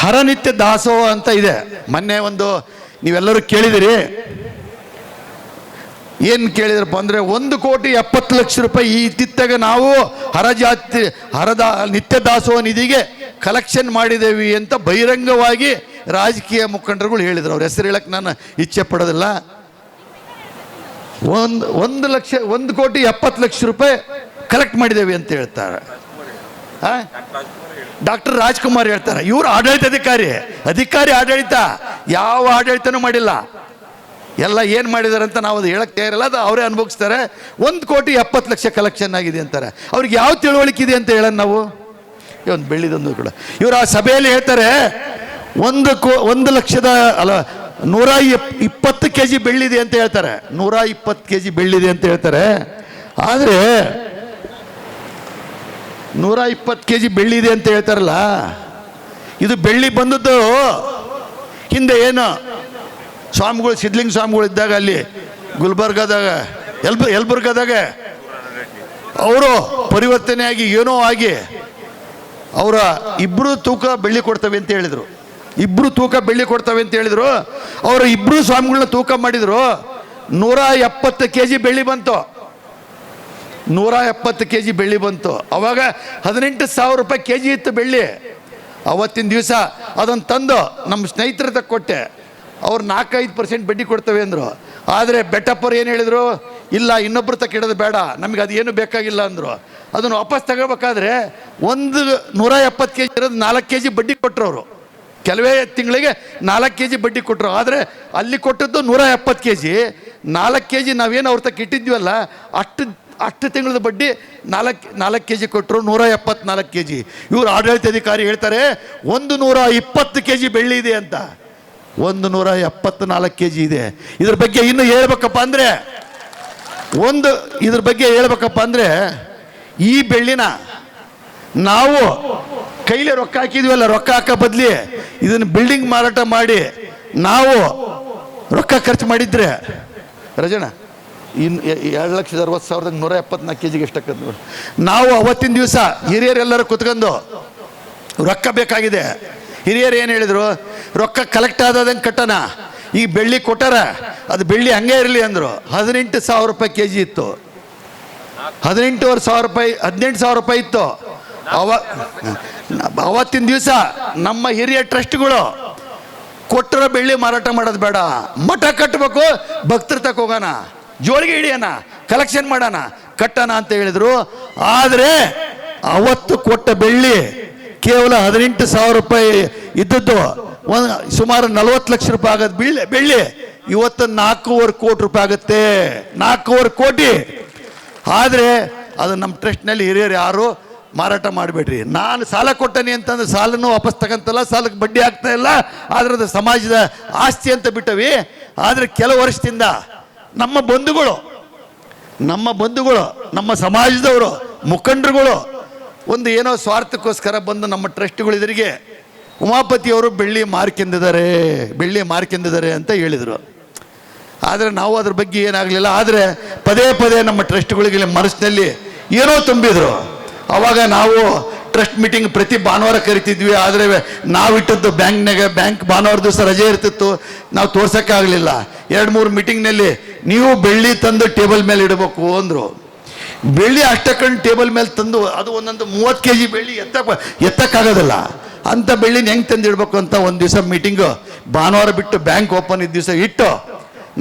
ಹರನಿತ್ಯ ದಾಸೋಹ ಅಂತ ಇದೆ. ಮೊನ್ನೆ ಒಂದು ನೀವೆಲ್ಲರೂ ಕೇಳಿದಿರಿ. ಏನು ಕೇಳಿದ್ರಪ್ಪ ಅಂದರೆ 1,70,00,000 ರೂಪಾಯಿ ಇತ್ತಿತ್ತಾಗ ನಾವು ಹರದ ನಿತ್ಯ ದಾಸೋಹ ನಿಧಿಗೆ ಕಲೆಕ್ಷನ್ ಮಾಡಿದ್ದೇವೆ ಅಂತ ಬಹಿರಂಗವಾಗಿ ರಾಜಕೀಯ ಮುಖಂಡರುಗಳು ಹೇಳಿದರು. ಅವ್ರ ಹೆಸರು ಹೇಳಕ್ಕೆ ನಾನು ಇಚ್ಛೆ ಪಡೋದಿಲ್ಲ. 1,70,00,000 ರೂಪಾಯಿ ಕಲೆಕ್ಟ್ ಮಾಡಿದ್ದೇವೆ ಅಂತ ಹೇಳ್ತಾರೆ. ಡಾಕ್ಟರ್ ರಾಜ್ಕುಮಾರ್ ಹೇಳ್ತಾರೆ. ಇವರು ಅಧಿಕಾರಿ ಆಡಳಿತ, ಯಾವ ಆಡಳಿತನೂ ಮಾಡಿಲ್ಲ. ಎಲ್ಲ ಏನು ಮಾಡಿದ್ದಾರೆ ಅಂತ ನಾವು ಅದು ಹೇಳಕ್ಕೆ ತಯಾರಿಲ್ಲ. ಅದು ಅವರೇ ಅನುಭವಿಸ್ತಾರೆ. 1,70,00,000 ಕಲೆಕ್ಷನ್ ಆಗಿದೆ ಅಂತಾರೆ. ಅವ್ರಿಗೆ ಯಾವ ತಿಳುವಳಿಕೆ ಇದೆ ಅಂತ ಹೇಳೋಣ ನಾವು. ಒಂದು ಬೆಳ್ಳಿದೊಂದು ಕೂಡ ಇವರು ಆ ಸಭೆಯಲ್ಲಿ ಹೇಳ್ತಾರೆ 120 kg ಬೆಳ್ಳಿದೆ ಅಂತ ಹೇಳ್ತಾರೆ. 120 kg ಬೆಳ್ಳಿದೆ ಅಂತ ಹೇಳ್ತಾರೆ. ಆದರೆ 120 kg ಬೆಳ್ಳಿದೆ ಅಂತ ಹೇಳ್ತಾರಲ್ಲ, ಇದು ಬೆಳ್ಳಿ ಬಂದದ್ದು ಹಿಂದೆ ಏನು ಸ್ವಾಮಿಗಳು, ಸಿದ್ಧಲಿಂಗ ಸ್ವಾಮಿಗಳು ಇದ್ದಾಗ ಅಲ್ಲಿ ಗುಲ್ಬರ್ಗಾದಾಗ ಯಲಬುರ್ಗಾದಾಗ ಅವರು ಪರಿವರ್ತನೆಯಾಗಿ ಏನೋ ಆಗಿ ಅವರ ಇಬ್ಬರು ತೂಕ ಬೆಳ್ಳಿ ಕೊಡ್ತವೆ ಅಂತ ಹೇಳಿದರು. ಅವರ ಇಬ್ಬರು ಸ್ವಾಮಿಗಳನ್ನ ತೂಕ ಮಾಡಿದರು. 170 kg ಬೆಳ್ಳಿ ಬಂತು. 170 kg ಬೆಳ್ಳಿ ಬಂತು. ಅವಾಗ 18,000 ರೂಪಾಯಿ kg ಇತ್ತು ಬೆಳ್ಳಿ. ಅವತ್ತಿನ ದಿವಸ ಅದನ್ನು ತಂದು ನಮ್ಮ ಸ್ನೇಹಿತರ ತಕ್ಕ ಕೊಟ್ಟೆ. ಅವ್ರು 4-5% ಬಡ್ಡಿ ಕೊಡ್ತವೆ ಅಂದರು. ಆದರೆ ಬೆಟ್ಟಪ್ಪರು ಏನು ಹೇಳಿದರು, ಇಲ್ಲ ಇನ್ನೊಬ್ರು ತಕ್ಕ ಇಡೋದು ಬೇಡ, ನಮಗೆ ಅದೇನು ಬೇಕಾಗಿಲ್ಲ ಅಂದರು. ಅದನ್ನು ವಾಪಸ್ ತಗೋಬೇಕಾದ್ರೆ 170 kg ಇರೋದು 4 kg ಬಡ್ಡಿ ಕೊಟ್ಟರು. ಅವರು ಕೆಲವೇ ತಿಂಗಳಿಗೆ 4 kg ಬಡ್ಡಿ ಕೊಟ್ಟರು. ಆದರೆ ಅಲ್ಲಿ ಕೊಟ್ಟದ್ದು 170 kg. 4 kg ನಾವೇನು ಅವ್ರ ತಕ್ಕ ಇಟ್ಟಿದ್ವಲ್ಲ ಅಷ್ಟು ತಿಂಗಳದ ಬಡ್ಡಿ 4 kg ಕೊಟ್ಟರು. 174 kg. ಇವರು ಆಡಳಿತಾಧಿಕಾರಿ ಹೇಳ್ತಾರೆ 120 kg ಬೆಳ್ಳಿ ಇದೆ ಅಂತ. 174 kg ಇದೆ. ಇದ್ರ ಬಗ್ಗೆ ಇನ್ನು ಹೇಳ್ಬೇಕಪ್ಪ ಅಂದರೆ ಈ ಬೆಳ್ಳಿನ ನಾವು ಕೈಲೇ ರೊಕ್ಕ ಹಾಕಿದ್ವಲ್ಲ, ರೊಕ್ಕ ಹಾಕೋ ಬದಲಿ ಇದನ್ನು ಬಿಲ್ಡಿಂಗ್ ಮಾರಾಟ ಮಾಡಿ ನಾವು ರೊಕ್ಕ ಖರ್ಚು ಮಾಡಿದ್ರೆ ರಜಣ 2,60,000 174 kg ಎಷ್ಟಾಕದ್ ನೋಡಿ. ನಾವು ಅವತ್ತಿನ ದಿವಸ ಹಿರಿಯರೆಲ್ಲರೂ ಕುತ್ಕೊಂಡು ರೊಕ್ಕ ಬೇಕಾಗಿದೆ. ಹಿರಿಯರು ಏನು ಹೇಳಿದರು, ರೊಕ್ಕ ಕಲೆಕ್ಟ್ ಆದಂಗೆ ಕಟ್ಟೋಣ, ಈ ಬೆಳ್ಳಿ ಕೊಟ್ಟಾರ ಅದು ಬೆಳ್ಳಿ ಹಂಗೆ ಇರಲಿ ಅಂದರು. 18,000 ರೂಪಾಯಿ kg ಇತ್ತು. 18,000 ರೂಪಾಯಿ ಇತ್ತು. ಅವತ್ತಿನ ದಿವಸ ನಮ್ಮ ಹಿರಿಯ ಟ್ರಸ್ಟ್ಗಳು ಕೊಟ್ಟರ ಬೆಳ್ಳಿ ಮಾರಾಟ ಮಾಡೋದು ಬೇಡ, ಮಠ ಕಟ್ಟಬೇಕು, ಭಕ್ತರ ತಕ್ಕ ಹೋಗೋಣ, ಜೋಳಿಗೆ ಹಿಡಿಯೋಣ, ಕಲೆಕ್ಷನ್ ಮಾಡೋಣ, ಕಟ್ಟೋಣ ಅಂತ ಹೇಳಿದರು. ಆದರೆ ಅವತ್ತು ಕೊಟ್ಟ ಬೆಳ್ಳಿ ಕೇವಲ 18,000 ರೂಪಾಯಿ ಇದ್ದದ್ದು ಸುಮಾರು 40 ಲಕ್ಷ ರೂಪಾಯಿ ಆಗೋದು ಬೆಳ್ಳಿ ಇವತ್ತು 4.25 ಕೋಟಿ ರೂಪಾಯಿ ಆಗುತ್ತೆ. 4.25 ಕೋಟಿ. ಆದರೆ ಅದು ನಮ್ಮ ಟ್ರಸ್ಟ್ನಲ್ಲಿ ಹಿರಿಯರು ಯಾರು ಮಾರಾಟ ಮಾಡಬೇಡ್ರಿ. ನಾನು ಸಾಲ ಕೊಟ್ಟನಿ ಅಂತಂದ್ರೆ ಸಾಲನ್ನು ವಾಪಸ್ ತಗೊಂತಲ್ಲ, ಸಾಲಕ್ಕೆ ಬಡ್ಡಿ ಆಗ್ತಾ ಇಲ್ಲ, ಆದರೆ ಅದು ಸಮಾಜದ ಆಸ್ತಿ ಅಂತ ಬಿಟ್ಟವಿ. ಆದರೆ ಕೆಲವು ವರ್ಷದಿಂದ ನಮ್ಮ ಬಂಧುಗಳು, ನಮ್ಮ ಸಮಾಜದವರು, ಮುಖಂಡರುಗಳು ಒಂದು ಏನೋ ಸ್ವಾರ್ಥಕ್ಕೋಸ್ಕರ ಬಂದು ನಮ್ಮ ಟ್ರಸ್ಟ್ಗಳಿದರಿಗೆ ಉಮಾಪತಿಯವರು ಬೆಳ್ಳಿ ಮಾರ್ಕೆಂದಿದ್ದಾರೆ ಅಂತ ಹೇಳಿದರು. ಆದರೆ ನಾವು ಅದ್ರ ಬಗ್ಗೆ ಏನಾಗಲಿಲ್ಲ. ಆದರೆ ಪದೇ ನಮ್ಮ ಟ್ರಸ್ಟ್ಗಳಿಗೆ ಮನಸ್ಸಿನಲ್ಲಿ ಏನೋ ತುಂಬಿದ್ರು. ಆವಾಗ ನಾವು ಟ್ರಸ್ಟ್ ಮೀಟಿಂಗ್ ಪ್ರತಿ ಭಾನುವಾರ ಕರಿತಿದ್ವಿ. ಆದರೆ ನಾವಿಟ್ಟದ್ದು ಬ್ಯಾಂಕ್ ಭಾನುವಾರ ದಿವಸ ರಜೆ ಇರ್ತಿತ್ತು, ನಾವು ತೋರ್ಸೋಕ್ಕಾಗಲಿಲ್ಲ. 2-3 ಮೀಟಿಂಗ್ನಲ್ಲಿ ನೀವು ಬೆಳ್ಳಿ ತಂದು ಟೇಬಲ್ ಮೇಲೆ ಇಡಬೇಕು ಅಂದರು. ಬೆಳ್ಳಿ ಅಷ್ಟಕ್ಕಂಡು ಟೇಬಲ್ ಮೇಲೆ ತಂದು ಅದು ಒಂದೊಂದು 30 kg ಬೆಳ್ಳಿ ಎತ್ತಕ್ಕಾಗೋದಿಲ್ಲ. ಅಂಥ ಬೆಳ್ಳಿನ ಹೆಂಗೆ ತಂದು ಇಡಬೇಕು ಅಂತ ಒಂದು ದಿವಸ ಮೀಟಿಂಗು ಭಾನುವಾರ ಬಿಟ್ಟು ಬ್ಯಾಂಕ್ ಓಪನ್ ಇದ್ದ ದಿವಸ ಇಟ್ಟು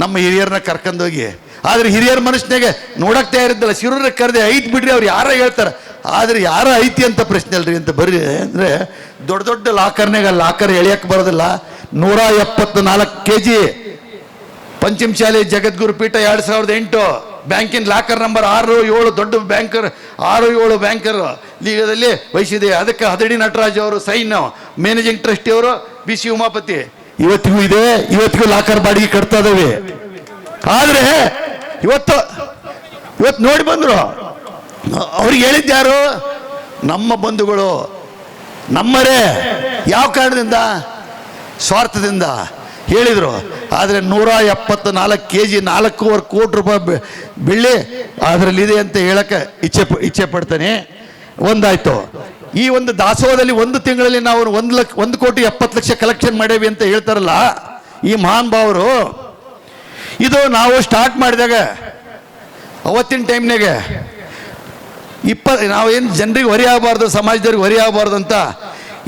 ನಮ್ಮ ಹಿರಿಯರನ್ನ ಕರ್ಕೊಂಡೋಗಿ, ಆದರೆ ಹಿರಿಯರ ಮನುಷ್ಯನಾಗೆ ನೋಡಕ್ಕೆ ತಯಾರಿದ್ದಲ್ಲ. ಶಿರೂರಿಗೆ ಕರೆದೆ, ಐತಿ ಬಿಡ್ರಿ, ಅವ್ರು ಯಾರೋ ಹೇಳ್ತಾರೆ. ಆದರೆ ಯಾರೋ ಐತಿ ಅಂತ ಪ್ರಶ್ನೆ ಅಲ್ರಿ ಅಂತ ಬರ್ರಿ ಅಂದರೆ ದೊಡ್ಡ ಲಾಕರ್ ಎಳೆಯಕ್ಕೆ ಬರೋದಿಲ್ಲ. 174 kg ಪಂಚಮಶಾಲಿ ಜಗದ್ಗುರು ಪೀಠ 2008 ಬ್ಯಾಂಕಿನ ಲಾಕರ್ ನಂಬರ್ 6-7 ದೊಡ್ಡ ಬ್ಯಾಂಕರ್ 6-7 ಬ್ಯಾಂಕರ್ ಲೀಗದಲ್ಲಿ ವಹಿಸಿದೆ. ಅದಕ್ಕೆ ಹದಡಿ ನಟರಾಜ್ ಅವರು ಸೈನ್, ಮ್ಯಾನೇಜಿಂಗ್ ಟ್ರಸ್ಟಿ ಅವರು BC ಉಮಾಪತಿ. ಇವತ್ತಿಗೂ ಇದೆ, ಇವತ್ತಿಗೂ ಲಾಕರ್ ಬಾಡಿಗೆ ಕಟ್ತಾ ಇದಾವೆ. ಆದರೆ ಇವತ್ತು ನೋಡಿ ಬಂದರು. ಅವ್ರಿಗೆ ಹೇಳಿದ್ಯಾರು? ನಮ್ಮ ಬಂಧುಗಳು, ನಮ್ಮರೇ. ಯಾವ ಕಾರಣದಿಂದ? ಸ್ವಾರ್ಥದಿಂದ ಹೇಳಿದರು. ಆದರೆ 174 kg 4.25 ಕೋಟಿ ರೂಪಾಯಿ ಬೆಳ್ಳಿ ಅದರಲ್ಲಿದೆ ಅಂತ ಹೇಳಕ್ಕೆ ಇಚ್ಛೆ ಪಡ್ತಾನೆ. ಒಂದಾಯ್ತು. ಈ ಒಂದು ದಾಸೋಹದಲ್ಲಿ ಒಂದು ತಿಂಗಳಲ್ಲಿ ನಾವು 1,70,00,000 ಕಲೆಕ್ಷನ್ ಮಾಡೇವಿ ಅಂತ ಹೇಳ್ತಾರಲ್ಲ ಈ ಮಹಾನ್ ಭಾವರು. ಇದು ನಾವು ಸ್ಟಾರ್ಟ್ ಮಾಡಿದಾಗ ಅವತ್ತಿನ ಟೈಮ್ನಾಗೆ ನಾವೇನು ಜನರಿಗೆ ಹೊರೆ ಆಗಬಾರ್ದು, ಸಮಾಜದವ್ರಿಗೆ ಹೊರೆ ಆಗಬಾರ್ದು ಅಂತ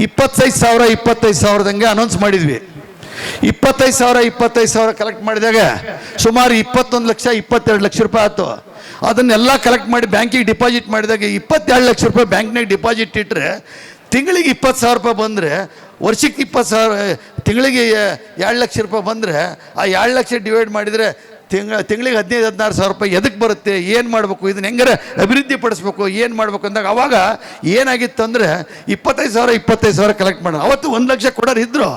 25,000 ಅನೌನ್ಸ್ ಮಾಡಿದ್ವಿ. 25,000 ಕಲೆಕ್ಟ್ ಮಾಡಿದಾಗ ಸುಮಾರು 21,22,00,000 ರೂಪಾಯಿ ಆಯ್ತು. ಅದನ್ನೆಲ್ಲ ಕಲೆಕ್ಟ್ ಮಾಡಿ ಬ್ಯಾಂಕಿಗೆ ಡಿಪಾಸಿಟ್ ಮಾಡಿದಾಗ 22 ಲಕ್ಷ ರೂಪಾಯಿ ಬ್ಯಾಂಕ್ನಾಗ ಡಿಪಾಸಿಟ್ ಇಟ್ಟರೆ ತಿಂಗಳಿಗೆ 20,000 ರೂಪಾಯಿ ಬಂದರೆ ವರ್ಷಕ್ಕೆ 20,000, ತಿಂಗಳಿಗೆ 2 ಲಕ್ಷ ರೂಪಾಯಿ ಬಂದರೆ ಆ 2 ಲಕ್ಷ ಡಿವೈಡ್ ಮಾಡಿದರೆ ತಿಂಗಳಿಗೆ 15,000-16,000 ರೂಪಾಯಿ ಎದಕ್ಕೆ ಬರುತ್ತೆ, ಏನು ಮಾಡಬೇಕು, ಇದನ್ನ ಹೆಂಗಾರೆ ಅಭಿವೃದ್ಧಿ ಪಡಿಸ್ಬೇಕು, ಏನು ಮಾಡಬೇಕು ಅಂದಾಗ ಅವಾಗ ಏನಾಗಿತ್ತು ಅಂದರೆ 25,000 ಕಲೆಕ್ಟ್ ಮಾಡೋಣ. ಅವತ್ತು 1 ಲಕ್ಷ ಕೊಡೋರು ಇದ್ದರು,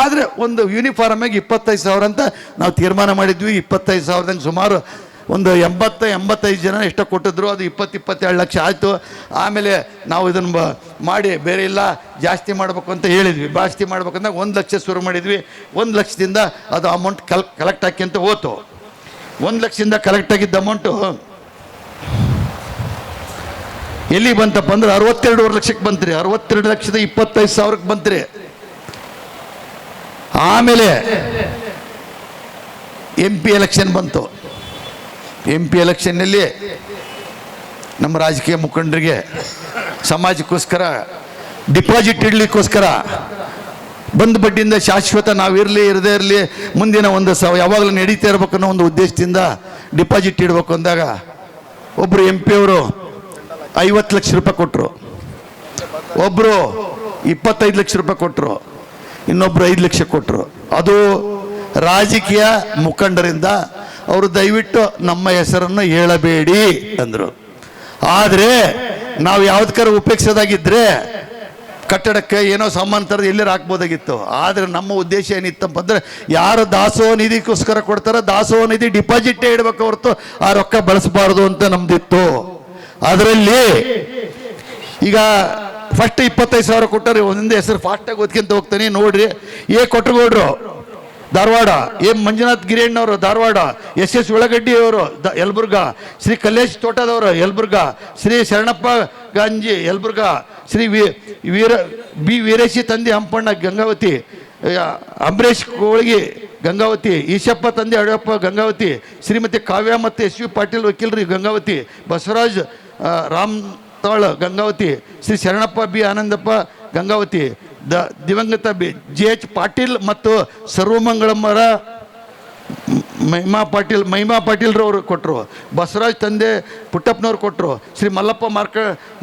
ಆದರೆ ಒಂದು ಯೂನಿಫಾರ್ಮಾಗಿ 25,000 ಅಂತ ನಾವು ತೀರ್ಮಾನ ಮಾಡಿದ್ವಿ. 25,000ದಂಗೆ ಸುಮಾರು ಒಂದು 80-85 ಜನ ಎಷ್ಟೋ ಕೊಟ್ಟಿದ್ರು. ಅದು 20-22 ಲಕ್ಷ ಆಯಿತು. ಆಮೇಲೆ ನಾವು ಇದನ್ನು ಮಾಡಿ ಬೇರೆ ಇಲ್ಲ ಜಾಸ್ತಿ ಮಾಡಬೇಕು ಅಂತ ಹೇಳಿದ್ವಿ. ಜಾಸ್ತಿ ಮಾಡ್ಬೇಕಂದಾಗ 1 ಲಕ್ಷ ಶುರು ಮಾಡಿದ್ವಿ. 1 ಲಕ್ಷದಿಂದ ಅದು ಅಮೌಂಟ್ ಕಲೆಕ್ಟ್ ಹಾಕಿ ಅಂತ ಹೋತು. 1 ಲಕ್ಷದಿಂದ ಕಲೆಕ್ಟ್ ಆಗಿದ್ದ ಅಮೌಂಟು ಎಲ್ಲಿ ಬಂತಪ್ಪ ಅಂದ್ರೆ 62.5 ಲಕ್ಷಕ್ಕೆ ಬಂತ್ರಿ. 62,25,000 ಬಂತ್ರಿ. ಆಮೇಲೆ MP ಎಲೆಕ್ಷನ್ ಬಂತು. MP ಎಲೆಕ್ಷನ್ನಲ್ಲಿ ನಮ್ಮ ರಾಜಕೀಯ ಮುಖಂಡರಿಗೆ ಸಮಾಜಕ್ಕೋಸ್ಕರ ಡಿಪಾಸಿಟ್ ಇಡಲಿಕ್ಕೋಸ್ಕರ ಬಂದ್ ಬಡ್ಡಿಯಿಂದ ಶಾಶ್ವತ ನಾವಿರಲಿ ಇರದೇ ಇರಲಿ ಮುಂದಿನ ಒಂದು ಯಾವಾಗಲೂ ನಡೀತಾ ಇರ್ಬೇಕು ಅನ್ನೋ ಒಂದು ಉದ್ದೇಶದಿಂದ ಡಿಪಾಸಿಟ್ ಇಡಬೇಕು ಅಂದಾಗ ಒಬ್ಬರು MP ಅವರು 50 ಲಕ್ಷ ರೂಪಾಯಿ ಕೊಟ್ಟರು, ಒಬ್ಬರು 25 ಲಕ್ಷ ರೂಪಾಯಿ ಕೊಟ್ಟರು, ಇನ್ನೊಬ್ರು 5 ಲಕ್ಷ ಕೊಟ್ಟರು. ಅದು ರಾಜಕೀಯ ಮುಖಂಡರಿಂದ ಅವರು ದಯವಿಟ್ಟು ನಮ್ಮ ಹೆಸರನ್ನು ಹೇಳಬೇಡಿ ಅಂದರು. ಆದರೆ ನಾವು ಯಾವ್ದಕ್ಕಾರ ಉಪೇಕ್ಷದಾಗಿದ್ದರೆ ಕಟ್ಟಡಕ್ಕೆ ಏನೋ ಸಾಮಾನು ಥರದ್ದು ಎಲ್ಲರೂ ಹಾಕ್ಬೋದಾಗಿತ್ತು. ಆದರೆ ನಮ್ಮ ಉದ್ದೇಶ ಏನಿತ್ತಪ್ಪ ಅಂದರೆ ಯಾರು ದಾಸೋಹ ನಿಧಿಗೋಸ್ಕರ ಕೊಡ್ತಾರೋ ದಾಸೋಹ ನಿಧಿ ಡಿಪಾಸಿಟೇ ಇಡಬೇಕು ಹೊರತು ಆ ರೊಕ್ಕ ಬಳಸಬಾರ್ದು ಅಂತ ನಮ್ದಿತ್ತು. ಅದರಲ್ಲಿ ಈಗ ಫಸ್ಟ್ 25,000 ಕೊಟ್ಟರೆ ಒಂದೊಂದೇ ಹೆಸರು ಫಾಸ್ಟಾಗಿ ಓದ್ಕೊಂತ ಹೋಗ್ತಾನೆ ನೋಡ್ರಿ. ಕೊಟ್ಟಗೌಡ್ರು ಧಾರವಾಡ, ಮಂಜುನಾಥ್ ಗಿರಿಯಣ್ಣವರು ಧಾರವಾಡ, SS ಉಳ್ಳಗಡ್ಡಿ ಅವರು ಯಲಬುರ್ಗಾ, ಶ್ರೀ ಕಲ್ಲೇಶ್ ತೋಟದವರು ಯಲಬುರ್ಗಾ, ಶ್ರೀ ಶರಣಪ್ಪ ಗಾಂಜಿ ಯಲಬುರ್ಗಾ, ಶ್ರೀ ವೀರೇಶಿ ತಂದೆ ಹಂಪಣ್ಣ ಗಂಗಾವತಿ, ಅಂಬರೀಶ್ ಕೋಳಗಿ ಗಂಗಾವತಿ, ಈಶಪ್ಪ ತಂದೆ ಅಡಯಪ್ಪ ಗಂಗಾವತಿ, ಶ್ರೀಮತಿ ಕಾವ್ಯ ಮತ್ತು SV ಪಾಟೀಲ್ ವಕೀಲರಿ ಗಂಗಾವತಿ, ಬಸವರಾಜ್ ರಾಮ್ತಾಳ್ ಗಂಗಾವತಿ, ಶ್ರೀ ಶರಣಪ್ಪ B ಆನಂದಪ್ಪ ಗಂಗಾವತಿ, ದಿವಂಗತ JH ಪಾಟೀಲ್ ಮತ್ತು ಸರ್ವಮಂಗಳಮ್ಮರ ಮಹಿಮಾ ಪಾಟೀಲ್ರವರು ಕೊಟ್ಟರು, ಬಸವರಾಜ್ ತಂದೆ ಪುಟ್ಟಪ್ಪನವ್ರು ಕೊಟ್ಟರು, ಶ್ರೀ ಮಲ್ಲಪ್ಪ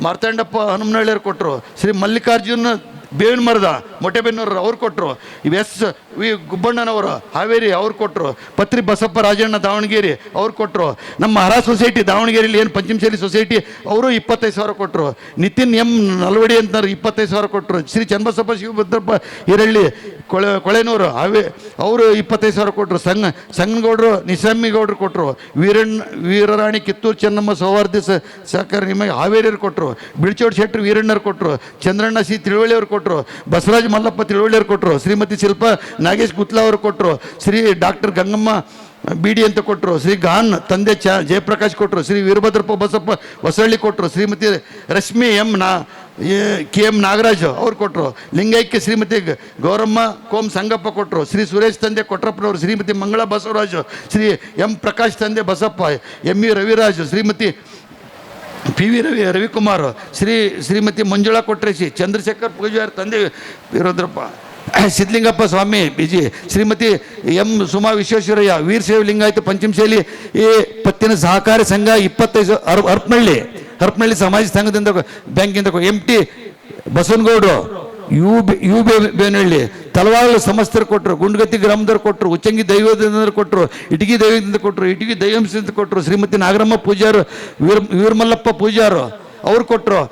ಮಾರ್ತಾಂಡಪ್ಪ ಹನುಮನಹಳ್ಳಿಯವ್ರು ಕೊಟ್ಟರು, ಶ್ರೀ ಮಲ್ಲಿಕಾರ್ಜುನ್ ಬೇವಿನ ಮರದ ಮೊಟೆಬೆನ್ನೂರು ಅವ್ರು ಕೊಟ್ಟರು, SV ಗುಬ್ಬಣ್ಣನವರು ಹಾವೇರಿ ಅವ್ರು ಕೊಟ್ಟರು, ಪತ್ರಿ ಬಸಪ್ಪ ರಾಜಣ್ಣ ದಾವಣಗೆರೆ ಅವ್ರು ಕೊಟ್ಟರು, ನಮ್ಮ ಹರ ಸೊಸೈಟಿ ದಾವಣಗೆರೆಯಲ್ಲಿ ಏನು ಪಂಚಮಶಾಲಿ ಸೊಸೈಟಿ ಅವರು 25,000 ಕೊಟ್ಟರು, ನಿತಿನ್ M ನಲ್ವಡಿ ಅಂತ 25,000 ಕೊಟ್ಟರು, ಶ್ರೀ ಚನ್ನಬಸಪ್ಪ ಶಿವಭದ್ರಪ್ಪ ಹಿರಳ್ಳಿ ಕೊಳೆನೂರು ಅವರು 25,000 ಕೊಟ್ಟರು, ಸಂಗನಗೌಡರು ನಿಸಮ್ಮಿಗೌಡರು ಕೊಟ್ಟರು, ವೀರರಾಣಿ ಕಿತ್ತೂರು ಚೆನ್ನಮ್ಮ ಸೌಹಾರ್ದ ಸಹಕಾರ ನಿಮಗೆ ಹಾವೇರಿಯವ್ರು ಕೊಟ್ಟರು, ಬಿಳ್ಚೋಡ್ ಶೆಟ್ಟರು ವೀರಣ್ಣರು ಕೊಟ್ಟರು, ಚಂದ್ರಣ್ಣ C ತಿಳುವಳ್ಳಿಯವ್ರು ಕೊಟ್ಟರು, ಬಸವರಾಜ ಮಲ್ಲಪ್ಪ ತಿಳುವಳ್ಳಿಯವ್ರು ಕೊಟ್ಟರು, ಶ್ರೀಮತಿ ಶಿಲ್ಪ ನಾಗೇಶ್ ಗುತ್ಲಾ ಅವರು ಕೊಟ್ಟರು, ಶ್ರೀ ಡಾಕ್ಟರ್ ಗಂಗಮ್ಮ BD ಅಂತ ಕೊಟ್ಟರು, ಶ್ರೀ ಗಾನ್ ತಂದೆ ಜಯಪ್ರಕಾಶ್ ಕೊಟ್ಟರು, ಶ್ರೀ ವೀರಭದ್ರಪ್ಪ ಬಸಪ್ಪ ಹೊಸಳ್ಳಿ ಕೊಟ್ಟರು, ಶ್ರೀಮತಿ ರಶ್ಮಿ KM ನಾಗರಾಜ್ ಅವ್ರು ಕೊಟ್ಟರು, ಲಿಂಗೈಕ್ಯ ಶ್ರೀಮತಿ ಗೌರಮ್ಮ ಕೋಮ್ ಸಂಗಪ್ಪ ಕೊಟ್ಟರು, ಶ್ರೀ ಸುರೇಶ್ ತಂದೆ ಕೊಟ್ರಪ್ಪನವರು, ಶ್ರೀಮತಿ ಮಂಗಳ ಬಸವರಾಜು, ಶ್ರೀ M ಪ್ರಕಾಶ್ ತಂದೆ ಬಸಪ್ಪ, ME ರವಿರಾಜು, ಶ್ರೀಮತಿ PV ರವಿಕುಮಾರ್, ಶ್ರೀಮತಿ ಮಂಜುಳಾ ಕೊಟ್ರೇಶಿ, ಚಂದ್ರಶೇಖರ್ ಪೂಜಾರಿ ತಂದೆ ವೀರಭದ್ರಪ್ಪ, ಸಿದ್ಧಲಿಂಗಪ್ಪ ಸ್ವಾಮಿ BG, ಶ್ರೀಮತಿ M ಸುಮಾ ವಿಶ್ವೇಶ್ವರಯ್ಯ, ವೀರಶೈವ ಲಿಂಗಾಯತ ಪಂಚಮಶೈಲಿ ಪತ್ತಿನ ಸಹಕಾರಿ ಸಂಘ 25 ಹರಪನಹಳ್ಳಿ ಸಮಾಜ ಸಂಘದಿಂದ ಬ್ಯಾಂಕಿಂದ MT ಬಸವನಗೌಡರು, ಯು ಬೇನಹಳ್ಳಿ ತಲವಾರು ಸಮಸ್ತರು ಕೊಟ್ಟರು, ಗುಂಡ್ಗತ್ತಿ ಗ್ರಾಮದವ್ರು ಕೊಟ್ಟರು, ಉಚ್ಚಂಗಿ ದೈವದಿಂದ ಕೊಟ್ಟರು, ಇಟಗಿ ದೈವದಿಂದ ಕೊಟ್ಟರು, ಇಟಗಿ ದೈವಂಶದಿಂದ ಕೊಟ್ಟರು, ಶ್ರೀಮತಿ ನಾಗರಮ್ಮ ಪೂಜಾರು, ವೀರಮಲ್ಲಪ್ಪ ಪೂಜಾರು ಅವ್ರು ಕೊಟ್ಟರು,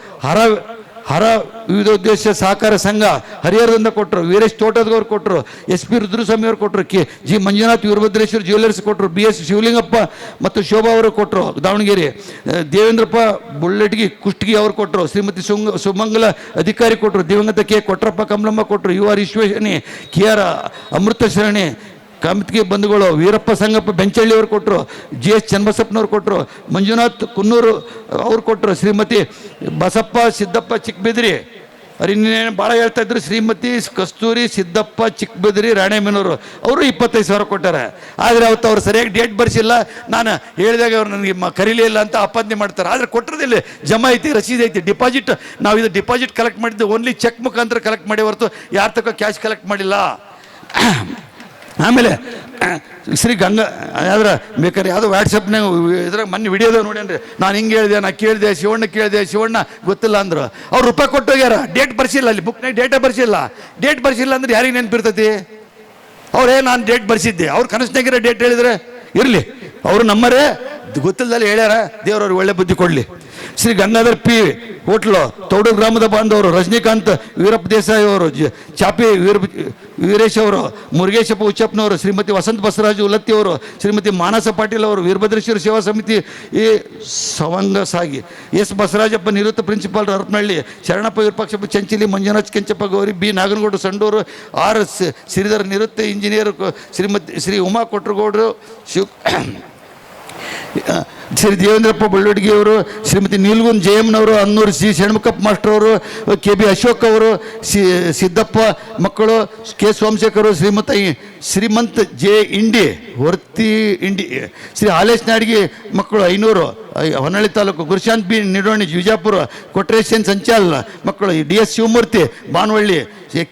ಹರ ವಿವಿಧೋದ್ದೇಶ ಸಹಕಾರ ಸಂಘ ಹರಿಹರದಿಂದ ಕೊಟ್ಟರು, ವೀರೇಶ್ ತೋಟದವ್ರು ಕೊಟ್ಟರು, SP ರುದ್ರಸ್ವಾಮಿ ಅವರು ಕೊಟ್ಟರು, G ಮಂಜುನಾಥ್ ವೀರಭದ್ರೇಶ್ವರ ಜ್ಯುವೆಲರ್ಸ್ ಕೊಟ್ಟರು, BS ಶಿವಲಿಂಗಪ್ಪ ಮತ್ತು ಶೋಭಾ ಅವರು ಕೊಟ್ಟರು ದಾವಣಗೆರೆ, ದೇವೇಂದ್ರಪ್ಪ ಬುಳ್ಳಟ್ಗಿ ಕುಷ್ಟಗಿ ಅವರು ಕೊಟ್ಟರು, ಶ್ರೀಮತಿ ಸುಮಂಗಲ ಅಧಿಕಾರಿ ಕೊಟ್ಟರು, ದಿವಂಗತ K ಕೊಟ್ರಪ್ಪ ಕಮಲಮ್ಮ ಕೊಟ್ಟರು, UR ಈಶ್ವೇಶನಿ, KR ಅಮೃತ ಶರಣಿ ಕಾಮಿತ್ಗೆ ಬಂಧುಗಳು, ವೀರಪ್ಪ ಸಂಗಪ್ಪ ಬೆಂಚಳ್ಳಿ ಅವರು ಕೊಟ್ಟರು, GS ಚನ್ನಬಸಪ್ಪನವ್ರು ಕೊಟ್ಟರು, ಮಂಜುನಾಥ್ ಕುನ್ನೂರು ಅವ್ರು ಕೊಟ್ಟರು, ಶ್ರೀಮತಿ ಬಸಪ್ಪ ಸಿದ್ದಪ್ಪ ಚಿಕ್ಕಬಿದ್ರಿ ಅವ್ರು ಇನ್ನೇನು ಭಾಳ ಹೇಳ್ತಾ ಇದ್ರು. ಶ್ರೀಮತಿ ಕಸ್ತೂರಿ ಸಿದ್ದಪ್ಪ ಚಿಕ್ಕಬದ್ರಿ ರಾಣೆಬೆನ್ನೂರು ಅವರು 25,000 ಕೊಟ್ಟಾರೆ. ಆದರೆ ಅವತ್ತು ಅವ್ರು ಸರಿಯಾಗಿ ಡೇಟ್ ಬರ್ಸಿಲ್ಲ. ನಾನು ಹೇಳಿದಾಗ ಅವ್ರು ನನಗೆ ಕರೀಲಿಲ್ಲ ಅಂತ ಅಪಾದನೆ ಮಾಡ್ತಾರೆ. ಆದರೆ ಕೊಟ್ಟಿರೋದಿಲ್ಲ, ಜಮಾ ಐತಿ, ರಸೀದಿ ಐತಿ. ಡಿಪಾಸಿಟ್ ನಾವು ಇದು ಡಿಪಾಸಿಟ್ ಕಲೆಕ್ಟ್ ಮಾಡಿದ್ದು ಓನ್ಲಿ ಚೆಕ್ ಮುಖಾಂತರ ಕಲೆಕ್ಟ್ ಮಾಡಿ ಹೊರತು ಯಾರ ತಕ್ಕ ಕ್ಯಾಶ್ ಕಲೆಕ್ಟ್ ಮಾಡಿಲ್ಲ. ಆಮೇಲೆ ಶ್ರೀ ಗಂಗಾ ಯಾವ್ದ್ರ ಬೇಕಾದ್ರೆ ಯಾವುದೋ ವಾಟ್ಸಪ್ನಾಗ ಇದ್ರಾಗ ಮೊನ್ನೆ ವಿಡಿಯೋದಾಗ ನೋಡ್ಯಾನ್ರಿ. ನಾನು ಹಿಂಗೆ ಹೇಳಿದೆ, ನಾ ಕೇಳಿದೆ, ಶಿವಣ್ಣ ಕೇಳಿದೆ, ಶಿವಣ್ಣ ಗೊತ್ತಿಲ್ಲ ಅಂದರು. ಅವ್ರು ರೂಪಾಯಿ ಕೊಟ್ಟು ಹೋಗ್ಯಾರ, ಡೇಟ್ ಬರ್ಸಿಲ್ಲ, ಅಲ್ಲಿ ಬುಕ್ನಾಗ ಡೇಟೇ ಬರ್ಸಿಲ್ಲ. ಡೇಟ್ ಬರ್ಸಿಲ್ಲ ಅಂದ್ರೆ ಯಾರಿಗೆ ನೆನಪಿರ್ತೈತಿ? ಅವ್ರೇ ನಾನು ಡೇಟ್ ಬರ್ಸಿದ್ದೆ, ಅವ್ರು ಕನಸ್ನಾಗಿರೋ ಡೇಟ್ ಹೇಳಿದ್ರೆ ಇರಲಿ, ಅವರು ನಮ್ಮರೇ ಗೊತ್ತಿಲ್ಲದಲ್ಲಿ ಹೇಳ್ಯಾರ. ದೇವರವ್ರಿಗೆ ಒಳ್ಳೆ ಬುದ್ಧಿ ಕೊಡಲಿ. ಶ್ರೀ ಗಂಗಾಧರ್ ಪಿ ಹೋಟ್ಲು ತೌಡೂರು ಗ್ರಾಮದ ಬಾಂಧವರು, ರಜನಿಕಾಂತ್ ವೀರಪ್ಪ ದೇಸಾಯಿ ಅವರು, ಚಾಪಿ ವೀರೇಶ್ ಅವರು, ಮುರುಗೇಶಪ್ಪ ಉಚ್ಚಪ್ಪನವರು, ಶ್ರೀಮತಿ ವಸಂತ ಬಸವರಾಜು ಉಲತ್ತಿ ಅವರು, ಶ್ರೀಮತಿ ಮಾನಸ ಪಾಟೀಲ್ ಅವರು, ವೀರಭದ್ರೇಶ್ವರ ಸೇವಾ ಸಮಿತಿ ಈ ಸವಂಗ ಸಾಗಿ, ಎಸ್ ಬಸವರಾಜಪ್ಪ ನಿವೃತ್ತ ಪ್ರಿನ್ಸಿಪಾಲ್ ಹರಪನಹಳ್ಳಿ, ಶರಣಪ್ಪ ವಿರೂಪಾಕ್ಷಪ್ಪ ಚಂಚಿಲಿ, ಮಂಜುನಾಥ್ ಕೆಂಚಪ್ಪ ಗೌರಿ, ಬಿ ನಾಗನಗೌಡರು ಸಂಡೂರು, ಆರ್ ಶ್ರೀಧರ್ ನಿವೃತ್ತ ಇಂಜಿನಿಯರ್, ಶ್ರೀ ಉಮಾ ಕೊಟ್ರಗೌಡರು, ಶ್ರೀ ದೇವೇಂದ್ರಪ್ಪ ಬಳ್ಳೊಡ್ಗಿಯವರು, ಶ್ರೀಮತಿ ನೀಲ್ಗುಂದ್ ಜಯಮ್ಮನವರು, ಅನ್ನೂರು ಸಿ ಷಣ್ಮುಖಪ್ಪ ಮಾಸ್ಟರ್ ಅವರು, ಕೆ ಬಿ ಅಶೋಕ್ ಅವರು, ಸಿದ್ದಪ್ಪ ಮಕ್ಕಳು, ಕೆ ಸೋಮಶೇಖರ್, ಶ್ರೀಮಂತ್ ಜೆ ಇಂಡಿ ವರ್ತಿ ಇಂಡಿ, ಶ್ರೀ ಹಾಲೇಶ್ ನಾಡ್ಗಿ ಮಕ್ಕಳು 500 ಹೊನ್ನಳ್ಳಿ ತಾಲೂಕು, ಗುರುಶಾಂತ್ ಬಿ ನಿಡೋಣಿ ವಿಜಾಪುರ, ಕೊಟ್ರೇಶನ್ ಸಂಚಾಲ್ ಮಕ್ಕಳು, D S Shivamurthy Banavalli,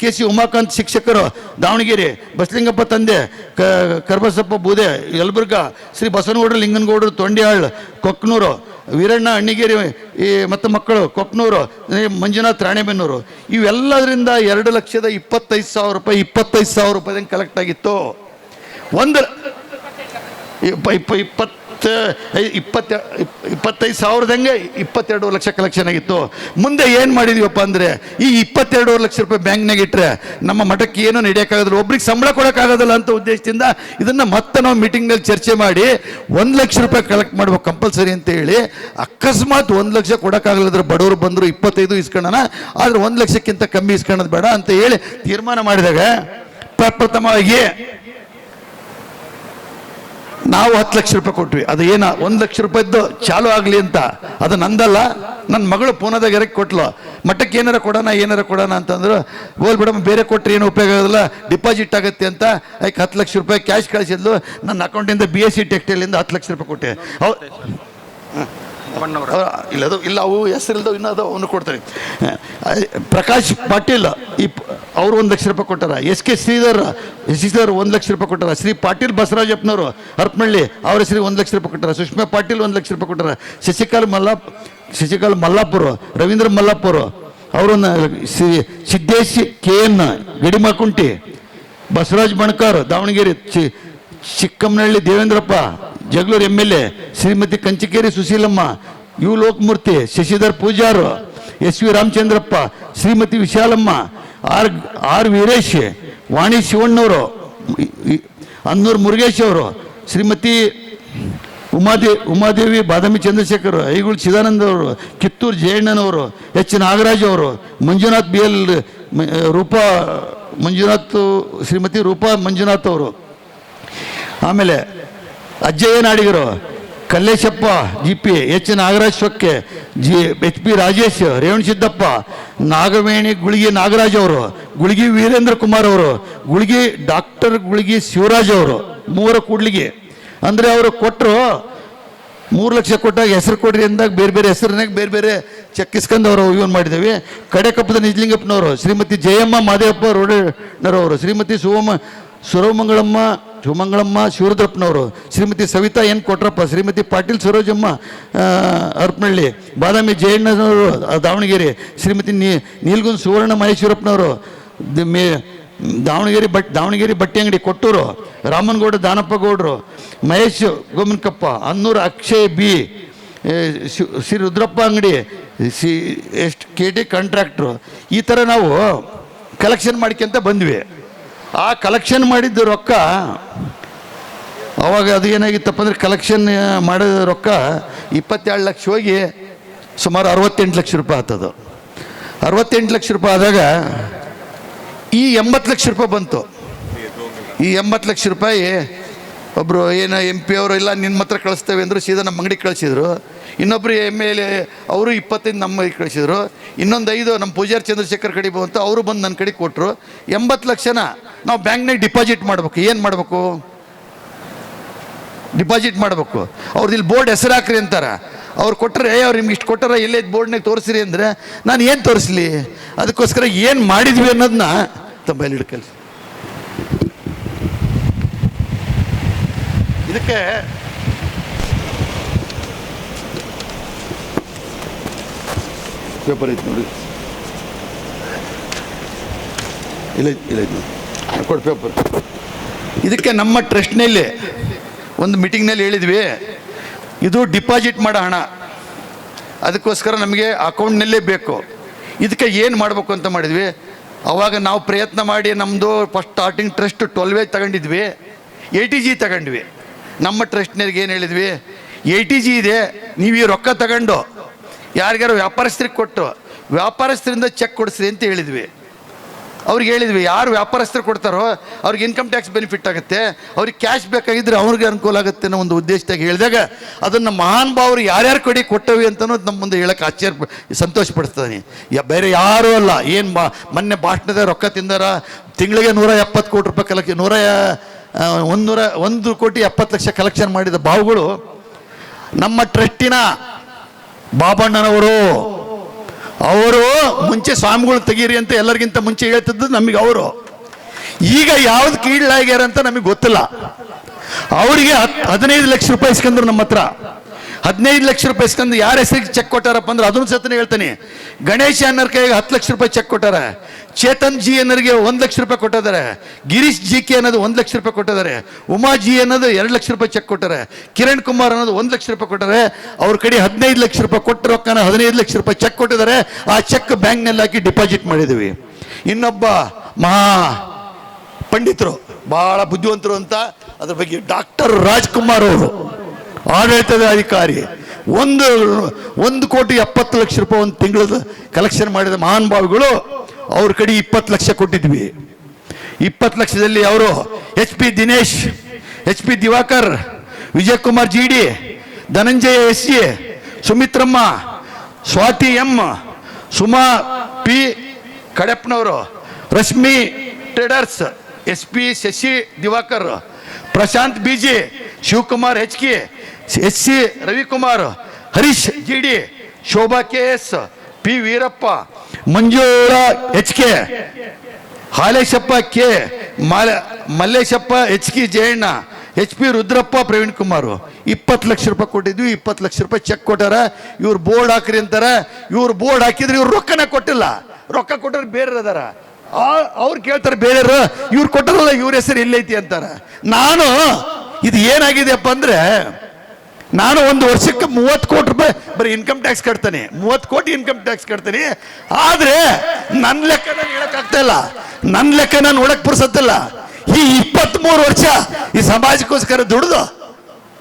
K C Umakant ಶಿಕ್ಷಕರು ದಾವಣಗೆರೆ, ಬಸಲಿಂಗಪ್ಪ ತಂದೆ ಕರ್ಬಸಪ್ಪ ಬೂದೆ ಯಲಬುರ್ಗಾ, ಶ್ರೀ ಬಸವನಗೌಡರು ಲಿಂಗನಗೌಡರು ತೊಂಡಿಯಾಳ್ ಕೊಕ್ನೂರು, ವೀರಣ್ಣ ಅಣ್ಣಿಗೇರಿ ಮತ್ತು ಮಕ್ಕಳು ಕೊಕ್ನೂರು, ಮಂಜುನಾಥ್ ರಾಣೆಬೆನ್ನೂರು. ಇವೆಲ್ಲದರಿಂದ 2,25,000 ರೂಪಾಯಿ 25,000 ರೂಪಾಯಿದಂಗೆ ಕಲೆಕ್ಟ್ ಆಗಿತ್ತು. 25,000ದಂಗೆ 22 ಲಕ್ಷ ಕಲೆಕ್ಷನ್ ಆಗಿತ್ತು. ಮುಂದೆ ಏನು ಮಾಡಿದೀವಪ್ಪ ಅಂದರೆ, ಈ 22 ಲಕ್ಷ ರೂಪಾಯಿ ಬ್ಯಾಂಕ್ನಾಗ ಇಟ್ಟರೆ ನಮ್ಮ ಮಠಕ್ಕೆ ಏನೂ ನಡೆಯೋಕ್ಕಾಗೋದಿಲ್ಲ, ಒಬ್ರಿಗೆ ಸಂಬಳ ಕೊಡೋಕ್ಕಾಗೋದಿಲ್ಲ ಅಂತ ಉದ್ದೇಶದಿಂದ ಇದನ್ನು ಮತ್ತೆ ನಾವು ಮೀಟಿಂಗ್ನಲ್ಲಿ ಚರ್ಚೆ ಮಾಡಿ 1 ಲಕ್ಷ ರೂಪಾಯಿ ಕಲೆಕ್ಟ್ ಮಾಡ್ಬೇಕು ಕಂಪಲ್ಸರಿ ಅಂತ ಹೇಳಿ. ಅಕಸ್ಮಾತ್ 1 ಲಕ್ಷ ಕೊಡೋಕ್ಕಾಗಲಿದ್ರೆ ಬಡವರು ಬಂದರು 25 ಇಸ್ಕೊಳ್ಳೋಣ, ಆದರೆ 1 ಲಕ್ಷಕ್ಕಿಂತ ಕಮ್ಮಿ ಇಸ್ಕೊಳ್ಳೋದು ಬೇಡ ಅಂತ ಹೇಳಿ ತೀರ್ಮಾನ ಮಾಡಿದಾಗ ಪ್ರಪ್ರಥಮವಾಗಿ ನಾವು 10 ಲಕ್ಷ ರೂಪಾಯಿ ಕೊಟ್ವಿ. ಅದು ಏನು 1 ಲಕ್ಷ ರೂಪಾಯಿದ್ದು ಚಾಲು ಆಗಲಿ ಅಂತ, ಅದು ನಂದಲ್ಲ, ನನ್ನ ಮಗಳು ಪೂನಾದಾಗ ಎರಕ್ಕೆ ಕೊಟ್ಲು. ಮಠಕ್ಕೆ ಏನಾರ ಕೊಡೋಣ ಅಂತಂದ್ರು. ಹೋಲ್ ಬಿಡಮ್ಮ, ಬೇರೆ ಕೊಟ್ಟರೆ ಏನು ಉಪಯೋಗ ಆಗೋದಿಲ್ಲ, ಡಿಪಾಸಿಟ್ ಆಗುತ್ತೆ ಅಂತ ಅದಕ್ಕೆ 10 ಲಕ್ಷ ರೂಪಾಯಿ ಕ್ಯಾಶ್ ಕಳಿಸಿದ್ಲು. ನನ್ನ ಅಕೌಂಟಿಂದ BSc ಟೆಕ್ಸ್ಟೈಲಿಂದ 10 ಲಕ್ಷ ರೂಪಾಯಿ ಕೊಟ್ಟೆ. ಇಲ್ಲದು ಇಲ್ಲ, ಅವು ಹೆಸರಿಲ್ದವು ಇನ್ನೂ ಅದು ಅವನು ಕೊಡ್ತಾರೆ. ಪ್ರಕಾಶ್ ಪಾಟೀಲ್ ಅವರು 1 ಲಕ್ಷ ರೂಪಾಯಿ ಕೊಟ್ಟಾರ. SK ಶ್ರೀಧರ್ 1 ಲಕ್ಷ ರೂಪಾಯಿ ಕೊಟ್ಟಾರ. ಶ್ರೀ ಪಾಟೀಲ್ ಬಸವರಾಜಪ್ಪನವರು ಹರಪನಹಳ್ಳಿ ಅವ್ರ ಶ್ರೀ 1 ಲಕ್ಷ ರೂಪಾಯಿ ಕೊಟ್ಟಾರ. ಸುಷ್ಮಾ ಪಾಟೀಲ್ 1 ಲಕ್ಷ ರೂಪಾಯಿ ಕೊಟ್ಟಾರ. ಶಶಿಕಾಲ್ ಮಲ್ಲಾಪುರ, ರವೀಂದ್ರ ಮಲ್ಲಾಪುರ ಅವರು, Shri Siddesh KN Gadimakunti, Basavaraj Banakar Davangere, Chikkammanahalli Devendrappa Jagalur MLA, Shrimati Kanchikeri Sushilamma, U Lokamurthy, Shashidhar Pujar, SV Ramachandrappa, Shrimati Vishalamma, R Veeresh, Vani ಶಿವಣ್ಣವರು, ಅನ್ನೂರು ಮುರುಗೇಶ್ ಅವರು, ಶ್ರೀಮತಿ ಉಮಾದೇವಿ ಬಾದಾಮಿ ಚಂದ್ರಶೇಖರ್, ಐಗುಳ್ ಚಿದಾನಂದ ಅವರು, ಕಿತ್ತೂರು ಜಯಣ್ಣನವರು, H ನಾಗರಾಜ್ ಅವರು, ಮಂಜುನಾಥ್ BL ರೂಪಾ ಮಂಜುನಾಥ್, ಶ್ರೀಮತಿ ರೂಪಾ ಮಂಜುನಾಥ್ ಅವರು, ಆಮೇಲೆ ಅಜ್ಜಯ್ಯ ನಾಡಿಗರು, Kalleshappa GP, H Nagaraj Sokke, HP Rajesh, Revana Siddappa, Nagaveni ಗುಳಿಗಿ ನಾಗರಾಜ್ ಅವರು, ಗುಳಿಗಿ ವೀರೇಂದ್ರ ಕುಮಾರ್ ಅವರು, ಗುಳಿಗಿ ಡಾಕ್ಟರ್ ಗುಳಿಗಿ ಶಿವರಾಜ್ ಅವರು, 3 ಕೂಡ್ಲಿಗೆ. ಅಂದರೆ ಅವರು ಕೊಟ್ಟರು 3 ಲಕ್ಷ ಕೊಟ್ಟಾಗ ಹೆಸರು ಕೊಡ್ರಿ ಅಂದಾಗ ಬೇರೆ ಬೇರೆ ಹೆಸರಿನಾಗ ಬೇರೆ ಬೇರೆ ಚೆಕ್ ಇಸ್ಕೊಂಡು ಅವರು ಇವನ್ ಮಾಡಿದ್ದೇವೆ. ಕಡೆಕಪ್ಪದ ನಿಜಲಿಂಗಪ್ಪನವರು, ಶ್ರೀಮತಿ ಜಯಮ್ಮ ಮಾದೇವಪ್ಪ ರೋಡನರವರು, ಶ್ರೀಮತಿ ಸುಮಂಗಳಮ್ಮ ಶಿವರುದ್ರಪ್ಪನವರು, ಶ್ರೀಮತಿ ಸವಿತಾ N ಕೊಟ್ರಪ್ಪ, ಶ್ರೀಮತಿ ಪಾಟೀಲ್ ಸರೋಜಮ್ಮ ಹರಪನಹಳ್ಳಿ, ಬಾದಾಮಿ ಜಯಣ್ಣನವರು ದಾವಣಗೆರೆ, ಶ್ರೀಮತಿ ನೀಲ್ಗುಂದ್ ಸುವರ್ಣ ಮಹೇಶ್ವರಪ್ಪನವರು ದಾವಣಗೆರೆ ಬಟ್ಟೆ ಅಂಗಡಿ ಕೊಟ್ಟೂರು, ರಾಮನಗೌಡ ದಾನಪ್ಪ ಗೌಡರು, ಮಹೇಶ್ ಗೋಮನ್ಕಪ್ಪ, ಅನ್ನೂರು ಅಕ್ಷಯ್ B, ಶ್ರೀ ರುದ್ರಪ್ಪ ಅಂಗಡಿ, KT ಕಾಂಟ್ರಾಕ್ಟ್ರು. ಈ ಥರ ನಾವು ಕಲೆಕ್ಷನ್ ಮಾಡ್ಕೊಂತ ಬಂದ್ವಿ. ಆ ಕಲೆಕ್ಷನ್ ಮಾಡಿದ್ದು ರೊಕ್ಕ ಅವಾಗ ಅದು ಏನಾಗಿತ್ತಪ್ಪ ಅಂದರೆ, ಕಲೆಕ್ಷನ್ ಮಾಡಿದ ರೊಕ್ಕ 22 ಲಕ್ಷ ಹೋಗಿ ಸುಮಾರು 68 ಲಕ್ಷ ರೂಪಾಯಿ ಆಗ್ತದೆ. 68 ಲಕ್ಷ ರೂಪಾಯಿ ಆದಾಗ ಈ 80 ಲಕ್ಷ ರೂಪಾಯಿ ಬಂತು. ಈ 80 ಲಕ್ಷ ರೂಪಾಯಿ ಒಬ್ಬರು ಏನೋ MP ಅವರು ಇಲ್ಲ ನಿಮ್ಮ ಹತ್ರ ಕಳಿಸ್ತೇವೆ ಅಂದರು, ಸೀದಾ ನಮ್ಮ ಅಂಗಡಿಗೆ ಕಳಿಸಿದ್ರು. ಇನ್ನೊಬ್ಬರು MLA ಅವರು 25 ನಮ್ಮ ಅಂಗಡಿಗೆ ಕಳಿಸಿದ್ರು. ಇನ್ನೊಂದು 5 ನಮ್ಮ ಪೂಜಾರಿ ಚಂದ್ರಶೇಖರ್ ಕಡೆ ಬಂತು, ಅವರು ಬಂದು ನನ್ನ ಕಡೆ ಕೊಟ್ಟರು. 80 ಲಕ್ಷನ ನಾವು ಬ್ಯಾಂಕ್ನಾಗ ಡಿಪಾಸಿಟ್ ಮಾಡಬೇಕು. ಏನು ಮಾಡಬೇಕು? ಡಿಪಾಸಿಟ್ ಮಾಡಬೇಕು. ಅವ್ರದ್ದು ಇಲ್ಲಿ ಬೋರ್ಡ್ ಹೆಸರು ಹಾಕ್ರಿ ಅಂತಾರೆ. ಅವ್ರು ಕೊಟ್ಟರೆ ಅವ್ರು ನಿಮ್ಗೆ ಇಷ್ಟು ಕೊಟ್ಟಾರ, ಎಲ್ಲೇ ಬೋರ್ಡ್ನಾಗ ತೋರಿಸ್ರಿ ಅಂದರೆ ನಾನು ಏನು ತೋರಿಸ್ಲಿ? ಅದಕ್ಕೋಸ್ಕರ ಏನು ಮಾಡಿದ್ವಿ ಅನ್ನೋದನ್ನ ತಮ್ಮಲ್ಲಿ ಹಿಡ್ಕಲ್ಲಿ. ಇದಕ್ಕೆ ಪೇಪರ್ ಐತೆ ನೋಡಿ, ಇಲ್ಲ ಕೊಡು ಪೇಪರ್. ಇದಕ್ಕೆ ನಮ್ಮ ಟ್ರಸ್ಟ್ನಲ್ಲಿ ಒಂದು ಮೀಟಿಂಗ್ನಲ್ಲಿ ಹೇಳಿದ್ವಿ, ಇದು ಡಿಪಾಸಿಟ್ ಮಾಡೋ ಹಣ, ಅದಕ್ಕೋಸ್ಕರ ನಮಗೆ ಅಕೌಂಟ್ನಲ್ಲೇ ಬೇಕು. ಇದಕ್ಕೆ ಏನು ಮಾಡಬೇಕು ಅಂತ ಮಾಡಿದ್ವಿ. ಆವಾಗ ನಾವು ಪ್ರಯತ್ನ ಮಾಡಿ ನಮ್ಮದು ಫಸ್ಟ್ ಸ್ಟಾರ್ಟಿಂಗ್ ಟ್ರಸ್ಟ್ 12 ತಗೊಂಡಿದ್ವಿ, ATG ತಗೊಂಡ್ವಿ. ನಮ್ಮ ಟ್ರಸ್ಟ್ನವ್ರಿಗೆ ಏನು ಹೇಳಿದ್ವಿ, ATG ಇದೆ, ನೀವು ಈ ರೊಕ್ಕ ತಗೊಂಡು ಯಾರಿಗಾರು ವ್ಯಾಪಾರಸ್ಥರಿಗೆ ಕೊಟ್ಟು ವ್ಯಾಪಾರಸ್ಥರಿಂದ ಚೆಕ್ ಕೊಡಿಸ್ರಿ ಅಂತ ಹೇಳಿದ್ವಿ. ಅವ್ರಿಗೆ ಹೇಳಿದ್ವಿ, ಯಾರು ವ್ಯಾಪಾರಸ್ಥರು ಕೊಡ್ತಾರೋ ಅವ್ರಿಗೆ ಇನ್ಕಮ್ ಟ್ಯಾಕ್ಸ್ ಬೆನಿಫಿಟ್ ಆಗುತ್ತೆ, ಅವ್ರಿಗೆ ಕ್ಯಾಶ್ ಬೇಕಾಗಿದ್ದರೆ ಅವ್ರಿಗೆ ಅನುಕೂಲ ಆಗುತ್ತೆ ಅನ್ನೋ ಒಂದು ಉದ್ದೇಶದಾಗ ಹೇಳಿದಾಗ ಅದನ್ನು ಮಹಾನ್ ಭಾವರು ಯಾರ್ಯಾರ ಕಡೆ ಕೊಟ್ಟವಿ ಅಂತನೋದು ನಮ್ಮ ಮುಂದೆ ಹೇಳಕ್ಕೆ ಸಂತೋಷ ಪಡಿಸ್ತಾನೆ. ಬೇರೆ ಯಾರೂ ಅಲ್ಲ. ಏನು ಮೊನ್ನೆ ಭಾಷಣದ ರೊಕ್ಕ ತಿಂದಾರ, ತಿಂಗಳಿಗೆ 170 ಕೋಟಿ ರೂಪಾಯಿ ಕಲೆಕ್ಷನ್, 1,70,00,000 ಕಲೆಕ್ಷನ್ ಮಾಡಿದ ಭಾವುಗಳು ನಮ್ಮ ಟ್ರಸ್ಟಿನ ಬಾಬಣ್ಣನವರು. ಅವರು ಮುಂಚೆ ಸ್ವಾಮಿಗಳು ತೆಗೀರಿ ಅಂತ ಎಲ್ಲರಿಗಿಂತ ಮುಂಚೆ ಹೇಳ್ತಿದ್ದು ನಮಗೆ. ಅವರು ಈಗ ಯಾವ್ದು ಕೀಳಾಗ್ಯಾರ ಅಂತ ನಮಗೆ ಗೊತ್ತಿಲ್ಲ. ಅವರಿಗೆ 15 ಲಕ್ಷ ರೂಪಾಯಿ ಇಸ್ಕೊಂಡ್ರು ನಮ್ಮ ಹತ್ರ. 15 ಲಕ್ಷ ರೂಪಾಯಿ ಇಸ್ಕೊಂಡು ಯಾರ ಹೆಸರಿಗೆ ಚೆಕ್ ಕೊಟ್ಟಾರಪ್ಪ ಅಂದ್ರೆ ಅದನ್ನು ಸತನೇ ಹೇಳ್ತಾನೆ. ಗಣೇಶ ಅನ್ನೋರ್ ಕೈಗೆ 10 ಲಕ್ಷ ರೂಪಾಯಿ ಚೆಕ್ ಕೊಟ್ಟಾರೆ. ಚೇತನ್ ಜಿ ಅನ್ನೋರಿಗೆ 1 ಲಕ್ಷ ರೂಪಾಯಿ ಕೊಟ್ಟಿದ್ದಾರೆ. ಗಿರೀಶ್ GK ಅನ್ನೋದು 1 ಲಕ್ಷ ರೂಪಾಯಿ ಕೊಟ್ಟಿದ್ದಾರೆ. ಉಮಾ ಜಿ ಅನ್ನೋದು 2 ಲಕ್ಷ ರೂಪಾಯಿ ಚೆಕ್ ಕೊಟ್ಟಾರೆ. ಕಿರಣ್ ಕುಮಾರ್ ಅನ್ನೋದು 1 ಲಕ್ಷ ರೂಪಾಯಿ ಕೊಟ್ಟಾರೆ. ಅವ್ರ ಕಡೆ 15 ಲಕ್ಷ ರೂಪಾಯಿ ಕೊಟ್ಟ ರೊಕ್ಕನ 15 ಲಕ್ಷ ರೂಪಾಯಿ ಚೆಕ್ ಕೊಟ್ಟಿದ್ದಾರೆ. ಆ ಚೆಕ್ ಬ್ಯಾಂಕ್ನಲ್ಲಿ ಹಾಕಿ ಡಿಪಾಸಿಟ್ ಮಾಡಿದ್ವಿ. ಇನ್ನೊಬ್ಬ ಮಹಾ ಪಂಡಿತರು, ಬಹಳ ಬುದ್ಧಿವಂತರು ಅಂತ, ಅದ್ರ ಬಗ್ಗೆ ಡಾಕ್ಟರ್ ರಾಜ್ಕುಮಾರ್ ಅವರು, ಆಡಳಿತದ ಅಧಿಕಾರಿ, 1,70,00,000 ರೂಪಾಯಿ ಒಂದು ತಿಂಗಳದ ಕಲೆಕ್ಷನ್ ಮಾಡಿದ ಮಹಾನ್ ಭಾವಿಗಳು. ಅವ್ರ ಕಡೆ 20 ಲಕ್ಷ ಕೊಟ್ಟಿದ್ವಿ. 20 ಲಕ್ಷದಲ್ಲಿ ಅವರು HP Dinesh, HP Divakar, Vijaykumar GD, Dhananjaya SG, Sumitramma, Swathi M, Suma P ಕಡೆಪ್ಪನವರು, Rashmi traders, SP Shashi Divakar, Prashanth BG, Shivakumar HK, SC Ravikumar, Harish GD, Shobha KS, P Veerappa, Manjula HK, Haleshappa K, Malleshappa HK Jayanna, HP Rudrappa, Praveen Kumar. 20 lakh ರೂಪಾಯಿ ಕೊಟ್ಟಿದ್ವಿ. 20 ಲಕ್ಷ ರೂಪಾಯಿ ಚೆಕ್ ಕೊಟ್ಟಾರ. ಇವ್ರು ಬೋರ್ಡ್ ಹಾಕ್ರಿ ಅಂತಾರೆ. ಇವ್ರು ಬೋರ್ಡ್ ಹಾಕಿದ್ರೆ ಇವ್ರು ರೊಕ್ಕನ ಕೊಟ್ಟಿಲ್ಲ. ರೊಕ್ಕ ಕೊಟ್ಟರು ಬೇರೆ ಅದಾರ, ಅವ್ರು ಕೇಳ್ತಾರೆ ಬೇರೆಯವರು, ಇವ್ರು ಕೊಟ್ಟರಲ್ಲ ಇವ್ರ ಹೆಸರು ಎಲ್ಲೈತಿ ಅಂತಾರೆ. ನಾನು ಇದು ಏನಾಗಿದೆಯಪ್ಪ ಅಂದ್ರೆ, ನಾನು ಒಂದು ವರ್ಷಕ್ಕೆ 30 ಕೋಟಿ ರೂಪಾಯಿ ಬರೀ ಇನ್ಕಮ್ ಟ್ಯಾಕ್ಸ್ ಕಟ್ತಾನೆ, 30 ಕೋಟಿ ಇನ್ಕಮ್ ಟ್ಯಾಕ್ಸ್ ಕಟ್ತೀನಿ. ಆದ್ರೆ ನನ್ನ ಲೆಕ್ಕ ನಾನು ಹೇಳಕ್ಕಾಗ್ತಾ ಇಲ್ಲ, ನನ್ನ ಲೆಕ್ಕ ನಾನು ನೋಡಕ್ ಪುರ್ಸತ್ತಿಲ್ಲ. ಈ 23 ವರ್ಷ ಈ ಸಮಾಜಕ್ಕೋಸ್ಕರ ದುಡಿದು,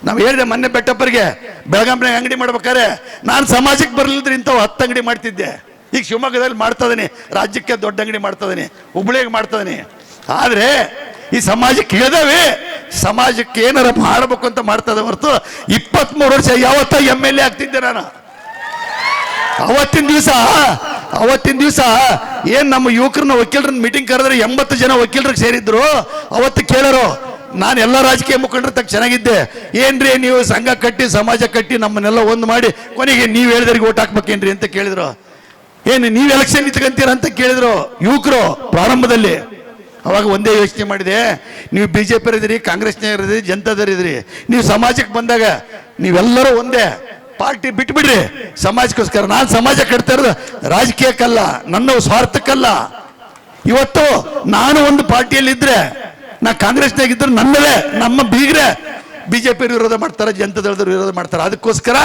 ನಾವು ಹೇಳಿದೆ ಮೊನ್ನೆ ಬೆಟ್ಟಪ್ಪರಿಗೆ, ಬೆಳಗಾಂನಾಗ ಅಂಗಡಿ ಮಾಡ್ಬೇಕಾದ್ರೆ ನಾನು ಸಮಾಜಕ್ಕೆ ಬರಲಿದ್ರೆ ಇಂಥವು 10 ಅಂಗಡಿ ಮಾಡ್ತಿದ್ದೆ. ಈಗ ಶಿವಮೊಗ್ಗದಲ್ಲಿ ಮಾಡ್ತಾ ಇದ್ದೀನಿ, ರಾಜ್ಯಕ್ಕೆ ದೊಡ್ಡ ಅಂಗಡಿ ಮಾಡ್ತಾ ಇದ್ದೀನಿ, ಹುಬ್ಳಿಗೆ ಮಾಡ್ತಾ ಇದ್ದೀನಿ. ಆದರೆ ಈ ಸಮಾಜಕ್ಕೆ ಇಳಿದವೆ, ಸಮಾಜಕ್ಕೆ ಏನಾರ ಮಾಡಬೇಕು ಅಂತ ಮಾಡ್ತದೆ ಹೊರತು 23 ವರ್ಷ ಯಾವತ್ತ MLA ಆಗ್ತಿದ್ದೆ ನಾನು. ಅವತ್ತಿನ ದಿವಸ ಏನು ನಮ್ಮ ಯುವಕರನ್ನ ವಕೀಲರನ್ನ ಮೀಟಿಂಗ್ ಕರೆದ್ರೆ 80 ಜನ ವಕೀಲರಿಗೆ ಸೇರಿದ್ರು. ಅವತ್ತು ಕೇಳೋರು, ನಾನು ಎಲ್ಲ ರಾಜಕೀಯ ಮುಖಂಡರ ತಕ್ಕ ಚೆನ್ನಾಗಿದ್ದೆ, ಏನ್ರಿ ನೀವು ಸಂಘ ಕಟ್ಟಿ ಸಮಾಜ ಕಟ್ಟಿ ನಮ್ಮನ್ನೆಲ್ಲ ಒಂದು ಮಾಡಿ ಕೊನೆಗೆ ನೀವು ಹೇಳಿದ್ರಿಗೆ ಓಟ್ ಹಾಕ್ಬೇಕೇನ್ರಿ ಅಂತ ಕೇಳಿದ್ರು. ಏನು ನೀವು ಎಲೆಕ್ಷನ್ ನಿಂತ್ಕೊಂತೀರ ಅಂತ ಕೇಳಿದ್ರು ಯುವಕರು ಪ್ರಾರಂಭದಲ್ಲಿ. ಅವಾಗ ಒಂದೇ ಯೋಚನೆ ಮಾಡಿದೆ, ನೀವು BJP ಇದ್ರಿ, ಕಾಂಗ್ರೆಸ್ನಾಗಿದ್ರಿ, ಜನತಾದವರಿದ್ರಿ, ನೀವು ಸಮಾಜಕ್ಕೆ ಬಂದಾಗ ನೀವೆಲ್ಲರೂ ಒಂದೇ, ಪಾರ್ಟಿ ಬಿಟ್ಬಿಡ್ರಿ ಸಮಾಜಕ್ಕೋಸ್ಕರ. ನಾನು ಸಮಾಜ ಕಟ್ತಾ ಇರೋದು ರಾಜಕೀಯಕ್ಕಲ್ಲ, ನನ್ನ ಸ್ವಾರ್ಥಕ್ಕಲ್ಲ. ಇವತ್ತು ನಾನು ಒಂದು ಪಾರ್ಟಿಯಲ್ಲಿದ್ದರೆ, ನಾ ಕಾಂಗ್ರೆಸ್ನಾಗಿದ್ದರೆ ನನ್ನವೇ ನಮ್ಮ ಬೀಗ್ರೆ BJP ವಿರೋಧ ಮಾಡ್ತಾರೆ, ಜನತಾದಳದವ್ರು ವಿರೋಧ ಮಾಡ್ತಾರೆ. ಅದಕ್ಕೋಸ್ಕರ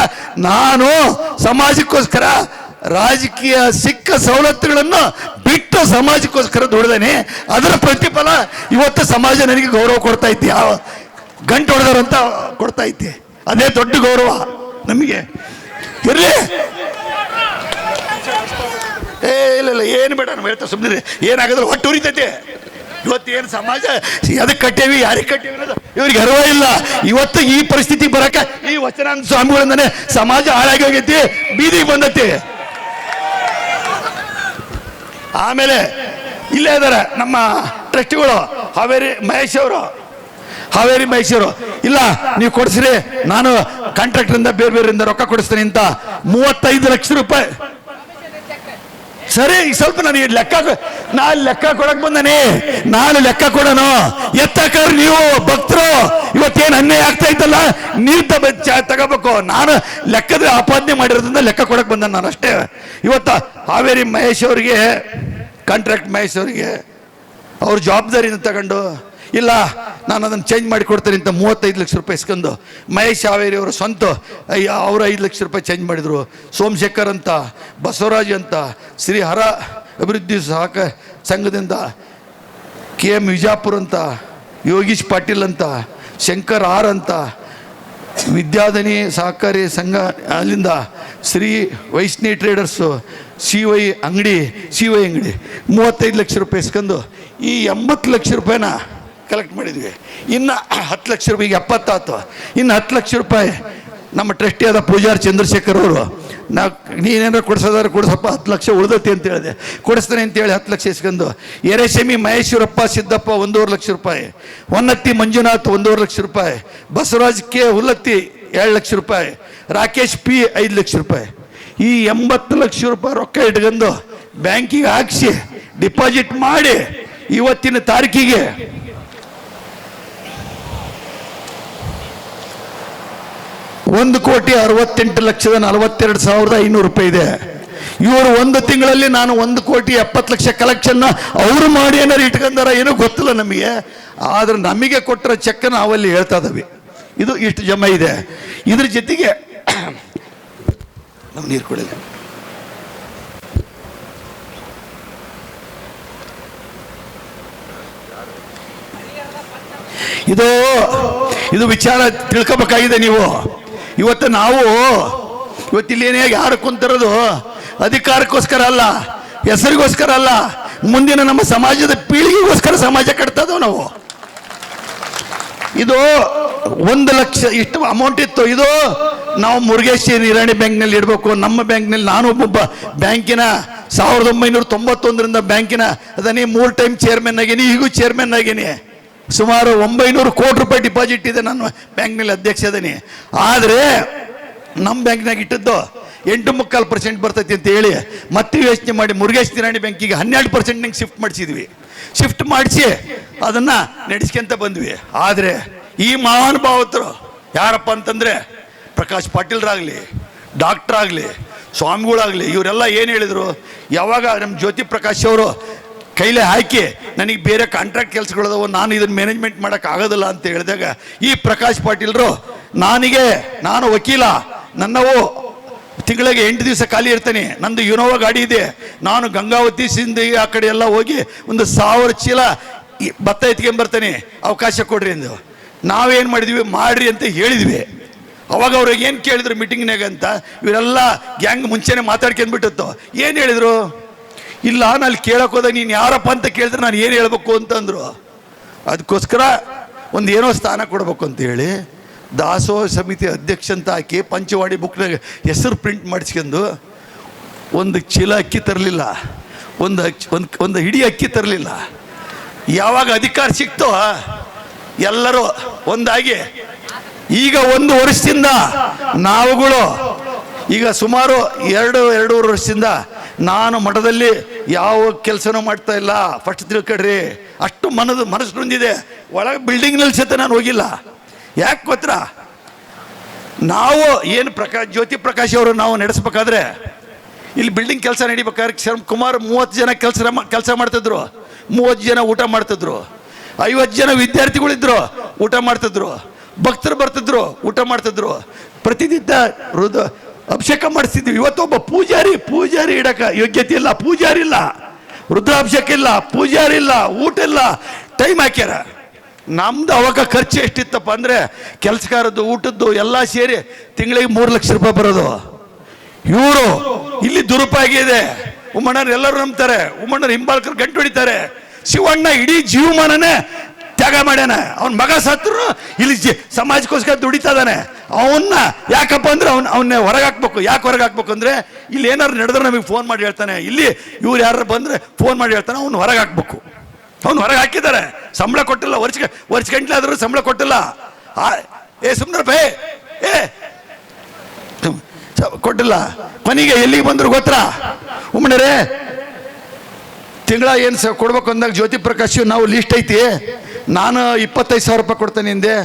ನಾನು ಸಮಾಜಕ್ಕೋಸ್ಕರ ರಾಜಕೀಯ ಸಿಕ್ಕ ಸವಲತ್ತುಗಳನ್ನು ಬಿಟ್ಟು ಸಮಾಜಕ್ಕೋಸ್ಕರ ದುಡಿದೇನೆ. ಅದರ ಪ್ರತಿಫಲ ಇವತ್ತು ಸಮಾಜ ನನಗೆ ಗೌರವ ಕೊಡ್ತಾ ಐತಿ, ಯಾವ ಗಂಟು ಹೊಡೆದವರು ಅಂತ ಕೊಡ್ತಾ ಐತಿ. ಅದೇ ದೊಡ್ಡ ಗೌರವ ನಮಗೆ. ಇರಲಿ, ಇಲ್ಲ ಏನು ಬೇಡ, ನಾವು ಹೇಳ್ತಾ ಸುಮ್ಮನೆ ಏನಾಗಿದ್ರು ಹೊಟ್ಟು ಉರಿತೈತೆ. ಇವತ್ತು ಏನು ಸಮಾಜ ಅದಕ್ಕೆ ಕಟ್ಟೇವಿ, ಯಾರಿಗೆ ಕಟ್ಟೇವಿ ಅನ್ನೋದು ಇವ್ರಿಗೆ ಅರಿವ ಇಲ್ಲ. ಇವತ್ತು ಈ ಪರಿಸ್ಥಿತಿ ಬರಕ ಈ ವಚನಾನಂದ ಸ್ವಾಮಿಗಳಿಂದಾನೆ ಸಮಾಜ ಹಾಳಾಗಿ ಹೋಗೈತಿ, ಬೀದಿಗೆ ಬಂದೈತಿ. ಆಮೇಲೆ ಇಲ್ಲೇ ಇದ್ದಾರೆ ನಮ್ಮ ಟ್ರಸ್ಟಿಗಳು, ಹಾವೇರಿ ಮಹೇಶ್ ಅವರು. ಇಲ್ಲ ನೀವು ಕೊಡಿಸ್ರಿ, ನಾನು ಕಾಂಟ್ರಾಕ್ಟರಿಂದ ಬೇರೆ ಬೇರೆಯಿಂದ ರೊಕ್ಕ ಕೊಡಿಸ್ತೀನಿ ಅಂತ 35 ಲಕ್ಷ ರೂಪಾಯಿ. ಸರಿ, ಈಗ ಸ್ವಲ್ಪ ನಾನು ಲೆಕ್ಕ ಕೊಡಕ್ ಬಂದಾನೆ, ನಾನು ಲೆಕ್ಕ ಕೊಡೋಣ. ಎತ್ತಕ್ಕಾರ ನೀವು ಭಕ್ತರು ಇವತ್ತೇನು ಅನ್ಯಾಯ ಆಗ್ತಾ ಇತ್ತಲ್ಲ, ನೀವು ತಗೋಬೇಕು. ನಾನು ಲೆಕ್ಕದ ಆಪಾದನೆ ಮಾಡಿರೋದ್ರಿಂದ ಲೆಕ್ಕ ಕೊಡಕ್ ಬಂದ ನಾನು ಅಷ್ಟೇ. ಇವತ್ತು ಹಾವೇರಿ ಮಹೇಶ್ ಅವರಿಗೆ, ಕಾಂಟ್ರಾಕ್ಟ್ ಮಹೇಶ್ ಅವರಿಗೆ ಅವ್ರ ಜವಾಬ್ದಾರಿನ ತಗೊಂಡು, ಇಲ್ಲ ನಾನು ಅದನ್ನು ಚೇಂಜ್ ಮಾಡಿ ಕೊಡ್ತೀನಿ ಅಂತ 35 ಲಕ್ಷ ರೂಪಾಯಿ ಇಸ್ಕೊಂಡು ಮಹೇಶ್ ಹಾವೇರಿ ಅವರು ಸ್ವಂತ ಅವರು 5 ಲಕ್ಷ ರೂಪಾಯಿ ಚೇಂಜ್ ಮಾಡಿದರು. ಸೋಮಶೇಖರ್ ಅಂತ, ಬಸವರಾಜ್ ಅಂತ, ಶ್ರೀ ಹರ ಅಭಿವೃದ್ಧಿ ಸಹಕಾರ ಸಂಘದಿಂದ KM ವಿಜಾಪುರ್ ಅಂತ, ಯೋಗೀಶ್ ಪಾಟೀಲ್ ಅಂತ, ಶಂಕರ್ ಆರ್ ಅಂತ, ವಿದ್ಯಾಧನಿ ಸಹಕಾರಿ ಸಂಘ ಅಲ್ಲಿಂದ ಶ್ರೀ ವೈಷ್ಣವಿ ಟ್ರೇಡರ್ಸು, CY ಅಂಗಡಿ 35 ಲಕ್ಷ ರೂಪಾಯಿ ಇಸ್ಕೊಂಡು ಈ 80 ಲಕ್ಷ ರೂಪಾಯಿನ ಕಲೆಕ್ಟ್ ಮಾಡಿದ್ವಿ. ಇನ್ನು 10 ಲಕ್ಷ ರೂಪಾಯಿಗೆ 70 ಆಯ್ತು. ಇನ್ನು 10 ಲಕ್ಷ ರೂಪಾಯಿ ನಮ್ಮ ಟ್ರಸ್ಟಿಯಾದ ಪೂಜಾರಿ ಚಂದ್ರಶೇಖರ್ ಅವರು, ನೀನೇನಾರು ಕೊಡಿಸೋದಾದ್ರೆ ಕೊಡಿಸಪ್ಪ, 10 ಲಕ್ಷ ಉಳಿದತಿ ಅಂತ ಹೇಳಿದೆ, ಕೊಡಿಸ್ತಾನೆ ಅಂತೇಳಿ 10 ಲಕ್ಷ ಇಸ್ಕೊಂಡು, ಎರೆಶಮಿ ಮಹೇಶ್ವರಪ್ಪ ಸಿದ್ದಪ್ಪ 1.5 ಲಕ್ಷ ರೂಪಾಯಿ, ಹೊನ್ನತ್ತಿ ಮಂಜುನಾಥ್ 1.5 ಲಕ್ಷ ರೂಪಾಯಿ, ಬಸವರಾಜ್ ಕೆ ಹುಲ್ಲತ್ತಿ 2 ಲಕ್ಷ ರೂಪಾಯಿ, ರಾಕೇಶ್ P 5 ಲಕ್ಷ ರೂಪಾಯಿ. ಈ 80 ಲಕ್ಷ ರೂಪಾಯಿ ರೊಕ್ಕ ಇಟ್ಕೊಂಡು ಬ್ಯಾಂಕಿಗೆ ಹಾಕಿಸಿ ಡಿಪಾಸಿಟ್ ಮಾಡಿ ಇವತ್ತಿನ ತಾರೀಕಿಗೆ 1,68,42,500 ರೂಪಾಯಿ ಇದೆ. ಇವರು ಒಂದು ತಿಂಗಳಲ್ಲಿ ನಾನು 1,70,00,000 ಕಲೆಕ್ಷನ್ ಅವರು ಮಾಡಿ ಏನಾರು ಇಟ್ಕೊಂಡಾರ ಏನೋ ಗೊತ್ತಿಲ್ಲ ನಮಗೆ. ಆದ್ರೆ ನಮಗೆ ಕೊಟ್ಟರೆ ಚೆಕ್ ನಾವಲ್ಲಿ ಹೇಳ್ತಾ ಇದ್ದೀವಿ, ಇದು ಇಷ್ಟು ಜಮಾ ಇದೆ. ಇದ್ರ ಜೊತೆಗೆ ನಾವು ನೀರು ಕೊಡಲಿ, ಇದು ವಿಚಾರ ತಿಳ್ಕೋಬೇಕಾಗಿದೆ ನೀವು. ಇವತ್ತು ನಾವು ಇವತ್ತಿಲ್ಲೇನೇ ಯಾರು ಕುಂತಿರೋದು ಅಧಿಕಾರಕ್ಕೋಸ್ಕರ ಅಲ್ಲ, ಹೆಸರಿಗೋಸ್ಕರ ಅಲ್ಲ, ಮುಂದಿನ ನಮ್ಮ ಸಮಾಜದ ಪೀಳಿಗೆಗೋಸ್ಕರ ಸಮಾಜ ಕಟ್ತಾ ಇದ್ದೇವೆ ನಾವು. ಇದು 1 ಲಕ್ಷ ಇಷ್ಟು ಅಮೌಂಟ್ ಇತ್ತು. ಇದು ನಾವು ಮುರುಗೇಶಿ ನಿರಾಣಿ ಬ್ಯಾಂಕ್ನಲ್ಲಿ ಇಡಬೇಕು. ನಮ್ಮ ಬ್ಯಾಂಕ್ನಲ್ಲಿ ನಾನು ಒಬ್ಬ ಬ್ಯಾಂಕಿನ 1991ರಿಂದ ಬ್ಯಾಂಕಿನ ಅದನ್ನೇ 3 ಟೈಮ್ ಚೇರ್ಮನ್ ಆಗೀನಿ, ಈಗೂ ಚೇರ್ಮನ್ ಆಗೀನಿ. ಸುಮಾರು 900 ಕೋಟಿ ರೂಪಾಯಿ ಡಿಪಾಸಿಟ್ ಇದೆ ನನ್ನ ಬ್ಯಾಂಕ್ನಲ್ಲಿ, ಅಧ್ಯಕ್ಷ ಅದೀನಿ. ಆದರೆ ನಮ್ಮ ಬ್ಯಾಂಕ್ನಾಗ ಇಟ್ಟದ್ದು 8.25% ಬರ್ತೈತಿ ಅಂತ ಹೇಳಿ ಮತ್ತೆ ಯೋಚನೆ ಮಾಡಿ ಮುರುಗೇಶ್ ನಿರಾಣಿ ಬ್ಯಾಂಕಿಗೆ 12% ನಂಗೆ ಶಿಫ್ಟ್ ಮಾಡಿಸಿ ಅದನ್ನು ನಡೆಸ್ಕೊಂತ ಬಂದ್ವಿ. ಆದರೆ ಈ ಮಹಾನುಭಾವತರು ಯಾರಪ್ಪ ಅಂತಂದರೆ ಪ್ರಕಾಶ್ ಪಾಟೀಲ್ರಾಗಲಿ, ಡಾಕ್ಟ್ರಾಗಲಿ, ಸ್ವಾಮಿಗಳಾಗಲಿ, ಇವರೆಲ್ಲ ಏನು ಹೇಳಿದರು, ಯಾವಾಗ ನಮ್ಮ ಜ್ಯೋತಿ ಪ್ರಕಾಶ್ ಅವರು ಕೈಲೇ ಹಾಕಿ ನನಗೆ ಬೇರೆ ಕಾಂಟ್ರಾಕ್ಟ್ ಕೆಲಸಗಳದವು, ನಾನು ಇದನ್ನು ಮ್ಯಾನೇಜ್ಮೆಂಟ್ ಮಾಡೋಕ್ಕಾಗೋದಿಲ್ಲ ಅಂತ ಹೇಳಿದಾಗ ಈ ಪ್ರಕಾಶ್ ಪಾಟೀಲ್ರು ನಾನು ವಕೀಲ, ನನ್ನವು ತಿಂಗಳಿಗೆ 8 ದಿವಸ ಖಾಲಿ ಇರ್ತೀನಿ, ನಂದು ಯುನೋವಾ ಗಾಡಿ ಇದೆ, ನಾನು ಗಂಗಾವತಿ ಸಿಂಧಿ ಆ ಕಡೆ ಎಲ್ಲ ಹೋಗಿ 1,000 ಚೀಲ ಭತ್ತ ಎತ್ಕೊಂಬರ್ತೀನಿ, ಅವಕಾಶ ಕೊಡ್ರಿ ಎಂದು ನಾವೇನು ಮಾಡಿದ್ವಿ, ಮಾಡ್ರಿ ಅಂತ ಹೇಳಿದ್ವಿ. ಅವಾಗ ಅವ್ರಿಗೆ ಏನು ಕೇಳಿದ್ರು ಮೀಟಿಂಗ್ನಾಗ ಅಂತ, ಇವರೆಲ್ಲ ಗ್ಯಾಂಗ್ ಮುಂಚೆನೆ ಮಾತಾಡ್ಕೊಂಡ್ಬಿಟ್ಟಿತ್ತು. ಏನು ಹೇಳಿದ್ರು, ಇಲ್ಲ ನಾನು ಕೇಳಕ್ಕೆ ಹೋದಾಗ ನೀನು ಯಾರಪ್ಪ ಅಂತ ಕೇಳಿದ್ರೆ ನಾನು ಏನು ಹೇಳ್ಬೇಕು ಅಂತಂದರು. ಅದಕ್ಕೋಸ್ಕರ ಏನೋ ಸ್ಥಾನ ಕೊಡಬೇಕು ಅಂತ ಹೇಳಿ ದಾಸೋಹ ಸಮಿತಿ ಅಧ್ಯಕ್ಷ ಅಂತ ಹಾಕಿ ಪಂಚವಾಡಿ ಬುಕ್ನಾಗ ಹೆಸರು ಪ್ರಿಂಟ್ ಮಾಡಿಸ್ಕೊಂಡು ಒಂದು ಚೀಲ ಅಕ್ಕಿ ತರಲಿಲ್ಲ, ಒಂದು ಹಿಡಿ ಅಕ್ಕಿ ತರಲಿಲ್ಲ. ಯಾವಾಗ ಅಧಿಕಾರ ಸಿಕ್ತೋ ಎಲ್ಲರೂ ಒಂದಾಗಿ ಈಗ 1 ವರ್ಷದಿಂದ ನಾವುಗಳು ಈಗ ಸುಮಾರು 2-2.5 ವರ್ಷದಿಂದ ನಾನು ಮಠದಲ್ಲಿ ಯಾವ ಕೆಲಸನೂ ಮಾಡ್ತಾ ಇಲ್ಲ. ಫಸ್ಟ್ ತಿಳ್ಕೊಡ್ರಿ, ಅಷ್ಟು ಮನಸ್ಸು ನೊಂದಿದೆ. ಒಳಗೆ ಬಿಲ್ಡಿಂಗ್ನಲ್ಲಿ ಸಹಿತ ನಾನು ಹೋಗಿಲ್ಲ. ಯಾಕೆ ಗೊತ್ತಾ, ನಾವು ಏನು ಜ್ಯೋತಿ ಪ್ರಕಾಶ್ ಅವರು ನಾವು ನಡೆಸ್ಬೇಕಾದ್ರೆ ಇಲ್ಲಿ ಬಿಲ್ಡಿಂಗ್ ಕೆಲಸ ನಡಿಬೇಕಾದ್ರೆ ಕುಮಾರ್ 30 ಜನ ಕೆಲಸ ಮಾಡ್ತಿದ್ರು, 30 ಜನ ಊಟ ಮಾಡ್ತಿದ್ರು, 50 ಜನ ವಿದ್ಯಾರ್ಥಿಗಳಿದ್ರು ಊಟ ಮಾಡ್ತಿದ್ರು, ಭಕ್ತರು ಬರ್ತಿದ್ರು ಊಟ ಮಾಡ್ತಿದ್ರು, ಪ್ರತಿನಿತ್ಯ ಅಭಿಷೇಕ ಮಾಡಿಸ್ತಿದ್ವಿ. ಇವತ್ತೊಬ್ಬ ಪೂಜಾರಿ ಇಡಕ ಯೋಗ್ಯತೆ ಇಲ್ಲ, ಪೂಜಾರಿ ಇಲ್ಲ, ರುದ್ರಾಭಿಷೇಕ ಇಲ್ಲ, ಪೂಜಾರಿ ಇಲ್ಲ, ಊಟ ಇಲ್ಲ, ಟೈಮ್ ಹಾಕ್ಯಾರ. ನಮ್ದು ಅವಾಗ ಖರ್ಚು ಎಷ್ಟಿತ್ತಪ್ಪ ಅಂದರೆ ಕೆಲಸಗಾರದ್ದು ಊಟದ್ದು ಎಲ್ಲ ಸೇರಿ ತಿಂಗಳಿಗೆ 3 ಲಕ್ಷ ರೂಪಾಯಿ ಬರೋದು. ಇವರು ಇಲ್ಲಿ ದುರುಪಯೋಗ ಇದೆ. ಉಮ್ಮಣ್ಣರು ಎಲ್ಲರೂ ನಂಬ್ತಾರೆ, ಉಮ್ಮಣ್ಣರು ಹಿಂಬಾಲಕರು ಗಂಟು ಹೊಡಿತಾರೆ, ಶಿವಣ್ಣ ಇಡೀ ಜೀವಮಾನನೇ ತ್ಯಾಗ ಮಾಡ್ಯಾನ. ಅವನ ಮಗ ಸತ್ರು ಇಲ್ಲಿ ಸಮಾಜಕ್ಕೋಸ್ಕರ ದುಡಿತಾ ಇದ್ದಾನೆ. ಅವನ್ನ ಯಾಕಪ್ಪ ಅಂದ್ರೆ ಅವನ್ನೇ ಹೊರಗೆ ಹಾಕ್ಬೇಕು. ಯಾಕೆ ಹೊರಗೆ ಹಾಕ್ಬೇಕು ಅಂದ್ರೆ ಇಲ್ಲಿ ಏನಾರು ನಡೆದ್ರೆ ನಮಗೆ ಫೋನ್ ಮಾಡಿ ಹೇಳ್ತಾನೆ, ಇಲ್ಲಿ ಇವ್ರು ಯಾರು ಬಂದ್ರೆ ಫೋನ್ ಮಾಡಿ ಹೇಳ್ತಾನೆ, ಅವ್ನು ಹೊರಗೆ ಹಾಕ್ಬೇಕು. ಅವ್ನು ಹೊರಗೆ ಹಾಕಿದ್ದಾರೆ, ಸಂಬಳ ಕೊಟ್ಟಿಲ್ಲ, ವರ್ಷ ಗಂಟ್ಲೆ ಆದ್ರೂ ಸಂಬಳ ಕೊಟ್ಟಿಲ್ಲ. ಸುಮ್ಮನೆ ಬೇ ಕೊಟ್ಟಿಲ್ಲ. ಕೊನೆಗೆ ಎಲ್ಲಿಗೆ ಬಂದ್ರು ಗೊತ್ತಾ ಉಮ್ಮಣ್ಣರೇ, ತಿಂಗಳ ಏನು ಕೊಡ್ಬೇಕು ಅಂದಾಗ ಜ್ಯೋತಿ ಪ್ರಕಾಶ್ ನಾವು ಲೀಸ್ಟ್ ಐತಿ, ನಾನು 25,000 ರೂಪಾಯಿ ಕೊಡ್ತೇನೆ ಹಿಂದೆ,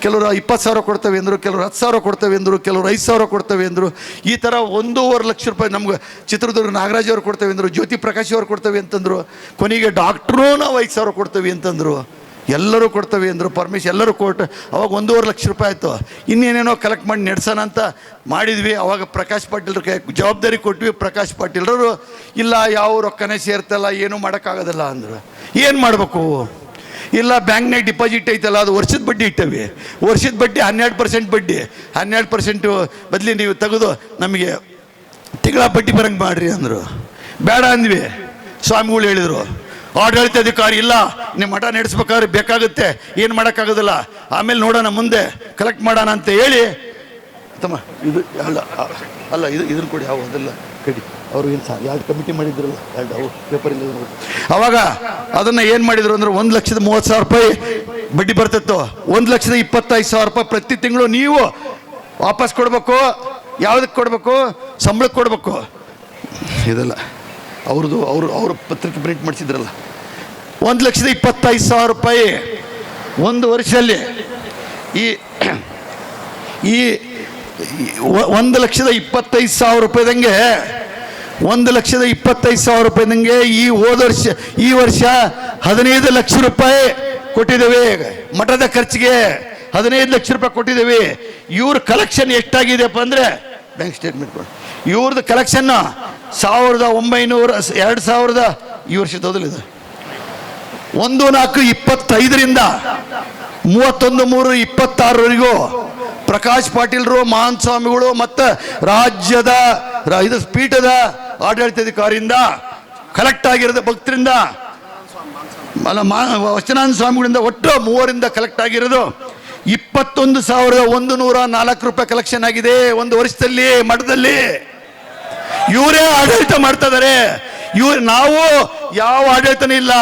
ಕೆಲವರು 20,000 ಕೊಡ್ತೇವೆ ಅಂದರು, ಕೆಲವರು 10,000 ಕೊಡ್ತೇವೆ ಅಂದರು, ಕೆಲವರು 5,000 ಕೊಡ್ತೇವೆ ಅಂದರು. ಈ ಥರ 1.5 ಲಕ್ಷ ರೂಪಾಯಿ ನಮ್ಗೆ ಚಿತ್ರದುರ್ಗ ನಾಗರಾಜ್ ಅವ್ರು ಕೊಡ್ತೇವೆ ಅಂದರು, ಜ್ಯೋತಿ ಪ್ರಕಾಶ್ ಅವ್ರು ಕೊಡ್ತೇವೆ ಅಂತಂದರು. ಕೊನೆಗೆ ಡಾಕ್ಟ್ರೂ ನಾವು 5,000 ಕೊಡ್ತೇವೆ ಅಂತಂದರು. ಎಲ್ಲರೂ ಕೊಡ್ತೇವೆ ಅಂದರು, ಪರ್ಮಿಷನ್ ಎಲ್ಲರೂ ಕೊಟ್ಟು ಅವಾಗ 1.5 ಲಕ್ಷ ರೂಪಾಯಿ ಆಯಿತು. ಇನ್ನೇನೇನೋ ಕಲೆಕ್ಟ್ ಮಾಡಿ ನಡೆಸೋಣ ಅಂತ ಮಾಡಿದ್ವಿ. ಅವಾಗ ಪ್ರಕಾಶ್ ಪಾಟೀಲ್ರ ಜವಾಬ್ದಾರಿ ಕೊಟ್ವಿ. ಪ್ರಕಾಶ್ ಪಾಟೀಲ್ರವರು ಇಲ್ಲ ಯಾವ ರೊಕ್ಕನೇ ಸೇರ್ತಲ್ಲ, ಏನೂ ಮಾಡೋಕ್ಕಾಗೋದಿಲ್ಲ ಅಂದರು. ಏನು ಮಾಡಬೇಕು? ಇಲ್ಲ ಬ್ಯಾಂಕ್ನಾಗ ಡಿಪಾಸಿಟ್ ಐತಲ್ಲ, ಅದು ವರ್ಷದ ಬಡ್ಡಿ ಇಟ್ಟವಿ, ವರ್ಷದ ಬಡ್ಡಿ 12% ಬಡ್ಡಿ, 12% ಬದಲಿ ನೀವು ತೆಗೆದು ನಮಗೆ ತಿಂಗಳ ಬಡ್ಡಿ ಬರಂಗೆ ಮಾಡಿರಿ ಅಂದರು. ಬೇಡ ಅಂದ್ವಿ. ಸ್ವಾಮಿಗಳು ಹೇಳಿದರು, ಆಡಳಿತಾಧಿಕಾರಿ ಇಲ್ಲ, ನಿಮ್ಮ ಮಠ ನಡೆಸ್ಬೇಕಾದ್ರೆ ಬೇಕಾಗುತ್ತೆ, ಏನು ಮಾಡೋಕ್ಕಾಗೋದಿಲ್ಲ, ಆಮೇಲೆ ನೋಡೋಣ ಮುಂದೆ ಕಲೆಕ್ಟ್ ಮಾಡೋಣ ಅಂತ ಹೇಳಿ ತಮ್ಮ ಇದು ಅಲ್ಲ ಇದನ್ನು ಕೊಡಿ, ಯಾವ ಅದೆಲ್ಲ ಕಡಿ ಅವರು ಏನು ಯಾವ್ದು ಕಮಿಟಿ ಮಾಡಿದ್ರಲ್ಲ ಅವು ಪೇಪರ್ ಇಲ್ಲ. ಅವಾಗ ಅದನ್ನು ಏನು ಮಾಡಿದ್ರು ಅಂದ್ರೆ 1,30,000 ರೂಪಾಯಿ ಬಡ್ಡಿ ಬರ್ತಿತ್ತು. 1,25,000 ರೂಪಾಯಿ ಪ್ರತಿ ತಿಂಗಳು ನೀವು ವಾಪಸ್ ಕೊಡಬೇಕು. ಯಾವುದಕ್ಕೆ ಕೊಡಬೇಕು? ಸಂಬಳಕ್ಕೆ ಕೊಡಬೇಕು. ಇದೆಲ್ಲ ಅವರು ಪತ್ರಿಕೆ ಪ್ರಿಂಟ್ ಮಾಡಿಸಿದ್ರಲ್ಲ. 1,25,000 ರೂಪಾಯಿ ಒಂದು ವರ್ಷದಲ್ಲಿ. ಈ 1,25,000 ರೂಪಾಯಿದಂಗೆ 1,25,000 ರೂಪಾಯಿದಂಗೆ ಈ ವರ್ಷ 15 ಲಕ್ಷ ರೂಪಾಯಿ ಕೊಟ್ಟಿದ್ದೇವೆ. ಮಠದ ಖರ್ಚಿಗೆ 15 ಲಕ್ಷ ರೂಪಾಯಿ ಕೊಟ್ಟಿದ್ದೇವೆ. ಇವ್ರ ಕಲೆಕ್ಷನ್ ಎಷ್ಟಾಗಿದೆಯಪ್ಪ ಅಂದರೆ ಬ್ಯಾಂಕ್ ಸ್ಟೇಟ್ಮೆಂಟ್ ಕೊಡಿ. ಇವ್ರದ್ದು ಕಲೆಕ್ಷನ್ 1,900 2,000 ಈ ವರ್ಷದ ಇದು 1/4/25ರಿಂದ 31/3/26 ಪ್ರಕಾಶ್ ಪಾಟೀಲ್ರು, ಮಹಾನ್ ಸ್ವಾಮಿಗಳು ಮತ್ತು ರಾಜ್ಯದ ಇದು ಪೀಠದ ಆಡಳಿತಾಧಿಕಾರಿಯಿಂದ ಕಲೆಕ್ಟ್ ಆಗಿರೋದು, ಭಕ್ತರಿಂದ ವಚನಾನಂದ ಸ್ವಾಮಿಗಳಿಂದ ಒಟ್ಟು 3ರಿಂದ ಕಲೆಕ್ಟ್ ಆಗಿರೋದು 21,104 ರೂಪಾಯಿ ಕಲೆಕ್ಷನ್ ಆಗಿದೆ ಒಂದು ವರ್ಷದಲ್ಲಿ ಮಠದಲ್ಲಿ. ಇವರೇ ಆಡಳಿತ ಮಾಡ್ತಾ ಇದ್ದಾರೆ. ನಾವು ಯಾವ ಆಡಳಿತನೂ ಇಲ್ಲ.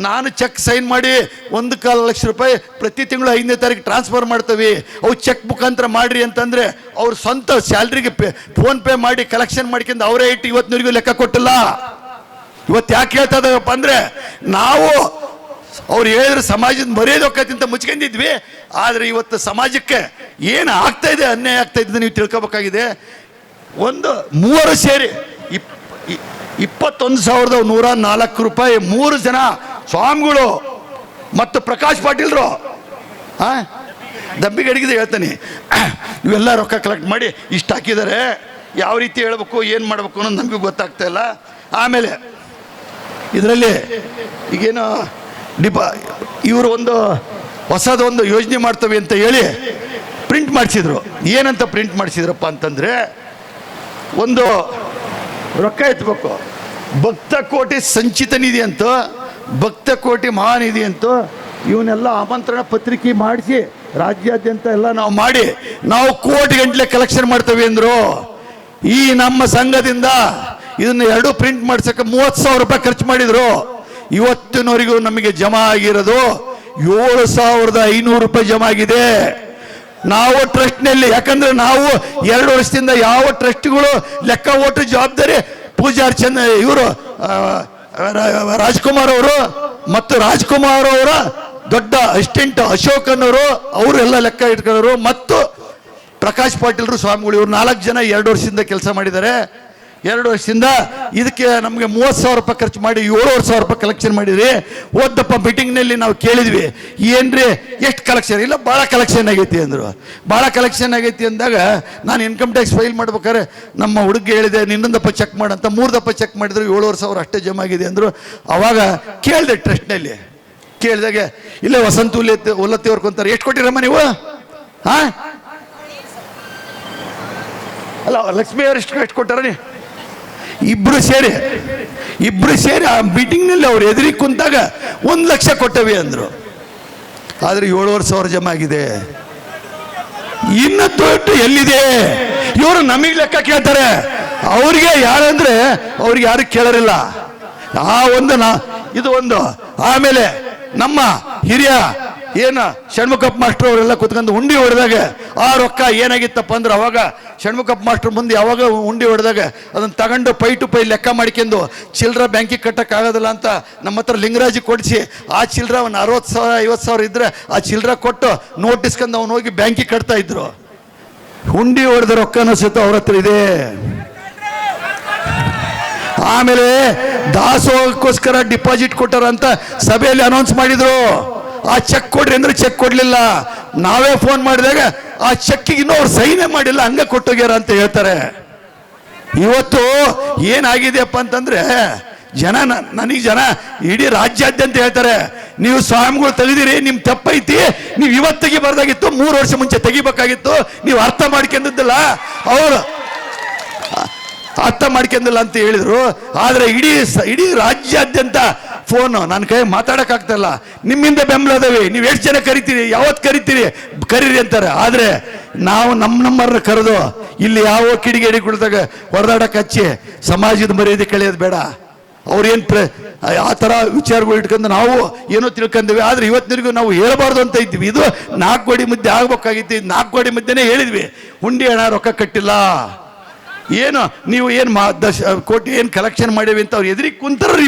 ನಾನು ಚೆಕ್ ಸೈನ್ ಮಾಡಿ 1.25 ಲಕ್ಷ ರೂಪಾಯಿ ಪ್ರತಿ ತಿಂಗಳು 5ನೇ ತಾರೀಕು ಟ್ರಾನ್ಸ್ಫರ್ ಮಾಡ್ತೀವಿ. ಅವು ಚೆಕ್ ಮುಖಾಂತರ ಮಾಡ್ರಿ ಅಂತಂದರೆ ಅವ್ರ ಸ್ವಂತ ಸ್ಯಾಲ್ರಿಗೆ ಫೋನ್ ಪೇ ಮಾಡಿ ಕಲೆಕ್ಷನ್ ಮಾಡ್ಕೊಂಡು ಅವರೇ ಇಟ್ಟು ಇವತ್ತಿನವರೆಗೂ ಲೆಕ್ಕ ಕೊಟ್ಟಿಲ್ಲ. ಇವತ್ತು ಯಾಕೆ ಹೇಳ್ತಾ ಇದ್ದಾವಪ್ಪ ಅಂದರೆ ನಾವು ಅವ್ರು ಹೇಳಿದ್ರೆ ಸಮಾಜದ ಮರ್ಯಾದೆ ಹೋಗ್ತಿಂತ ಮುಚ್ಕೊಂಡಿದ್ವಿ. ಆದರೆ ಇವತ್ತು ಸಮಾಜಕ್ಕೆ ಏನು ಆಗ್ತಾ ಇದೆ, ಅನ್ಯಾಯ ಆಗ್ತಾ ಇದೆ ನೀವು ತಿಳ್ಕೊಬೇಕಾಗಿದೆ. ಮೂವರು ಸೇರಿ 21,104 ರೂಪಾಯಿ 3 ಜನ ಸ್ವಾಮಿಗಳು ಮತ್ತು ಪ್ರಕಾಶ್ ಪಾಟೀಲ್ರು ದಬ್ಬಿಗೆ ಅಡಿಗಿದೆ ಹೇಳ್ತಾನೆ. ಇವೆಲ್ಲ ರೊಕ್ಕ ಕಲೆಕ್ಟ್ ಮಾಡಿ ಇಷ್ಟು ಹಾಕಿದ್ದಾರೆ. ಯಾವ ರೀತಿ ಹೇಳ್ಬೇಕು, ಏನು ಮಾಡಬೇಕು ಅನ್ನೋದು ನಮಗೂ ಗೊತ್ತಾಗ್ತಾ ಇಲ್ಲ. ಆಮೇಲೆ ಇದರಲ್ಲಿ ಈಗೇನು ಇವರು ಹೊಸದೊಂದು ಯೋಜನೆ ಮಾಡ್ತವೆ ಅಂತ ಹೇಳಿ ಪ್ರಿಂಟ್ ಮಾಡಿಸಿದ್ರು. ಏನಂತ ಪ್ರಿಂಟ್ ಮಾಡಿಸಿದ್ರಪ್ಪ ಅಂತಂದರೆ, ಒಂದು ರೊಕ್ಕ ಎತ್ತಬೇಕು, ಭಕ್ತ ಕೋಟಿ ಸಂಚಿತ ನಿಧಿ ಅಂತ, ಭಕ್ತ ಕೋಟಿ ಮಹಾನಿಧಿ ಅಂತ ಇವನ್ನೆಲ್ಲ ಆಮಂತ್ರಣ ಪತ್ರಿಕೆ ಮಾಡಿಸಿ ರಾಜ್ಯಾದ್ಯಂತ ಎಲ್ಲ ನಾವು ಮಾಡಿ ನಾವು ಕೋಟಿ ಗಂಟ್ಲೆ ಕಲೆಕ್ಷನ್ ಮಾಡ್ತೇವೆ ಅಂದರು. ಈ ನಮ್ಮ ಸಂಘದಿಂದ ಇದನ್ನ 2 ಪ್ರಿಂಟ್ ಮಾಡ್ಸಕ್ಕೆ 30,000 ರೂಪಾಯಿ ಖರ್ಚು ಮಾಡಿದ್ರು. ಇವತ್ತಿನವರೆಗೂ ನಮಗೆ ಜಮಾ ಆಗಿರೋದು 7,500 ರೂಪಾಯಿ ಜಮಾ ಆಗಿದೆ. ನಾವು ಟ್ರಸ್ಟ್ನಲ್ಲಿ, ಯಾಕಂದ್ರೆ ನಾವು 2 ವರ್ಷದಿಂದ ಯಾವ ಟ್ರಸ್ಟ್ಗಳು ಲೆಕ್ಕ ಓಟು ಜವಾಬ್ದಾರಿ ಪೂಜಾರ್ ಇವರು ರಾಜ್ಕುಮಾರ್ ಅವರು ಮತ್ತು ರಾಜ್ಕುಮಾರ್ ಅವರ ದೊಡ್ಡ ಅಸಿಸ್ಟೆಂಟ್ ಅಶೋಕನ್ ಅವರು ಎಲ್ಲ ಲೆಕ್ಕ ಇಟ್ಕೊಳ್ಳೋರು ಮತ್ತು ಪ್ರಕಾಶ್ ಪಾಟೀಲ್ರು ಸ್ವಾಮಿಗಳು ಇವರು 4 ಜನ 2 ವರ್ಷದಿಂದ ಕೆಲಸ ಮಾಡಿದ್ದಾರೆ. 2 ವರ್ಷದಿಂದ ಇದಕ್ಕೆ ನಮಗೆ 30,000 ರೂಪಾಯಿ ಖರ್ಚು ಮಾಡಿ 7,000 ರೂಪಾಯಿ ಕಲೆಕ್ಷನ್ ಮಾಡಿದ್ರಿ. ಓದ್ದಪ್ಪ ಮೀಟಿಂಗ್ನಲ್ಲಿ ನಾವು ಕೇಳಿದ್ವಿ, ಏನ್ರಿ ಎಷ್ಟು ಕಲೆಕ್ಷನ್? ಇಲ್ಲ ಭಾಳ ಕಲೆಕ್ಷನ್ ಆಗೈತಿ ಅಂದರು. ಭಾಳ ಕಲೆಕ್ಷನ್ ಆಗೈತಿ ಅಂದಾಗ ನಾನು ಇನ್ಕಮ್ ಟ್ಯಾಕ್ಸ್ ಫೈಲ್ ಮಾಡ್ಬೇಕಾದ್ರೆ ನಮ್ಮ ಹುಡುಗ ಹೇಳಿದೆ, ಇನ್ನೊಂದಪ್ಪ ಚೆಕ್ ಮಾಡಂತ 3 ದಪ್ಪ ಚೆಕ್ ಮಾಡಿದ್ರು 7,000 ಅಷ್ಟೇ ಜಮಾ ಆಗಿದೆ ಅಂದರು. ಅವಾಗ ಕೇಳಿದೆ ಟ್ರಸ್ಟ್ನಲ್ಲಿ, ಕೇಳಿದಾಗ ಇಲ್ಲೇ ವಸಂತ ಉಲ್ಲತ್ತಿ ಅವ್ರು ಕೊಂತಾರೆ. ಎಷ್ಟು ಕೊಟ್ಟಿರಮ್ಮ ನೀವು? ಹಾಂ ಅಲ್ಲ ಲಕ್ಷ್ಮಿ ಅವ್ರು ಎಷ್ಟು ಕೊಟ್ಟಾರ? ಇಬ್ರು ಸೇರಿ ಆ ಮೀಟಿಂಗ್ನಲ್ಲಿ ಅವ್ರು ಎದುರಿಗೆ ಕುಂತಾಗ 1 ಲಕ್ಷ ಕೊಟ್ಟವಿ ಅಂದರು. ಆದರೆ 7,500 ಜಮಾ ಆಗಿದೆ. ಇನ್ನು ದೊಡ್ಡ ಎಲ್ಲಿದೆ? ಇವರು ನಮಗೆ ಲೆಕ್ಕ ಕೇಳ್ತಾರೆ. ಅವ್ರಿಗೆ ಯಾರಂದ್ರೆ ಅವ್ರಿಗೆ ಯಾರು ಕೇಳರಿಲ್ಲ. ಆ ಒಂದು ಇದು ಒಂದು. ಆಮೇಲೆ ನಮ್ಮ ಹಿರಿಯ ಷಣ್ಮುಖಪ್ಪ ಮಾಸ್ಟರ್ ಅವರೆಲ್ಲ ಕುತ್ಕೊಂಡು ಉಂಡಿ ಹೊಡೆದಾಗ ಆ ರೊಕ್ಕ ಏನಾಗಿತ್ತಪ್ಪ ಅಂದ್ರೆ ಅವಾಗ ಷಣ್ಮುಖಪ್ಪ ಮಾಸ್ಟರ್ ಮುಂದೆ ಯಾವಾಗ ಉಂಡಿ ಹೊಡೆದಾಗ ಅದನ್ನು ತಗೊಂಡು ಪೈ ಟು ಪೈ ಲೆಕ್ಕ ಮಾಡ್ಕೊಂಡು ಚಿಲ್ಲರ ಬ್ಯಾಂಕಿಗೆ ಕಟ್ಟಕ್ಕಾಗೋದಿಲ್ಲ ಅಂತ ನಮ್ಮ ಹತ್ರ ಲಿಂಗರಾಜಿಗೆ ಕೊಡಿಸಿ ಆ ಚಿಲ್ಲರ ಒಂದು 60,000 50,000 ಇದ್ರೆ ಆ ಚಿಲ್ಲರ ಕೊಟ್ಟು ನೋಟಿಸ್ಕೊಂಡು ಅವ್ನು ಹೋಗಿ ಬ್ಯಾಂಕಿಗೆ ಕಟ್ತಾ ಇದ್ರು. ಹುಂಡಿ ಹೊಡೆದ ರೊಕ್ಕನ ಸಹಿತ ಅವ್ರ ಹತ್ರ ಇದೆ. ಆಮೇಲೆ ದಾಸೋಹಕ್ಕೋಸ್ಕರ ಡಿಪಾಸಿಟ್ ಕೊಟ್ಟಾರ ಅಂತ ಸಭೆಯಲ್ಲಿ ಅನೌನ್ಸ್ ಮಾಡಿದ್ರು. ಆ ಚೆಕ್ ಕೊಡ್ರಿ ಅಂದ್ರೆ ಚೆಕ್ ಕೊಡ್ಲಿಲ್ಲ. ನಾವೇ ಫೋನ್ ಮಾಡಿದಾಗ ಆ ಚೆಕ್ಕಿಗೆ ಇನ್ನೂ ಅವ್ರು ಸೈನೇ ಮಾಡಿಲ್ಲ, ಹಂಗ ಕೊಟ್ಟೋಗ್ಯಾರ ಅಂತ ಹೇಳ್ತಾರೆ. ಇವತ್ತು ಏನಾಗಿದೆಯಪ್ಪ ಅಂತಂದ್ರೆ ಜನ ಇಡೀ ರಾಜ್ಯಾದ್ಯಂತ ಹೇಳ್ತಾರೆ, ನೀವು ಸ್ವಾಮಿಗಳು ತೆಗೆದಿರಿ, ನಿಮ್ ತಪ್ಪೈತಿ, ನೀವು ಇವತ್ತು ತೆಗಿಬಾರ್ದಾಗಿತ್ತು, 3 ವರ್ಷ ಮುಂಚೆ ತೆಗಿಬೇಕಾಗಿತ್ತು, ನೀವು ಅರ್ಥ ಮಾಡ್ಕೊಂಡಿದ್ದಿಲ್ಲ. ಅವರು ಅರ್ಥ ಮಾಡ್ಕೊಂಡಿಲ್ಲ ಅಂತ ಹೇಳಿದ್ರು. ಆದ್ರೆ ಇಡೀ ರಾಜ್ಯಾದ್ಯಂತ ಫೋನು ನನ್ನ ಕೈ ಮಾತಾಡಕ್ಕಾಗ್ತಲ್ಲ, ನಿಮ್ಮಿಂದ ಬೆಂಬಲ ಅದಾವೆ, ನೀವು ಎಷ್ಟು ಜನ ಕರಿತೀರಿ, ಯಾವತ್ತು ಕರೀರಿ ಅಂತಾರೆ. ಆದ್ರೆ ನಾವು ನಮ್ಮನ್ನ ಕರೆದು ಇಲ್ಲಿ ಯಾವ ಕಿಡಿಗೇಡಿ ಕುಳಿತಾಗ ಹೊಡೆದಾಡಕ್ಕೆ ಹಚ್ಚಿ ಸಮಾಜದ ಮರ್ಯಾದೆ ಕಳೆಯೋದು ಬೇಡ. ಅವ್ರೇನು ಆ ಥರ ವಿಚಾರಗಳು ಇಟ್ಕೊಂಡು ನಾವು ಏನೋ ತಿಳ್ಕೊಂಡಿವಿ. ಆದ್ರೆ ಇವತ್ತಿನವರೆಗೂ ನಾವು ಹೇಳಬಾರ್ದು ಅಂತ ಇದ್ವಿ. ಇದು 4 ಕೋಟಿ ಮುದ್ದೆ ಆಗ್ಬೇಕಾಗಿತ್ತು. 4 ಕೋಟಿ ಮುದ್ದೆನೇ ಹೇಳಿದ್ವಿ. ಹುಂಡಿ ಹಣ ರೊಕ್ಕ ಕಟ್ಟಿಲ್ಲ, ಏನು ನೀವು ಏನು 10 ಕೋಟಿ ಏನು ಕಲೆಕ್ಷನ್ ಮಾಡೀವಿ ಅಂತ ಅವ್ರು ಎದುರಿಗೆ ಕುಂತರು.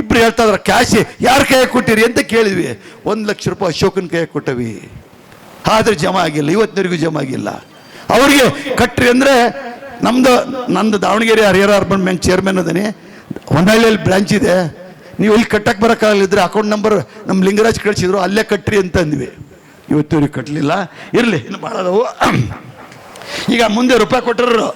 ಇಬ್ರು ಹೇಳ್ತಾ ಇದ್ರ ಕ್ಯಾಶ್ ಯಾರ ಕೈಯಾಗ ಕೊಟ್ಟಿರಿ ಅಂತ ಕೇಳಿದ್ವಿ. 1 ಲಕ್ಷ ರೂಪಾಯಿ ಅಶೋಕನ ಕೈಯಾಗ ಕೊಟ್ಟವಿ. ಆದ್ರೆ ಜಮಾ ಆಗಿಲ್ಲ, ಇವತ್ತಿನವರೆಗೂ ಜಮಾ ಆಗಿಲ್ಲ. ಅವ್ರಿಗೆ ಕಟ್ರಿ ಅಂದ್ರೆ ನಂದು Davangere Harihara urban bank chairman ಅದೀನಿ. ಹೊನ್ನಳ್ಳಿಯಲ್ಲಿ ಬ್ರಾಂಚ್ ಇದೆ. ನೀವು ಇಲ್ಲಿ ಕಟ್ಟಕ್ಕೆ ಬರೋಕ್ಕಾಗಲಿದ್ರೆ ಅಕೌಂಟ್ ನಂಬರ್ ನಮ್ಮ ಲಿಂಗರಾಜ್ ಕಳಿಸಿದ್ರು, ಅಲ್ಲೇ ಕಟ್ರಿ ಅಂತ ಅಂದ್ವಿ. ಇವತ್ತವ್ರಿಗೆ ಕಟ್ಟಲಿಲ್ಲ. ಇರಲಿ, ಇನ್ನು ಭಾಳ ಅದಾವು. ಈಗ ಮುಂದೆ ರೂಪಾಯಿ ಕೊಟ್ಟರು.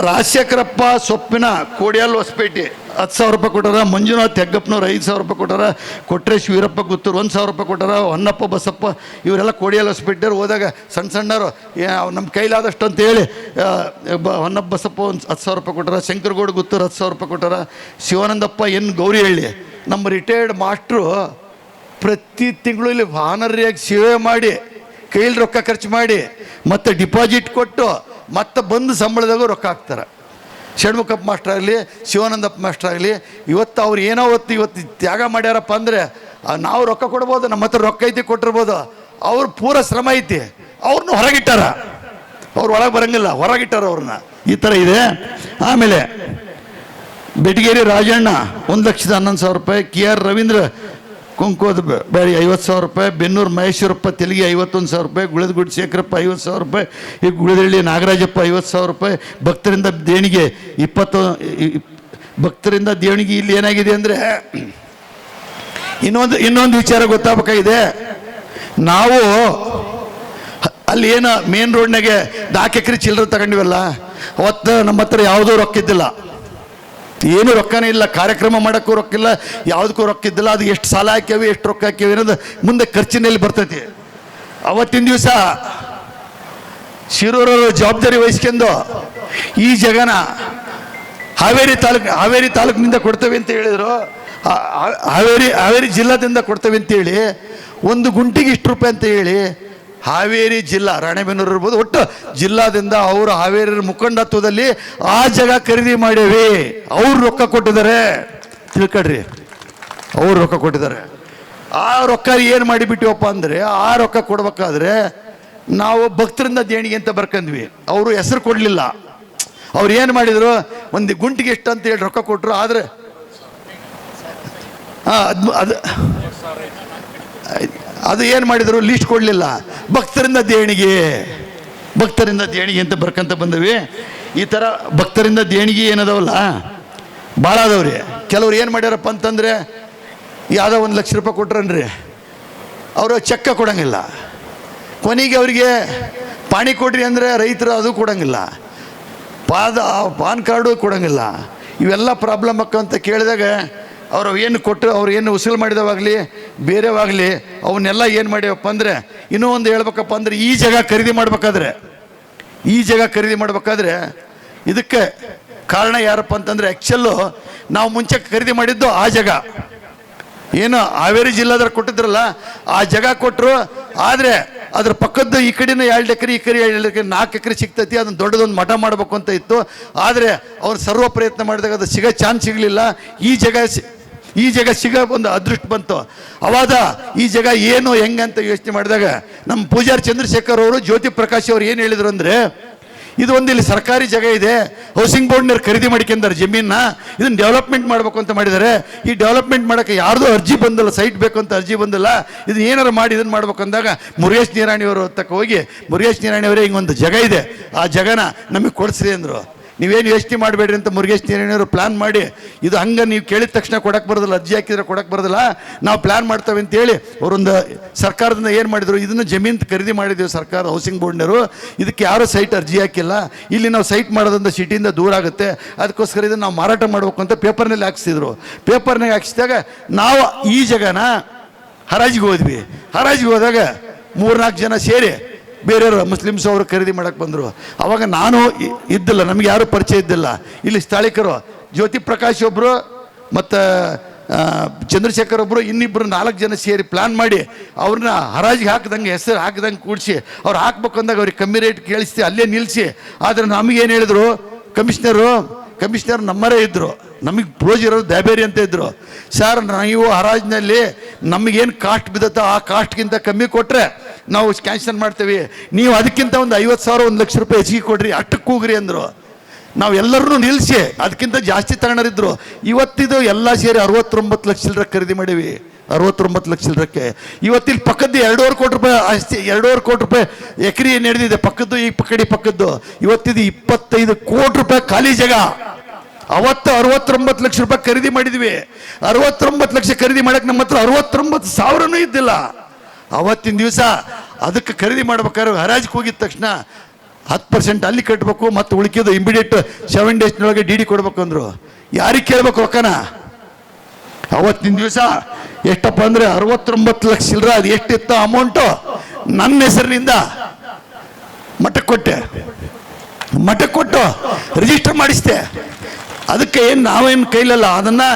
ರಾಜಶೇಖರಪ್ಪ ಸೊಪ್ಪಿನ ಕೋಡಿಯಾಲ್ ಹೊಸಪೇಟೆ 10,000 ರೂಪಾಯಿ ಕೊಟ್ಟಾರ. ಮಂಜುನಾಥ್ ಹೆಗ್ಗಪ್ಪನವ್ರು 5,000 ರೂಪಾಯಿ ಕೊಟ್ಟಾರ. ಕೊಟ್ರೇಶ್ ವೀರಪ್ಪ ಗುತ್ತೂರು 1,000 ರೂಪಾಯಿ ಕೊಟ್ಟಾರ. ಹೊನ್ನಪ್ಪ ಬಸಪ್ಪ ಇವರೆಲ್ಲ ಕೋಡಿಯಾಲ್ ಹೊಸಪೇಟೆಯವ್ರು ಹೋದಾಗ ಸಣ್ಣರು ನಮ್ಮ ಕೈಲಾದಷ್ಟು ಅಂತ ಹೇಳಿ ಹೊನ್ನಪ್ಪ ಬಸಪ್ಪ ಒಂದು 10,000 ರೂಪಾಯಿ ಕೊಟ್ಟಾರ. ಶಂಕರಗೌಡ ಗುತ್ತೂರು 10,000 ರೂಪಾಯಿ ಕೊಟ್ಟಾರ. ಶಿವಾನಂದಪ್ಪ ಗೌರಿಹಳ್ಳಿ ನಮ್ಮ ರಿಟೈರ್ಡ್ ಮಾಸ್ಟ್ರು ಪ್ರತಿ ತಿಂಗಳು ಇಲ್ಲಿ ಆನರ್ಯಾಗಿ ಸೇವೆ ಮಾಡಿ ಕೈಲಿ ರೊಕ್ಕ ಖರ್ಚು ಮಾಡಿ ಮತ್ತೆ ಡಿಪಾಸಿಟ್ ಕೊಟ್ಟು ಮತ್ತೆ ಬಂದು ಸಂಬಳದಾಗೂ ರೊಕ್ಕ ಹಾಕ್ತಾರೆ. ಷಣ್ಮುಖಪ್ಪ ಮಾಸ್ಟರ್ ಆಗಲಿ, ಶಿವಾನಂದಪ್ಪ ಮಾಸ್ಟರ್ ಆಗಲಿ, ಇವತ್ತು ಅವ್ರು ಏನೋ ಇವತ್ತು ತ್ಯಾಗ ಮಾಡ್ಯಾರಪ್ಪ ಅಂದರೆ ನಾವು ರೊಕ್ಕ ಕೊಡ್ಬೋದು, ನಮ್ಮ ಹತ್ರ ರೊಕ್ಕ ಐತಿ ಕೊಟ್ಟಿರ್ಬೋದು. ಅವ್ರು ಪೂರ ಶ್ರಮ ಐತಿ, ಅವ್ರನ್ನ ಹೊರಗಿಟ್ಟಾರ. ಅವ್ರು ಒಳಗೆ ಬರಂಗಿಲ್ಲ, ಹೊರಗಿಟ್ಟಾರ ಅವ್ರನ್ನ. ಈ ಥರ ಇದೆ. ಆಮೇಲೆ ಬೆಟಗೇರಿ ರಾಜಣ್ಣ 1,11,000 ರೂಪಾಯಿ. KR ರವೀಂದ್ರ ಕುಂಕೋದ ಬೇರೆ 50,000 ರೂಪಾಯಿ. ಬೆನ್ನೂರು ಮಹೇಶ್ವರಪ್ಪ ತೆಲಿಗೆ 51,000 ರೂಪಾಯಿ. ಗುಳದಗುಡಿ ಶೇಖರಪ್ಪ 50,000 ರೂಪಾಯಿ. ಈ ಗುಳದಳ್ಳಿ ನಾಗರಾಜಪ್ಪ 50,000 ರೂಪಾಯಿ. ಭಕ್ತರಿಂದ ದೇಣಿಗೆ 20 ಭಕ್ತರಿಂದ ದೇಣಿಗೆ. ಇಲ್ಲಿ ಏನಾಗಿದೆ ಅಂದರೆ ಇನ್ನೊಂದು ವಿಚಾರ ಗೊತ್ತಾಗಬೇಕಾಗಿದೆ. ನಾವು ಅಲ್ಲಿ ಏನು ಮೇನ್ ರೋಡ್ನಾಗೆ 4 ಎಕರೆ ಚಿಲ್ಲರೆ ತಗೊಂಡಿವಲ್ಲ, ಅವತ್ತು ನಮ್ಮ ಹತ್ರ ಯಾವುದೂ ರೊಕ್ಕ ಇದ್ದಿಲ್ಲ, ಏನು ರೊಕ್ಕನೇ ಇಲ್ಲ. ಕಾರ್ಯಕ್ರಮ ಮಾಡೋಕ್ಕೂ ರೊಕ್ಕಿಲ್ಲ, ಯಾವುದಕ್ಕೂ ರೊಕ್ಕಿದ್ದಿಲ್ಲ. ಅದು ಎಷ್ಟು ಸಾಲ ಹಾಕ್ಯಾವಿ, ಎಷ್ಟು ರೊಕ್ಕ ಹಾಕ್ಯಾವಿ ಅನ್ನೋದು ಮುಂದೆ ಖರ್ಚಿನಲ್ಲಿ ಬರ್ತೈತಿ. ಅವತ್ತಿನ ದಿವಸ ಶಿರೂರವರು ಜವಾಬ್ದಾರಿ ವಹಿಸ್ಕೊಂಡು ಈ ಜಾಗನ ಹಾವೇರಿ ತಾಲೂಕಿನಿಂದ ಕೊಡ್ತೇವೆ ಅಂತ ಹೇಳಿದರು. ಹಾವೇರಿ ಜಿಲ್ಲಾದಿಂದ ಕೊಡ್ತೇವೆ ಅಂತೇಳಿ ಒಂದು ಗುಂಟಿಗೆ ಇಷ್ಟು ರೂಪಾಯಿ ಅಂತ ಹೇಳಿ ಹಾವೇರಿ ಜಿಲ್ಲಾ ರಾಣೆಬೆನ್ನೂರು ಇರ್ಬೋದು, ಒಟ್ಟು ಜಿಲ್ಲಾದಿಂದ ಅವರು ಹಾವೇರಿ ಮುಖಂಡತ್ವದಲ್ಲಿ ಆ ಜಾಗ ಖರೀದಿ ಮಾಡೇವಿ. ಅವ್ರು ರೊಕ್ಕ ಕೊಟ್ಟಿದ್ದಾರೆ, ತಿಳ್ಕೊಡ್ರಿ, ಅವ್ರು ರೊಕ್ಕ ಕೊಟ್ಟಿದ್ದಾರೆ. ಆ ರೊಕ್ಕ ಏನು ಮಾಡಿಬಿಟ್ಟಿವಪ್ಪ ಅಂದರೆ, ಆ ರೊಕ್ಕ ಕೊಡ್ಬೇಕಾದ್ರೆ ನಾವು ಭಕ್ತರಿಂದ ದೇಣಿಗೆ ಅಂತ ಬರ್ಕಂದ್ವಿ. ಅವರು ಹೆಸರು ಕೊಡಲಿಲ್ಲ. ಅವ್ರು ಏನು ಮಾಡಿದರು, ಒಂದು ಗುಂಟಿಗೆ ಎಷ್ಟು ಅಂತ ಹೇಳಿ ರೊಕ್ಕ ಕೊಟ್ಟರು. ಆದರೆ ಅದು ಏನು ಮಾಡಿದರು, ಲೀಸ್ಟ್ ಕೊಡಲಿಲ್ಲ. ಭಕ್ತರಿಂದ ದೇಣಿಗೆ ಅಂತ ಬರ್ಕಂತ ಬಂದವಿ. ಈ ಥರ ಭಕ್ತರಿಂದ ದೇಣಿಗೆ ಏನದವಲ್ಲ ಭಾಳ ಅದಾವ್ರಿ. ಕೆಲವ್ರು ಏನು ಮಾಡ್ಯಾರಪ್ಪ ಅಂತಂದರೆ, ಯಾವುದೋ 1 ಲಕ್ಷ ರೂಪಾಯಿ ಕೊಟ್ರನ್ರಿ, ಅವರು ಚೆಕ್ಕ ಕೊಡೋಂಗಿಲ್ಲ. ಕೊನೆಗೆ ಅವರಿಗೆ ಪಾಣಿ ಕೊಡ್ರಿ ಅಂದರೆ ರೈತರು ಅದು ಕೊಡೋಂಗಿಲ್ಲ, ಪಾನ್ ಕಾರ್ಡು ಕೊಡೋಂಗಿಲ್ಲ. ಇವೆಲ್ಲ ಪ್ರಾಬ್ಲಮ್ ಅಂತ ಕೇಳಿದಾಗ ಅವರು ಏನು ಕೊಟ್ಟರು, ಅವ್ರು ಏನು ಉಸುಲು ಮಾಡಿದವಾಗಲಿ ಬೇರೆವಾಗಲಿ ಅವನ್ನೆಲ್ಲ ಏನು ಮಾಡ್ಯವಪ್ಪ ಅಂದರೆ, ಇನ್ನೂ ಒಂದು ಹೇಳ್ಬೇಕಪ್ಪ ಅಂದರೆ, ಈ ಜಾಗ ಖರೀದಿ ಮಾಡಬೇಕಾದ್ರೆ ಇದಕ್ಕೆ ಕಾರಣ ಯಾರಪ್ಪ ಅಂತಂದರೆ ಆ್ಯಕ್ಚುಲ್ಲು ನಾವು ಮುಂಚೆ ಖರೀದಿ ಮಾಡಿದ್ದು ಆ ಜಾಗ ಏನು ಹಾವೇರಿ ಜಿಲ್ಲಾದ್ರ ಕೊಟ್ಟಿದ್ರಲ್ಲ ಆ ಜಾಗ ಕೊಟ್ಟರು. ಆದರೆ ಅದ್ರ ಪಕ್ಕದ್ದು ಈ ಕಡೆನೂ 2 ಎಕರೆ, ಈ ಕಡೆ 2 ಎಕರೆ, 4 ಎಕರೆ ಸಿಗ್ತೈತಿ. ಅದನ್ನು ದೊಡ್ಡದೊಂದು ಮಠ ಮಾಡಬೇಕು ಅಂತ ಇತ್ತು. ಆದರೆ ಅವ್ರು ಸರ್ವ ಪ್ರಯತ್ನ ಮಾಡಿದಾಗ ಅದು ಸಿಗೋ ಚಾನ್ಸ್ ಸಿಗಲಿಲ್ಲ. ಈ ಜಾಗ ಸಿಗೋ ಒಂದು ಅದೃಷ್ಟ ಬಂತು. ಅವಾಗ ಈ ಜಾಗ ಏನು ಹೆಂಗೆ ಅಂತ ಯೋಚನೆ ಮಾಡಿದಾಗ ನಮ್ಮ ಪೂಜಾರಿ ಚಂದ್ರಶೇಖರ್ ಅವರು, ಜ್ಯೋತಿ ಪ್ರಕಾಶ್ ಅವರು ಏನು ಹೇಳಿದ್ರು ಅಂದರೆ, ಇದು ಒಂದು ಇಲ್ಲಿ ಸರ್ಕಾರಿ ಜಾಗ ಇದೆ, ಹೌಸಿಂಗ್ ಬೋರ್ಡ್ನವ್ರು ಖರೀದಿ ಮಾಡ್ಕೊಂಡಾರೆ ಜಮೀನ, ಇದನ್ನು ಡೆವಲಪ್ಮೆಂಟ್ ಮಾಡಬೇಕು ಅಂತ ಮಾಡಿದ್ದಾರೆ. ಈ ಡೆವಲಪ್ಮೆಂಟ್ ಮಾಡೋಕ್ಕೆ ಯಾರ್ದೂ ಅರ್ಜಿ ಬಂದಿಲ್ಲ, ಸೈಟ್ ಬೇಕು ಅಂತ ಅರ್ಜಿ ಬಂದಿಲ್ಲ, ಇದನ್ನ ಏನಾರು ಮಾಡಿ ಇದನ್ನು ಮಾಡ್ಬೇಕು ಅಂದಾಗ ಮುರುಗೇಶ್ ನೀರಾಣಿಯವರು ತಕ್ಕ ಹೋಗಿ, ಮುರುಗೇಶ್ ನೀರಾಣಿಯವರೇ ಹಿಂಗೊಂದು ಜಾಗ ಇದೆ, ಆ ಜಾಗನ ನಮಗೆ ಕೊಡಿಸ್ರಿ ಅಂದರು. ನೀವೇನು ಯೋಚನೆ ಮಾಡಬೇಡ್ರಿ ಅಂತ ಮುರುಗೇಶ್ ನೀರಾಣಿಯವರು ಪ್ಲ್ಯಾನ್ ಮಾಡಿ, ಇದು ಹಂಗೆ ನೀವು ಕೇಳಿದ ತಕ್ಷಣ ಕೊಡಕ್ಕೆ ಬರೋದಿಲ್ಲ, ಅರ್ಜಿ ಹಾಕಿದ್ರೆ ಕೊಡಕ್ಕೆ ಬರೋದಿಲ್ಲ, ನಾವು ಪ್ಲ್ಯಾನ್ ಮಾಡ್ತೇವೆ ಅಂತೇಳಿ ಅವರೊಂದು ಸರ್ಕಾರದಿಂದ ಏನು ಮಾಡಿದ್ರು, ಇದನ್ನು ಜಮೀನು ಖರೀದಿ ಮಾಡಿದ್ದೀವಿ ಸರ್ಕಾರ ಹೌಸಿಂಗ್ ಬೋರ್ಡ್ನವರು, ಇದಕ್ಕೆ ಯಾರೂ ಸೈಟ್ ಅರ್ಜಿ ಹಾಕಿಲ್ಲ, ಇಲ್ಲಿ ನಾವು ಸೈಟ್ ಮಾಡೋದ್ರಿಂದ ಸಿಟಿಯಿಂದ ದೂರ ಆಗುತ್ತೆ, ಅದಕ್ಕೋಸ್ಕರ ಇದನ್ನು ನಾವು ಮಾರಾಟ ಮಾಡಬೇಕು ಅಂತ ಪೇಪರ್ನಲ್ಲಿ ಹಾಕ್ಸಿದ್ರು. ಪೇಪರ್ನಾಗ ಹಾಕ್ಸಿದಾಗ ನಾವು ಈ ಜಾಗನ ಹರಾಜಿಗೆ ಹೋದ್ವಿ. ಹರಾಜಿಗೆ ಹೋದಾಗ 3-4 ಜನ ಸೇರಿ ಬೇರೆಯವರು ಮುಸ್ಲಿಮ್ಸ್ ಅವರು ಖರೀದಿ ಮಾಡಕ್ಕೆ ಬಂದರು. ಅವಾಗ ನಾನು ಇದ್ದಿಲ್ಲ, ನಮಗೆ ಯಾರೂ ಪರಿಚಯ ಇದ್ದಿಲ್ಲ. ಇಲ್ಲಿ ಸ್ಥಳೀಕರು ಜ್ಯೋತಿ ಪ್ರಕಾಶ್ ಒಬ್ಬರು ಮತ್ತು ಚಂದ್ರಶೇಖರ್ ಒಬ್ಬರು, ಇನ್ನಿಬ್ಬರು 4 ಜನ ಸೇರಿ ಪ್ಲ್ಯಾನ್ ಮಾಡಿ ಅವ್ರನ್ನ ಹರಾಜಿಗೆ ಹಾಕಿದಂಗೆ, ಹೆಸರು ಹಾಕಿದಂಗೆ ಕೂಡಿಸಿ, ಅವ್ರು ಹಾಕ್ಬೇಕು ಅಂದಾಗ ಅವ್ರಿಗೆ ಕಮ್ಮಿ ರೇಟ್ ಕೇಳಿಸಿ ಅಲ್ಲೇ ನಿಲ್ಲಿಸಿ. ಆದರೆ ನಮಗೇನು ಹೇಳಿದ್ರು ಕಮಿಷನರ್ ನಮ್ಮರೇ ಇದ್ದರು, ನಮಗೆ ಪ್ರೋಜಿರೋರು ದ್ಯಾಬೇರಿ ಅಂತ ಇದ್ದರು. ಸರ್, ನೀವು ಹರಾಜಿನಲ್ಲಿ ನಮಗೇನು ಕಾಸ್ಟ್ ಬಿದ್ದತ್ತೋ ಆ ಕಾಸ್ಟ್ಗಿಂತ ಕಮ್ಮಿ ಕೊಟ್ಟರೆ ನಾವು ಕ್ಯಾನ್ಸಲ್ ಮಾಡ್ತೀವಿ, ನೀವು ಅದಕ್ಕಿಂತ ಒಂದು 50,000 1 ಲಕ್ಷ ರೂಪಾಯಿ ಹೆಚ್ಚಿಗೆ ಕೊಡ್ರಿ, ಅಷ್ಟಕ್ಕೆ ಕೂಗ್ರಿ ಅಂದರು. ನಾವು ಎಲ್ಲರೂ ನಿಲ್ಲಿಸಿ ಅದಕ್ಕಿಂತ ಜಾಸ್ತಿ ತಗೊಂಡಿದ್ರು. ಇವತ್ತಿದು ಎಲ್ಲ ಸೇರಿ 69 ಲಕ್ಷ ಚಿಲ್ಲರೆ ಖರೀದಿ ಮಾಡೀವಿ. 69 ಲಕ್ಷ ಚಿಲ್ಲರಕ್ಕೆ ಇವತ್ತಿಲ್ಲಿ ಪಕ್ಕದ್ದು 2.5 ಕೋಟಿ ರೂಪಾಯಿ ಆಸ್ತಿ, 2.5 ಕೋಟಿ ರೂಪಾಯಿ ಎಕರೆ ನಡೆದಿದೆ ಪಕ್ಕದ್ದು, ಈ ಪಕ್ಕದ್ದು. ಇವತ್ತಿದು 25 ಕೋಟಿ ರೂಪಾಯಿ ಖಾಲಿ ಜಾಗ. ಅವತ್ತು 69 ಲಕ್ಷ ರೂಪಾಯಿ ಖರೀದಿ ಮಾಡಿದ್ವಿ. 69 ಲಕ್ಷ ಖರೀದಿ ಮಾಡಕ್ಕೆ ನಮ್ಮ ಹತ್ರ 69,000 ಇದ್ದಿಲ್ಲ. ಅವತ್ತಿನ ದಿವಸ ಅದಕ್ಕೆ ಖರೀದಿ ಮಾಡ್ಬೇಕಾದ್ರೆ ಹರಾಜಿಗೆ ಹೋಗಿದ ತಕ್ಷಣ 10% ಅಲ್ಲಿ ಕಟ್ಟಬೇಕು, ಮತ್ತು ಉಳಿಕಿದ್ದು ಇಮಿಡಿಯೇಟ್ 7 ಡೇಸ್ನೊಳಗೆ ಡಿ ಕೊಡ್ಬೇಕು ಅಂದರು. ಯಾರಿಗೆ ಕೇಳಬೇಕು ರೊಕ್ಕನ? ಅವತ್ತಿನ ದಿವಸ ಎಷ್ಟಪ್ಪ ಅಂದರೆ 69 ಲಕ್ಷ ಚಿಲ್ಲರ. ಅದು ಎಷ್ಟಿತ್ತು ಅಮೌಂಟು ನನ್ನ ಹೆಸರಿನಿಂದ ಮಠಕ್ಕೆ ಕೊಟ್ಟು ರಿಜಿಸ್ಟರ್ ಮಾಡಿಸ್ದೆ. ಅದಕ್ಕೆ ಏನು ನಾವೇನು ಕೈಲಲ್ಲ, ಅದನ್ನು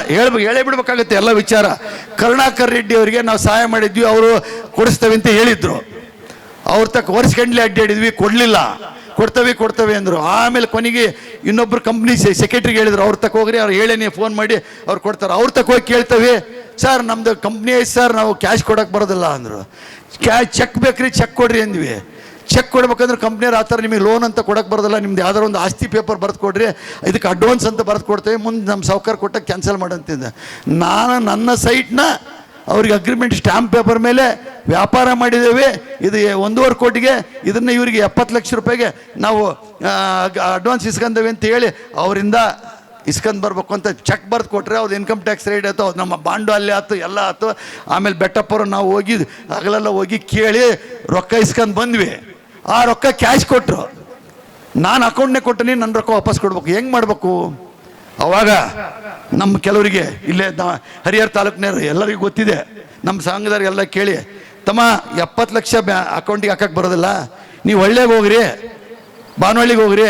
ಹೇಳೇ ಬಿಡ್ಬೇಕಾಗತ್ತೆ ಎಲ್ಲ ವಿಚಾರ. ಕರುಣಾಕರ್ ರೆಡ್ಡಿ ಅವರಿಗೆ ನಾವು ಸಹಾಯ ಮಾಡಿದ್ವಿ, ಅವರು ಕೊಡಿಸ್ತೇವೆ ಅಂತ ಹೇಳಿದ್ರು. ಅವ್ರ ತಕ್ಕ ವರ್ಷಗಂಡ್ಲೆ ಅಡ್ಡಾಡಿದ್ವಿ, ಕೊಡ್ತೇವೆ ಅಂದರು. ಆಮೇಲೆ ಕೊನೆಗೆ ಇನ್ನೊಬ್ಬರು ಕಂಪ್ನಿ ಸೆಕ್ರೆಟ್ರಿಗೆ ಹೇಳಿದ್ರು, ಅವ್ರ ತಕ್ಕ ಹೋಗ್ರಿ, ಅವ್ರು ಹೇಳೇನೆ ಫೋನ್ ಮಾಡಿ ಅವ್ರು ಕೊಡ್ತಾರೆ. ಅವ್ರ ತಕ್ಕ ಹೋಗಿ ಕೇಳ್ತೇವೆ, ಸರ್ ನಮ್ಮದು ಕಂಪ್ನಿ ಐತೆ ಸರ್, ನಾವು ಕ್ಯಾಶ್ ಕೊಡೋಕ್ಕೆ ಬರೋದಿಲ್ಲ ಅಂದರು. ಚೆಕ್ ಬೇಕ್ರಿ, ಚೆಕ್ ಕೊಡ್ರಿ ಅಂದ್ವಿ. ಚೆಕ್ ಕೊಡ್ಬೇಕಂದ್ರೆ ಕಂಪ್ನಿಯವ್ರು ಆ ಥರ ನಿಮಗೆ ಲೋನ್ ಅಂತ ಕೊಡೋಕ್ಕೆ ಬರೋದಿಲ್ಲ, ನಿಮ್ದು ಯಾವ್ದಾರು ಒಂದು ಆಸ್ತಿ ಪೇಪರ್ ಬರೆದು ಕೊಡ್ರಿ, ಇದಕ್ಕೆ ಅಡ್ವಾನ್ಸ್ ಅಂತ ಬರೆದು ಕೊಡ್ತೇವೆ, ಮುಂದೆ ನಮ್ಮ ಸಾಹುಕಾರ ಕೊಟ್ಟಾಗ ಕ್ಯಾನ್ಸಲ್ ಮಾಡಂತಿದ್ದೆ. ನಾನು ನನ್ನ ಸೈಟ್ನ ಅವ್ರಿಗೆ ಅಗ್ರಿಮೆಂಟ್ ಸ್ಟ್ಯಾಂಪ್ ಪೇಪರ್ ಮೇಲೆ ವ್ಯಾಪಾರ ಮಾಡಿದ್ದೇವೆ. ಇದು 1.5 ಕೋಟಿಗೆ, ಇದನ್ನು ಇವರಿಗೆ 70 ಲಕ್ಷ ರೂಪಾಯಿಗೆ ನಾವು ಅಡ್ವಾನ್ಸ್ ಇಸ್ಕೊಂಡೇವೆ ಅಂತ ಹೇಳಿ ಅವರಿಂದ ಇಸ್ಕೊಂಡು ಬರ್ಬೇಕು ಅಂತ ಚೆಕ್ ಬರೆದು ಕೊಟ್ಟರೆ, ಅವ್ರು ಇನ್ಕಮ್ ಟ್ಯಾಕ್ಸ್ ರೇಟ್ ಆಯ್ತು, ನಮ್ಮ ಬಾಂಡು ಅಲ್ಲೇ ಆಯ್ತು, ಎಲ್ಲ ಆಯ್ತು. ಆಮೇಲೆ ಬೆಟ್ಟಪ್ಪರು ನಾವು ಹೋಗಿ ಹಗಲೆಲ್ಲ ಹೋಗಿ ಕೇಳಿ ರೊಕ್ಕ ಇಸ್ಕೊಂಡು ಬಂದ್ವಿ. ಆ ರೊಕ್ಕ ಕ್ಯಾಶ್ ಕೊಟ್ಟರು, ನಾನು ಅಕೌಂಟ್ನೇ ಕೊಟ್ಟಿನಿ, ನನ್ನ ರೊಕ್ಕ ವಾಪಸ್ ಕೊಡ್ಬೇಕು. ಹೆಂಗೆ ಮಾಡಬೇಕು? ಅವಾಗ ನಮ್ಮ ಕೆಲವರಿಗೆ ಇಲ್ಲೇ ಹರಿಹರ ತಾಲೂಕಿನವ್ರು ಎಲ್ಲರಿಗೂ ಗೊತ್ತಿದೆ, ನಮ್ಮ ಸಂಘದವ್ರಿಗೆಲ್ಲ ಕೇಳಿ, ತಮ್ಮ 70 ಲಕ್ಷ ಅಕೌಂಟಿಗೆ ಹಾಕಕ್ಕೆ ಬರೋದಿಲ್ಲ, ನೀವು ಒಳ್ಳೆಗೆ ಹೋಗ್ರಿ, ಬಾನವಳ್ಳಿಗೆ ಹೋಗ್ರಿ,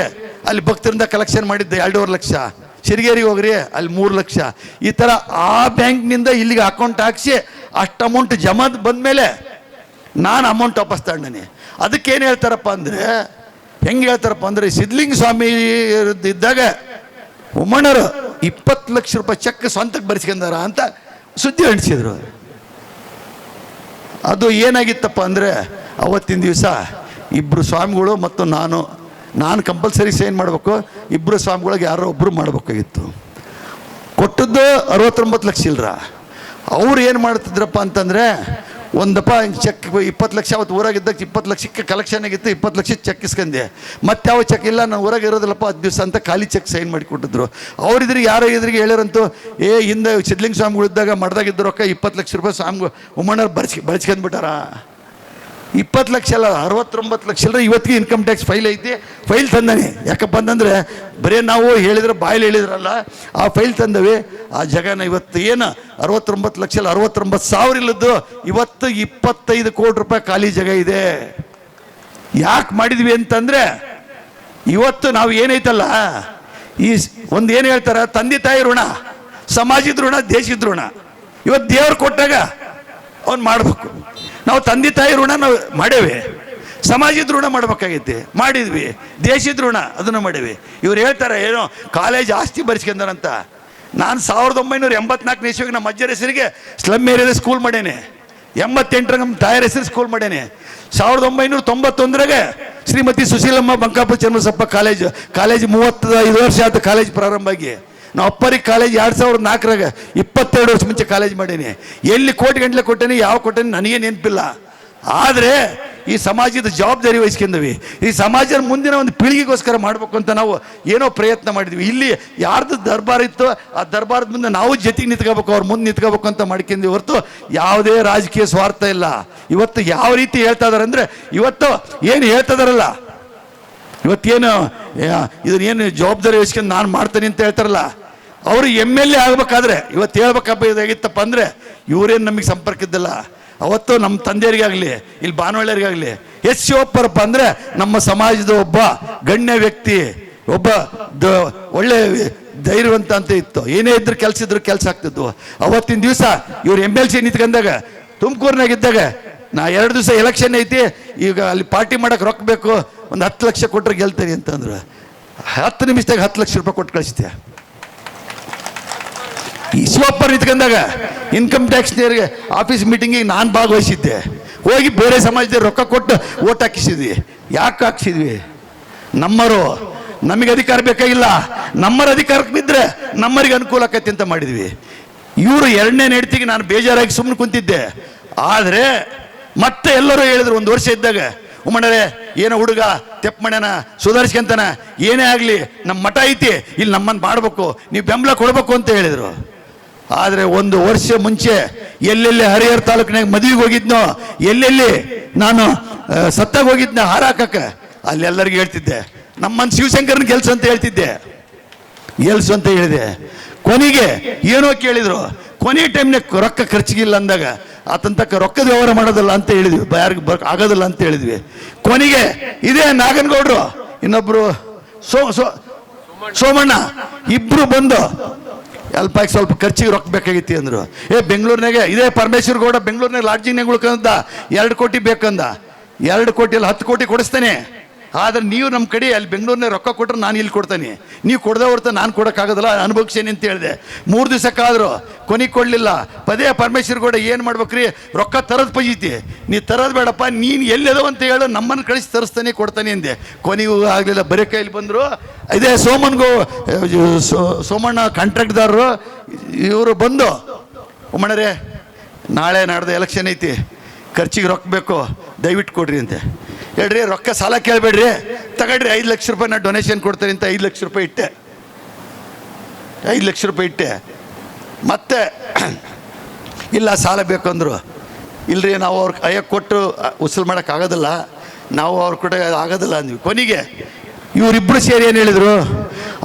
ಅಲ್ಲಿ ಭಕ್ತರಿಂದ ಕಲೆಕ್ಷನ್ ಮಾಡಿದ್ದೆ 2.5 ಲಕ್ಷ, ಸಿರಿಗೇರಿಗೆ ಹೋಗ್ರಿ, ಅಲ್ಲಿ 3 ಲಕ್ಷ. ಈ ಥರ ಆ ಬ್ಯಾಂಕ್ನಿಂದ ಇಲ್ಲಿಗೆ ಅಕೌಂಟ್ ಹಾಕ್ಸಿ ಅಷ್ಟು ಅಮೌಂಟ್ ಜಮಾ ಬಂದಮೇಲೆ ನಾನು ಅಮೌಂಟ್ ವಾಪಸ್ ತಗೊಂಡಿನಿ. ಅದಕ್ಕೇನು ಹೇಳ್ತಾರಪ್ಪ ಅಂದರೆ, ಹೆಂಗೆ ಹೇಳ್ತಾರಪ್ಪ ಅಂದರೆ, ಸಿದ್ಧಲಿಂಗ ಸ್ವಾಮಿ ಇದ್ದಾಗ ಉಮ್ಮಣ್ಣರು 20 ಲಕ್ಷ ರೂಪಾಯಿ ಚೆಕ್ ಸ್ವಂತಕ್ಕೆ ಬರೆಸ್ಕೊಂಡಾರ ಅಂತ ಸುದ್ದಿ ಅಂಟಿಸಿದ್ರು. ಅದು ಏನಾಗಿತ್ತಪ್ಪ ಅಂದರೆ, ಅವತ್ತಿನ ದಿವಸ ಇಬ್ಬರು ಸ್ವಾಮಿಗಳು ಮತ್ತು ನಾನು ಕಂಪಲ್ಸರಿ ಸೈನ್ ಮಾಡಬೇಕು, ಇಬ್ಬರು ಸ್ವಾಮಿಗಳಿಗೆ ಯಾರೋ ಒಬ್ಬರು ಮಾಡಬೇಕಾಗಿತ್ತು. ಕೊಟ್ಟದ್ದು 69 ಲಕ್ಷ ಚಿಲ್ಲರ. ಅವ್ರು ಏನು ಮಾಡ್ತಿದ್ರಪ್ಪ ಅಂತಂದರೆ, ಒಂದಪ್ಪ ಚೆಕ್ 20 ಲಕ್ಷ ಅವತ್ತು ಊರಾಗಿದ್ದಾಗ 20 ಲಕ್ಷಕ್ಕೆ ಕಲೆಕ್ಷನ್ ಆಗಿತ್ತು, 20 ಲಕ್ಷ ಚೆಕ್ ಇಸ್ಕೊಂಡೆ. ಮತ್ತೆ ಯಾವ ಚೆಕ್ ಇಲ್ಲ, ನಾನು ಊರಾಗ ಇರೋದಿಲ್ಲಪ್ಪ 10 ದಿವಸ ಅಂತ ಖಾಲಿ ಚೆಕ್ ಸೈನ್ ಮಾಡಿ ಕೊಟ್ಟಿದ್ರು. ಅವ್ರಿದ್ರಿಗೆ ಯಾರೋ ಇದ್ರಿಗೆ ಹೇಳಿರಂತೂ, ಹಿಂದೆ ಸಿದ್ಧಲಿಂಗ ಸ್ವಾಮಿಗಳಿದ್ದಾಗ ಮಡ್ದಾಗಿದ್ದ ರೊಕ್ಕ 20 ಲಕ್ಷ ರೂಪಾಯಿ ಸ್ವಾಮಿಗಳು ಉಮ್ಮಣ್ಣವ್ರು ಬಳಸ್ಕೊಂಡ್ಬಿಟ್ಟಾರ. 20 ಲಕ್ಷ ಅಲ್ಲ, 69 ಲಕ್ಷ ಅಲ್ಲ. ಇವತ್ತಿಗೆ ಇನ್ಕಮ್ ಟ್ಯಾಕ್ಸ್ ಫೈಲ್ ಐತಿ, ಫೈಲ್ ತಂದಾನೆ. ಯಾಕಪ್ಪ ಅಂತಂದರೆ ಬರೀ ನಾವು ಹೇಳಿದ್ರೆ ಬಾಯಲ್ಲಿ ಹೇಳಿದ್ರಲ್ಲ, ಆ ಫೈಲ್ ತಂದವಿ. ಆ ಜಾಗನ ಇವತ್ತು ಏನು 69 ಲಕ್ಷ ಅಲ್ಲ, 69,000 ಇಲ್ಲದ್ದು ಇವತ್ತು 25 ಕೋಟಿ ರೂಪಾಯಿ ಖಾಲಿ ಜಾಗ ಇದೆ. ಯಾಕೆ ಮಾಡಿದ್ವಿ ಅಂತಂದರೆ, ಇವತ್ತು ನಾವು ಏನೈತಲ್ಲ ಈ ಒಂದು ಏನು ಹೇಳ್ತಾರೆ, ತಂದೆ ತಾಯಿ ಋಣ, ಸಮಾಜದ ಋಣ, ದೇಶದ ಋಣ. ಇವತ್ತು ದೇವ್ರು ಕೊಟ್ಟಾಗ ಅವ್ನು ಮಾಡಬೇಕು. ನಾವು ತಂದೆ ತಾಯಿ ಋಣ ನಾವು ಮಾಡೇವಿ, ಸಮಾಜದ ಋಣ ಮಾಡ್ಬೇಕಾಗೈತಿ, ಮಾಡಿದ್ವಿ. ದೇಶದ ಋಣ ಅದನ್ನು ಮಾಡೇವಿ. ಇವ್ರು ಹೇಳ್ತಾರೆ ಏನೋ ಕಾಲೇಜ್ ಆಸ್ತಿ ಬರೆಸ್ಕೊಂಡಾರಂತ. ನಾನು 1984 ಇಸ್ವಿಗೆ ನಮ್ಮ ಅಜ್ಜರ ಹೆಸರಿಗೆ ಸ್ಲಮ್ ಏರಿಯಾದ ಸ್ಕೂಲ್ ಮಾಡೇನೆ. 88 ನಮ್ಮ ತಾಯರ ಹೆಸರು ಸ್ಕೂಲ್ ಮಾಡೇನೆ. 1991 ಶ್ರೀಮತಿ ಸುಶೀಲಮ್ಮ ಬಂಕಾಪುರ ಚನ್ನಬಸಪ್ಪ ಕಾಲೇಜ್ 35 ವರ್ಷ ಆಯ್ತು ಕಾಲೇಜ್ ಪ್ರಾರಂಭ ಆಗಿ. ನಾವು ಅಪ್ಪರಿಗೆ ಕಾಲೇಜ್ 2004 22 ವರ್ಷ ಮುಂಚೆ ಕಾಲೇಜ್ ಮಾಡೀನಿ. ಎಲ್ಲಿ ಕೋಟಿ ಗಂಟ್ಲೆ ಕೊಟ್ಟೇನೆ, ಯಾವ ಕೊಟ್ಟೇನೆ ನನಗೆ ನೆನಪಿಲ್ಲ. ಆದರೆ ಈ ಸಮಾಜದ ಜವಾಬ್ದಾರಿ ವಹಿಸ್ಕೊಂಡ್ವಿ. ಈ ಸಮಾಜದ ಮುಂದಿನ ಒಂದು ಪೀಳಿಗೆಗೋಸ್ಕರ ಮಾಡಬೇಕು ಅಂತ ನಾವು ಏನೋ ಪ್ರಯತ್ನ ಮಾಡಿದ್ವಿ. ಇಲ್ಲಿ ಯಾರ್ದು ದರ್ಬಾರ್ ಇತ್ತು ಆ ದರ್ಬಾರದ ಮುಂದೆ ನಾವು ಜೊತೆಗೆ ನಿಂತ್ಕೋಬೇಕು, ಅವ್ರ ಮುಂದೆ ನಿಂತ್ಕೋಬೇಕು ಅಂತ ಮಾಡ್ಕೊಂಡ್ವಿ ಹೊರತು ಯಾವುದೇ ರಾಜಕೀಯ ಸ್ವಾರ್ಥ ಇಲ್ಲ. ಇವತ್ತು ಯಾವ ರೀತಿ ಹೇಳ್ತಾ ಇದಾರೆ ಅಂದರೆ, ಇವತ್ತು ಏನು ಹೇಳ್ತಾ ಇದಾರಲ್ಲ, ಇವತ್ತೇನು ಇದನ್ನೇನು ಜವಾಬ್ದಾರಿ ವಹಿಸ್ಕೊಂಡು ನಾನು ಮಾಡ್ತೇನೆ ಅಂತ ಹೇಳ್ತಾರಲ್ಲ, ಅವರು MLA ಆಗ್ಬೇಕಾದ್ರೆ ಇವತ್ತು ಹೇಳ್ಬೇಕಾಗಿತ್ತಪ್ಪ ಅಂದರೆ ಇವರೇನು ನಮಗೆ ಸಂಪರ್ಕ ಇದ್ದಿಲ್ಲ. ಅವತ್ತು ನಮ್ಮ ತಂದೆಯರಿಗಾಗಲಿ ಇಲ್ಲಿ ಬಾನವಳ್ಳಿಯರಿಗಾಗಲಿ ಎಸ್ ಶಿವಪ್ಪರಪ್ಪ ಅಂದರೆ ನಮ್ಮ ಸಮಾಜದ ಒಬ್ಬ ಗಣ್ಯ ವ್ಯಕ್ತಿ, ಒಬ್ಬ ಒಳ್ಳೆ ಧೈರ್ಯವಂತ ಅಂತ ಇತ್ತು. ಏನೇ ಇದ್ರು ಕೆಲಸ ಇದ್ರು ಕೆಲಸ ಆಗ್ತಿದ್ವು. ಅವತ್ತಿನ ದಿವಸ ಇವ್ರು MLC ನಿಂತ್ಕೊಂಡಾಗ ತುಮಕೂರಿನಾಗಿದ್ದಾಗ ನಾ 2 ದಿವಸ ಎಲೆಕ್ಷನ್ ಐತಿ, ಈಗ ಅಲ್ಲಿ ಪಾರ್ಟಿ ಮಾಡಕ್ಕೆ ರೊಕ್ಕ ಬೇಕು, ಒಂದು 10 ಲಕ್ಷ ಕೊಟ್ಟರೆ ಗೆಲ್ತೀನಿ ಅಂತಂದ್ರು. 10 ನಿಮಿಷದಾಗ 10 ಲಕ್ಷ ರೂಪಾಯಿ ಕೊಟ್ಟು ಕಳಿಸ್ತೆ. ಈ ಶಿವಪ್ಪರ್ ನಿಂತ್ಕೊಂಡಾಗ ಇನ್ಕಮ್ ಟ್ಯಾಕ್ಸ್ನವ್ರಿಗೆ ಆಫೀಸ್ ಮೀಟಿಂಗಿಗೆ ನಾನು ಭಾಗವಹಿಸಿದ್ದೆ. ಹೋಗಿ ಬೇರೆ ಸಮಾಜದ ರೊಕ್ಕ ಕೊಟ್ಟು ಓಟ್ ಹಾಕಿಸಿದ್ವಿ. ಯಾಕೆ ಹಾಕ್ಸಿದ್ವಿ? ನಮ್ಮರು ನಮಗೆ ಅಧಿಕಾರ ಬೇಕಾಗಿಲ್ಲ, ನಮ್ಮರ ಅಧಿಕಾರಕ್ಕೆ ಬಿದ್ದರೆ ನಮ್ಮರಿಗೆ ಅನುಕೂಲ ಆಕತಿ ಅಂತ ಮಾಡಿದ್ವಿ. ಇವರು 2ನೇ ಹೆಂಡತಿಗೆ ನಾನು ಬೇಜಾರಾಗಿ ಸುಮ್ಮನೆ ಕುಂತಿದ್ದೆ. ಆದರೆ ಮತ್ತೆ ಎಲ್ಲರೂ ಹೇಳಿದ್ರು, 1 ವರ್ಷ ಇದ್ದಾಗ, ಉಮ್ಮಣ್ಣರೇ ಏನೋ ಹುಡುಗ ತೆಪ್ಪ ಮಾಡ್ಯಾನ, ಸುಧಾರಿಸ್ಕೊಂತಾನ, ಏನೇ ಆಗಲಿ ನಮ್ಮ ಮಠ ಐತಿ, ಇಲ್ಲಿ ನಮ್ಮನ್ನು ಮಾಡಬೇಕು, ನೀವು ಬೆಂಬಲ ಕೊಡಬೇಕು ಅಂತ ಹೇಳಿದರು. ಆದರೆ 1 ವರ್ಷ ಮುಂಚೆ ಎಲ್ಲೆಲ್ಲಿ ಹರಿಹರ ತಾಲೂಕಿನಾಗ ಮದುವೆಗೆ ಹೋಗಿದ್ನೋ, ಎಲ್ಲೆಲ್ಲಿ ನಾನು ಸತ್ತಾಗ ಹೋಗಿದ್ನ ಹಾರ ಹಾಕಕ್ಕೆ, ಅಲ್ಲೆಲ್ಲರಿಗೂ ಹೇಳ್ತಿದ್ದೆ ನಮ್ಮನ್ನು ಶಿವಶಂಕರನ ಗೆಲ್ಸು ಅಂತ ಹೇಳ್ತಿದ್ದೆ, ಗೆಲ್ಸು ಅಂತ ಹೇಳಿದೆ. ಕೊನೆಗೆ ಏನೋ ಕೇಳಿದ್ರು, ಕೊನೆ ಟೈಮ್ನಾಗ ರೊಕ್ಕ ಖರ್ಚಿಗಿಲ್ಲ ಅಂದಾಗ ಆತನ ತಕ್ಕ ರೊಕ್ಕದ ವ್ಯವಹಾರ ಮಾಡೋದಲ್ಲ ಅಂತ ಹೇಳಿದ್ವಿ, ಯಾರಿಗೆ ಆಗೋದಿಲ್ಲ ಅಂತ ಹೇಳಿದ್ವಿ. ಕೊನೆಗೆ ಇದೇ ನಾಗನಗೌಡರು ಇನ್ನೊಬ್ರು ಸೋಮಣ್ಣ ಇಬ್ರು ಬಂದು ಸ್ವಲ್ಪ ಖರ್ಚಿಗೆ ರೊಕ್ಕ ಬೇಕಾಗಿತ್ತು ಅಂದರು. ಬೆಂಗಳೂರಿನಾಗೆ ಇದೇ ಪರಮೇಶ್ವರ ಗೌಡ ಬೆಂಗಳೂರಿನಾಗ ಲಾಡ್ಜಿಂಗ್ನಾಗ ಉಳ್ಕೊಂಡ 2 ಕೋಟಿ ಬೇಕಂದ. 2 ಕೋಟಿಯಲ್ಲಿ 10 ಕೋಟಿ ಕೊಡಿಸ್ತೇನೆ, ಆದರೆ ನೀವು ನಮ್ಮ ಕಡೆ ಅಲ್ಲಿ ಬೆಂಗಳೂರಿನಾಗ ರೊಕ್ಕ ಕೊಟ್ಟರೆ ನಾನು ಇಲ್ಲಿ ಕೊಡ್ತೇನೆ, ನೀವು ಕೊಡದೆ ಹೊರತು ನಾನು ಕೊಡೋಕ್ಕಾಗೋದಿಲ್ಲ, ಅನುಭವಿಸ್ತೇನೆ ಅಂತ ಹೇಳಿದೆ. 3 ದಿವಸಕ್ಕಾದರೂ ಕೊನೆಗೆ ಕೊಡಲಿಲ್ಲ. ಪದೇ ಪರಮೇಶ್ವರ ಗೌಡ ಏನು ಮಾಡ್ಬೇಕ್ರಿ, ರೊಕ್ಕ ತರೋದು ಪಜೀತಿ, ನೀ ತರೋದು ಬೇಡಪ್ಪ, ನೀನು ಎಲ್ಲೆದೋ ಅಂತ ಹೇಳು, ನಮ್ಮನ್ನು ಕಳಿಸಿ ತರಿಸ್ತಾನೆ ಕೊಡ್ತಾನೆ ಅಂದೆ. ಕೊನೆಗೂ ಆಗಲಿಲ್ಲ, ಬರೀ ಕೈಲಿ ಬಂದರು. ಇದೇ ಸೋಮಣ್ಣ ಕಾಂಟ್ರಾಕ್ಟ್ದಾರರು ಇವರು ಬಂದು, ಉಮ್ಮಣ್ಣರೇ ನಾಳೆ ನಾಡ್ದು ಎಲೆಕ್ಷನ್ ಐತಿ, ಖರ್ಚಿಗೆ ರೊಕ್ಕ ಬೇಕು, ದಯವಿಟ್ಟು ಕೊಡ್ರಿ ಅಂತೆ. ಹೇಳ್ರಿ, ರೊಕ್ಕ ಸಾಲ ಕೇಳಬೇಡ್ರಿ, ತಗೊಳ್ರಿ 5 ಲಕ್ಷ ರೂಪಾಯಿ ನಾನು ಡೊನೇಷನ್ ಕೊಡ್ತೇನೆ ಅಂತ 5 ಲಕ್ಷ ರೂಪಾಯಿ ಇಟ್ಟೆ. 5 ಲಕ್ಷ ರೂಪಾಯಿ ಇಟ್ಟೆ. ಮತ್ತೆ ಇಲ್ಲ ಸಾಲ ಬೇಕು ಅಂದರು. ಇಲ್ಲರಿ ನಾವು ಅವ್ರ ಕೈಯಾಗ ಕೊಟ್ಟು ಉಸುಲು ಮಾಡೋಕ್ಕಾಗೋದಿಲ್ಲ, ನಾವು ಅವ್ರ ಕೂಡ ಆಗೋದಿಲ್ಲ ಅಂದ್ವಿ. ಕೊನೆಗೆ ಇವರಿಬ್ಬರು ಸೇರಿ ಏನು ಹೇಳಿದರು,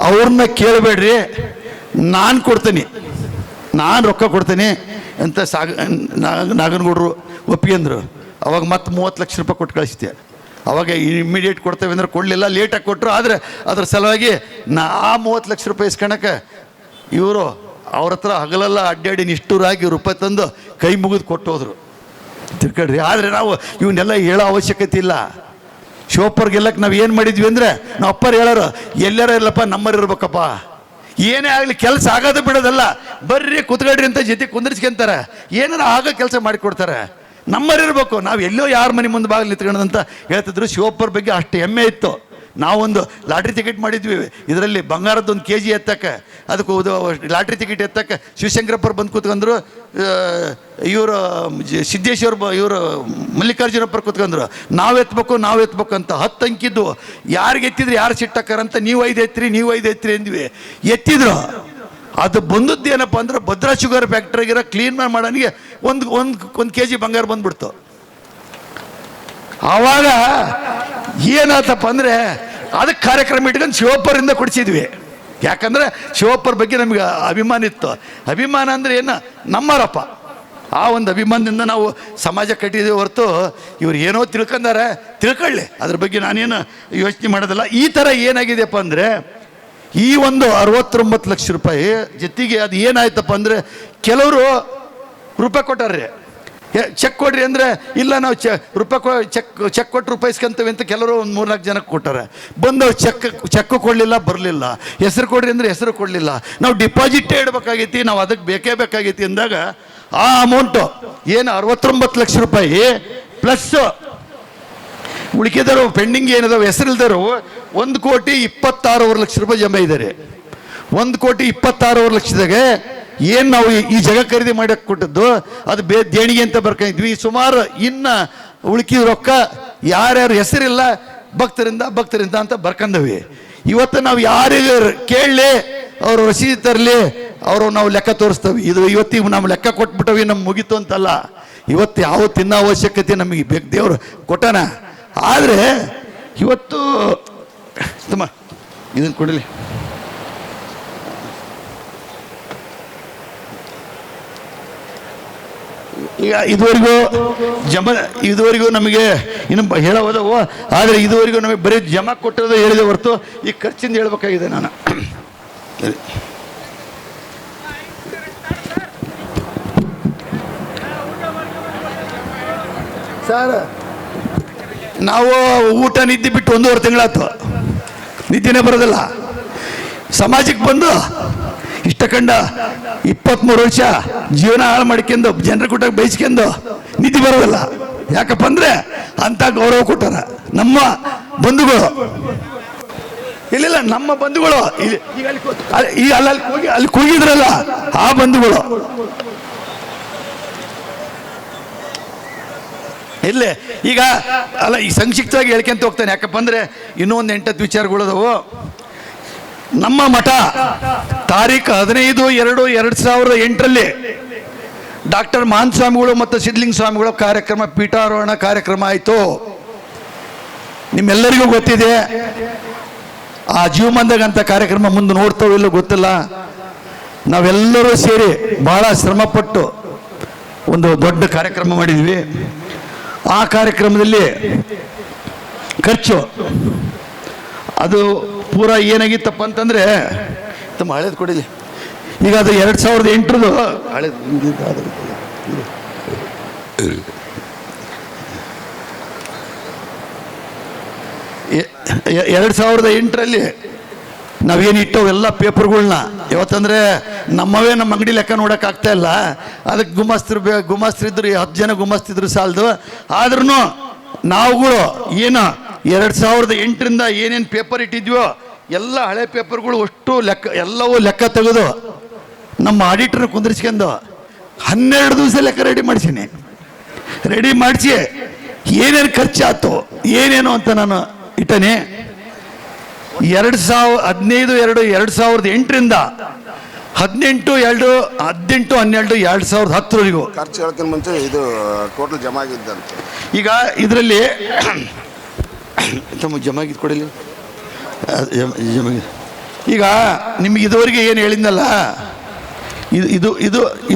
ಅವ್ರನ್ನ ಕೇಳಬೇಡ್ರಿ, ನಾನು ಕೊಡ್ತೀನಿ, ನಾನು ರೊಕ್ಕ ಕೊಡ್ತೀನಿ ಅಂತ ನಾಗನಗೌಡರು ಒಪ್ಪಿಗೆ ಅಂದರು. ಅವಾಗ ಮತ್ತೆ 30 ಲಕ್ಷ ರೂಪಾಯಿ ಕೊಟ್ಟು ಕಳಿಸ್ತೆ. ಅವಾಗ ಇಮಿಡಿಯೇಟ್ ಕೊಡ್ತೇವೆ ಅಂದ್ರೆ ಕೊಡಲಿಲ್ಲ, ಲೇಟಾಗಿ ಕೊಟ್ಟರು. ಆದರೆ ಅದ್ರ ಸಲುವಾಗಿ ಆ 30 ಲಕ್ಷ ರೂಪಾಯಿ ಇಸ್ಕೊಳಕ್ಕೆ ಇವರು ಅವ್ರ ಹತ್ರ ಹಗಲೆಲ್ಲ ಅಡ್ಡಾಡಿ ನಿಷ್ಠೂರಾಗಿ ರೂಪಾಯಿ ತಂದು ಕೈ ಮುಗಿದು ಕೊಟ್ಟು ಹೋದರು. ತಿಳ್ಕೊಳ್ರಿ. ಆದರೆ ನಾವು ಇವನ್ನೆಲ್ಲ ಹೇಳೋ ಅವಶ್ಯಕತೆ ಇಲ್ಲ. ಶಿವಪ್ಪರ್ ಗೆಲ್ಲಕ್ಕೆ ನಾವು ಏನು ಮಾಡಿದ್ವಿ ಅಂದರೆ, ನಾವು ಅಪ್ಪರು ಹೇಳೋರು, ಎಲ್ಲಾರ ಇಲ್ಲಪ್ಪ ನಮ್ಮರು ಇರ್ಬೇಕಪ್ಪ, ಏನೇ ಆಗಲಿ ಕೆಲಸ ಆಗೋದು ಬಿಡೋದಲ್ಲ, ಬರ್ರಿ ಕುತ್ಕೊಳ್ರಿ ಅಂತ ಜೊತೆ ಕುಂದಿರ್ಸ್ಕೊಂತಾರೆ, ಏನಾರ ಆಗೋ ಕೆಲಸ ಮಾಡಿಕೊಡ್ತಾರೆ. ನಮ್ಮರಿರ್ಬೇಕು, ನಾವು ಎಲ್ಲೋ ಯಾರ ಮನೆ ಮುಂದೆ ಬಾಗಿಲು ನಿಂತ್ಕೊಳ್ಳೋದಂತ ಹೇಳ್ತಿದ್ರು. ಶಿವಪ್ಪರ ಬಗ್ಗೆ ಅಷ್ಟು ಹೆಮ್ಮೆ ಇತ್ತು. ನಾವೊಂದು ಲಾಟ್ರಿ ಟಿಕೆಟ್ ಮಾಡಿದ್ವಿ, ಇದರಲ್ಲಿ ಬಂಗಾರದ್ದು 1 kg ಎತ್ತಕ್ಕೆ, ಅದಕ್ಕೆ ಲಾಟ್ರಿ ಟಿಕೆಟ್ ಎತ್ತಕ್ಕೆ ಶಿವಶಂಕರಪ್ಪರು ಬಂದು ಕೂತ್ಕೊಂಡ್ರು, ಇವರು ಸಿದ್ದೇಶ್ವರ ಇವರು ಮಲ್ಲಿಕಾರ್ಜುನಪ್ಪರು ಕೂತ್ಕೊಂಡ್ರು. ನಾವು ಎತ್ತಬೇಕು ಅಂತ 10 ಅಂಕಿದ್ದು. ಯಾರಿಗೆ ಎತ್ತಿದ್ರು ಯಾರು ಸಿಟ್ಟಾಕಾರಂತ, ನೀವು 5 ಎತ್ತಿರಿ, ನೀವು 5 ಎತ್ತಿರಿ ಅಂದ್ವಿ. ಎತ್ತಿದ್ರು. ಅದು ಬಂದದ್ದು ಏನಪ್ಪ ಅಂದ್ರೆ, ಭದ್ರಾ ಶುಗರ್ ಫ್ಯಾಕ್ಟ್ರಿಗಿರೋ ಕ್ಲೀನ್ ಮಾಡೋನಿಗೆ ಒಂದು kg ಬಂಗಾರ ಬಂದ್ಬಿಡ್ತು. ಆವಾಗ ಏನಾಯ್ತಪ್ಪ ಅಂದರೆ, ಅದಕ್ಕೆ ಕಾರ್ಯಕ್ರಮ ಇಟ್ಕೊಂಡು ಶಿವಪ್ಪರಿಂದ ಕೊಡಿಸಿದ್ವಿ. ಯಾಕಂದರೆ ಶಿವಪ್ಪರ ಬಗ್ಗೆ ನಮಗೆ ಅಭಿಮಾನ ಇತ್ತು. ಅಭಿಮಾನ ಅಂದರೆ ಏನು, ನಮ್ಮರಪ್ಪ. ಆ ಒಂದು ಅಭಿಮಾನದಿಂದ ನಾವು ಸಮಾಜ ಕಟ್ಟಿದ್ದೀವಿ ಹೊರತು ಇವ್ರು ಏನೋ ತಿಳ್ಕೊಂಡಾರೆ, ತಿಳ್ಕೊಳ್ಳಿ, ಅದ್ರ ಬಗ್ಗೆ ನಾನೇನು ಯೋಚನೆ ಮಾಡೋದಿಲ್ಲ. ಈ ಥರ ಏನಾಗಿದೆಯಪ್ಪ ಅಂದರೆ, ಈ ಒಂದು 69 ಲಕ್ಷ ರೂಪಾಯಿ ಜೊತೆಗೆ ಅದು ಏನಾಯ್ತಪ್ಪ ಅಂದರೆ ಕೆಲವರು ರೂಪಾಯಿ ಕೊಟ್ಟಾರ್ರಿ, ಚೆಕ್ ಕೊಡ್ರಿ ಅಂದರೆ ಇಲ್ಲ ನಾವು ರೂಪಾಯಿ ಚೆಕ್ ಕೊಟ್ಟು ರೂಪಾಯಿ ಇಸ್ಕೊಂತೀವಿ ಅಂತ ಕೆಲವರು ಒಂದು 3-4 ಜನಕ್ಕೆ ಕೊಟ್ಟಾರೆ. ಬಂದವ್ರು ಚೆಕ್ ಕೊಡಲಿಲ್ಲ, ಬರಲಿಲ್ಲ. ಹೆಸರು ಕೊಡ್ರಿ ಅಂದರೆ ಹೆಸರು ಕೊಡಲಿಲ್ಲ. ನಾವು ಡಿಪಾಸಿಟೇ ಇಡಬೇಕಾಗೈತಿ, ನಾವು ಅದಕ್ಕೆ ಬೇಕೇ ಬೇಕಾಗೈತಿ ಅಂದಾಗ ಆ ಅಮೌಂಟು ಏನು 69 ಲಕ್ಷ ರೂಪಾಯಿ ಪ್ಲಸ್ ಉಳಿಕೆದರು ಪೆಂಡಿಂಗ್ ಏನಿದಾವೆ ಹೆಸರಿಲ್ದರು 1,26,00,000 ರೂಪಾಯಿ ಜಮಾ ಇದ್ದಾರೆ. 1,26,00,000 ಲಕ್ಷದಾಗೆ ಏನು ನಾವು ಈ ಜಾಗ ಖರೀದಿ ಮಾಡಕ್ಕೆ ಕೊಟ್ಟದ್ದು ಅದು ದೇಣಿಗೆ ಅಂತ ಬರ್ಕೊಂಡಿದ್ವಿ. ಸುಮಾರು ಇನ್ನು ಉಳ್ಕಿದ ರೊಕ್ಕ ಯಾರ್ಯಾರು ಹೆಸರಿಲ್ಲ ಭಕ್ತರಿಂದ ಅಂತ ಬರ್ಕೊಂಡವಿ. ಇವತ್ತು ನಾವು ಯಾರಿಗೆ ಕೇಳಲಿ ಅವರು ರಸೀದಿ ತರಲಿ, ಅವರು ನಾವು ಲೆಕ್ಕ ತೋರಿಸ್ತೇವೆ. ಇದು ಇವತ್ತಿಗೆ ನಾವು ಲೆಕ್ಕ ಕೊಟ್ಬಿಟ್ಟವಿ, ನಮ್ಗೆ ಮುಗೀತು ಅಂತಲ್ಲ. ಇವತ್ತು ಯಾವ ತಿನ್ನೋ ಅವಶ್ಯಕತೆ ನಮಗೆ ಬೇಕು, ದೇವರು ಕೊಟ್ಟಾನ. ಆದರೆ ಇವತ್ತು ತಮ್ಮ ಇದನ್ನು ಕೊಡಲಿ. ಈಗ ಇದುವರೆಗೂ ನಮಗೆ ಇನ್ನು ಹೇಳೋದವು, ಆದರೆ ಇದುವರೆಗೂ ನಮಗೆ ಬರೀ ಜಮಾ ಕೊಟ್ಟದ್ದು ಹೇಳಿದೆ ಹೊರತು ಈ ಖರ್ಚಿಂದ ಹೇಳ್ಬೇಕಾಗಿದೆ ನಾನು. ಸರ್, ನಾವು ಊಟ ನಿದ್ದೆ ಬಿಟ್ಟು 1.5 ತಿಂಗಳಾಯ್ತು, ನಿದ್ದೆನೇ ಬರೋದಿಲ್ಲ. ಸಮಾಜಕ್ಕೆ ಬಂದು ಇಷ್ಟಕಂಡ 23 ವರ್ಷ ಜೀವನ ಹಾಳು ಮಾಡ್ಕೊಂಡು ಜನರ ಕೂಟಾಗ ಬಯಸ್ಕೊಂಡು ನಿದ್ದೆ ಬರೋದಿಲ್ಲ. ಯಾಕಪ್ಪ ಅಂದರೆ ಅಂಥ ಗೌರವ ಕೊಟ್ಟಾರ ನಮ್ಮ ಬಂಧುಗಳು. ಇಲ್ಲ ನಮ್ಮ ಬಂಧುಗಳು ಈಗ ಅಲ್ಲಿ ಕೂಗಿದ್ರಲ್ಲ ಆ ಬಂಧುಗಳು ಇಲ್ಲೇ ಈಗ ಅಲ್ಲ ಈ ಸಂಕ್ಷಿಪ್ತವಾಗಿ ಹೇಳ್ಕೊಂತ ಹೋಗ್ತಾನೆ. ಯಾಕಪ್ಪ ಅಂದರೆ ಇನ್ನೂ ಒಂದು 8-10 ವಿಚಾರಗಳದವು. ನಮ್ಮ ಮಠ ತಾರೀಖು 15/2/2008 ಡಾಕ್ಟರ್ ಮಹಾನ್ ಸ್ವಾಮಿಗಳು ಮತ್ತು ಸಿದ್ಧಲಿಂಗ ಸ್ವಾಮಿಗಳ ಕಾರ್ಯಕ್ರಮ, ಪೀಠಾರೋಹಣ ಕಾರ್ಯಕ್ರಮ ಆಯಿತು. ನಿಮ್ಮೆಲ್ಲರಿಗೂ ಗೊತ್ತಿದೆ. ಆ ಜೀವಮಾನದಾಗ ಅಂತ ಕಾರ್ಯಕ್ರಮ ಮುಂದೆ ನೋಡ್ತಾವೋ ಇಲ್ಲೋ ಗೊತ್ತಿಲ್ಲ. ನಾವೆಲ್ಲರೂ ಸೇರಿ ಬಹಳ ಶ್ರಮಪಟ್ಟು ಒಂದು ದೊಡ್ಡ ಕಾರ್ಯಕ್ರಮ ಮಾಡಿದ್ವಿ. ಆ ಕಾರ್ಯಕ್ರಮದಲ್ಲಿ ಖರ್ಚು ಅದು ಪೂರ ಏನಾಗಿತ್ತಪ್ಪ ಅಂತಂದರೆ ತಮ್ಮ ಹಳೇದು ಕೊಡಿಲಿ. ಈಗ ಅದು 2008 ಹಳೇದು 2008 ನಾವೇನು ಇಟ್ಟವೆಲ್ಲ ಪೇಪರ್ಗಳ್ನ ಇವತ್ತಂದರೆ ನಮ್ಮವೇ ನಮ್ಮ ಅಂಗಡಿ ಲೆಕ್ಕ ನೋಡೋಕ್ಕಾಗ್ತಾ ಇಲ್ಲ. ಅದಕ್ಕೆ ಗುಮಾಸ್ತ್ರಿದ್ರು 10 ಜನ ಗುಮಾಸ್ತಿದ್ರು ಸಾಲದು. ಆದ್ರೂ ನಾವುಗಳು ಏನು 2008 ಏನೇನು ಪೇಪರ್ ಇಟ್ಟಿದ್ವೋ ಎಲ್ಲ ಹಳೆ ಪೇಪರ್ಗಳು ಅಷ್ಟು ಎಲ್ಲವೂ ಲೆಕ್ಕ ತೆಗೆದು ನಮ್ಮ ಆಡಿಟ್ರನ್ನ ಕುಂದಿರ್ಸ್ಕೊಂಡು 12 ದಿವಸ ಲೆಕ್ಕ ರೆಡಿ ಮಾಡಿಸಿ ಏನೇನು ಖರ್ಚಾಯ್ತು ಏನೇನು ಅಂತ ನಾನು ಇಟ್ಟನೆ. 15/2/2008 18/2/2010 ಖರ್ಚು ಹೇಳೋಕ್ಕಿಂತ ಮುಂಚೆ ಇದು ಟೋಟಲ್ ಜಮಾ ಆಗಿದ್ದಂತೆ. ಈಗ ಇದರಲ್ಲಿ ತಮ್ಮ ಜಮಾಗಿದ್ದು ಕೊಡಲಿ. ಈಗ ನಿಮ್ಗೆ ಇದುವರೆಗೆ ಏನು ಹೇಳಿದ್ನಲ್ಲ,